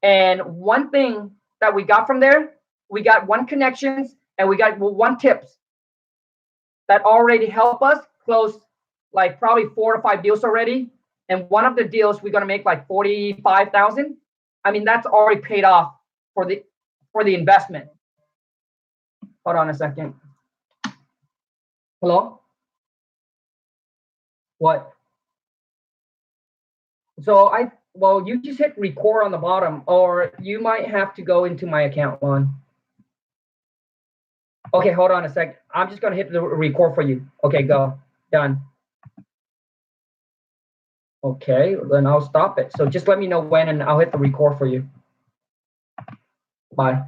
[SPEAKER 1] And one thing that we got from there, we got one connections and we got one tips that already help us close like probably 4 to 5 deals already. And one of the deals we're gonna make like 45,000. I mean, that's already paid off for the investment. Hold on a second. Hello? What? So you just hit record on the bottom, or you might have to go into my account one. Okay, hold on a sec. I'm just gonna hit the record for you. Okay, go. Done. Okay, then I'll stop it. So just let me know when and I'll hit the record for you. Bye.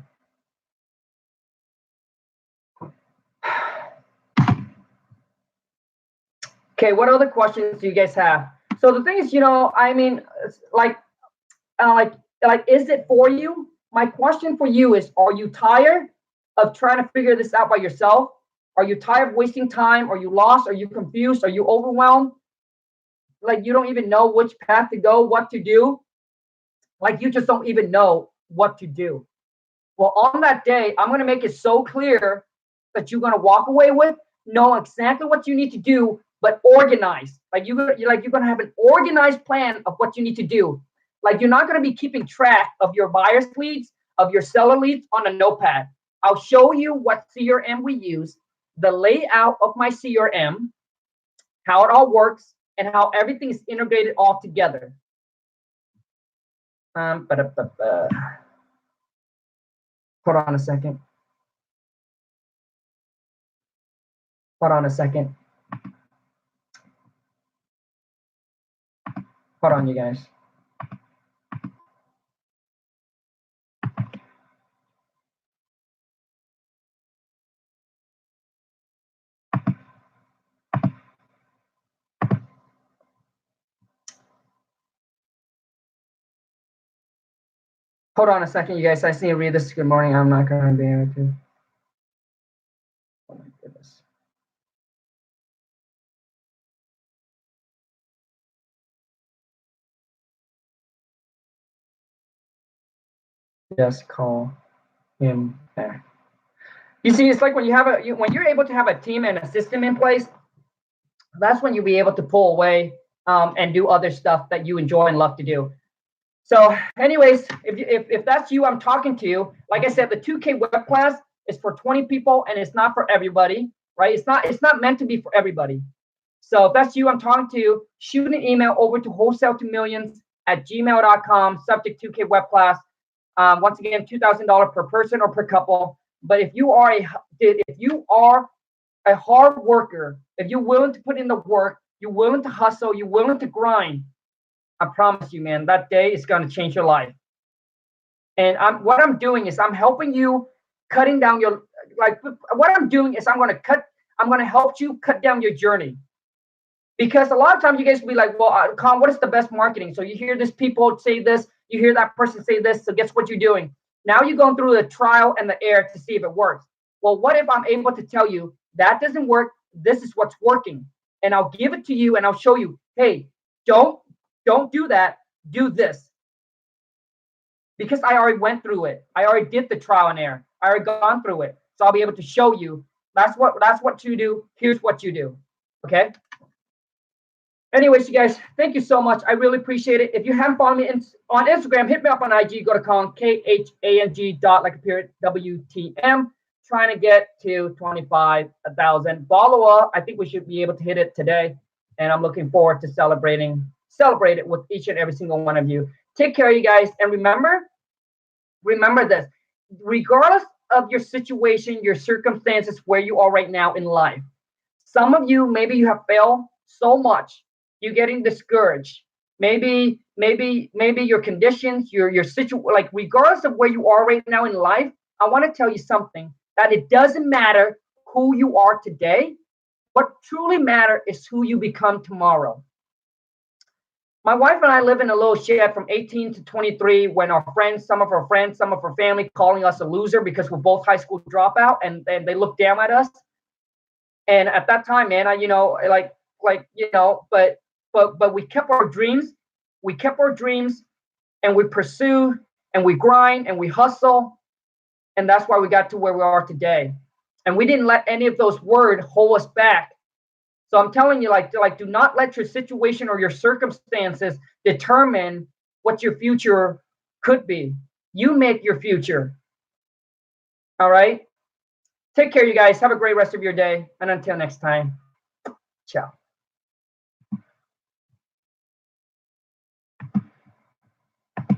[SPEAKER 1] Okay, what other questions do you guys have? So the thing is, I mean, like, is it for you? My question for you is, are you tired of trying to figure this out by yourself? Are you tired of wasting time? Are you lost? Are you confused? Are you overwhelmed? Like you don't even know which path to go, what to do? Like you just don't even know what to do. Well, on that day, I'm going to make it so clear that you're going to walk away with know exactly what you need to do, but organized. You're going to have an organized plan of what you need to do. Like you're not going to be keeping track of your buyer's leads, of your seller leads on a notepad. I'll show you what CRM we use, the layout of my CRM, how it all works, and how everything is integrated all together. Hold on a second. Hold on a second. Hold on, you guys. Hold on a second, you guys. I just need to read this. Good morning. I'm not going to be able to. Oh my goodness. Just call him back. You see, it's like when you have when you're able to have a team and a system in place, that's when you'll be able to pull away and do other stuff that you enjoy and love to do. So anyways, if that's you I'm talking to, like I said, the 2K web class is for 20 people and it's not for everybody, right? It's not meant to be for everybody. So if that's you I'm talking to, shoot an email over to wholesale2millions@gmail.com, subject 2K web class. Once again, $2,000 per person or per couple. But if you are a hard worker, if you're willing to put in the work, you're willing to hustle, you're willing to grind, I promise you, man, that day is going to change your life. And what I'm doing is I'm helping you cutting down your, what I'm doing is I'm going to help you cut down your journey. Because a lot of times you guys will be like, well, Khang, what is the best marketing? So you hear this people say this, you hear that person say this. So guess what you're doing? Now you're going through the trial and the error to see if it works. Well, what if I'm able to tell you that doesn't work? This is what's working. And I'll give it to you and I'll show you, hey, don't do that. Do this. Because I already went through it. I already did the trial and error. I already gone through it. So I'll be able to show you that's what you do. Here's what you do. Okay. Anyways, you guys, thank you so much. I really appreciate it. If you haven't followed me on Instagram, hit me up on IG. Go to Khang, KHANG WTM. Trying to get to 25,000 follower. I think we should be able to hit it today. And I'm looking forward to celebrate it with each and every single one of you. Take care, you guys. And remember this. Regardless of your situation, your circumstances, where you are right now in life, some of you, maybe you have failed so much. You're getting discouraged. Maybe your conditions, your situation, like regardless of where you are right now in life, I want to tell you something, that it doesn't matter who you are today. What truly matters is who you become tomorrow. My wife and I live in a little shed from 18 to 23 when some of our family calling us a loser because we're both high school dropout and they look down at us. And at that time, man, but we kept our dreams. We kept our dreams and we pursue and we grind and we hustle. And that's why we got to where we are today. And we didn't let any of those words hold us back. So I'm telling you, do not let your situation or your circumstances determine what your future could be. You make your future. All right? Take care, you guys. Have a great rest of your day. And until next time, ciao.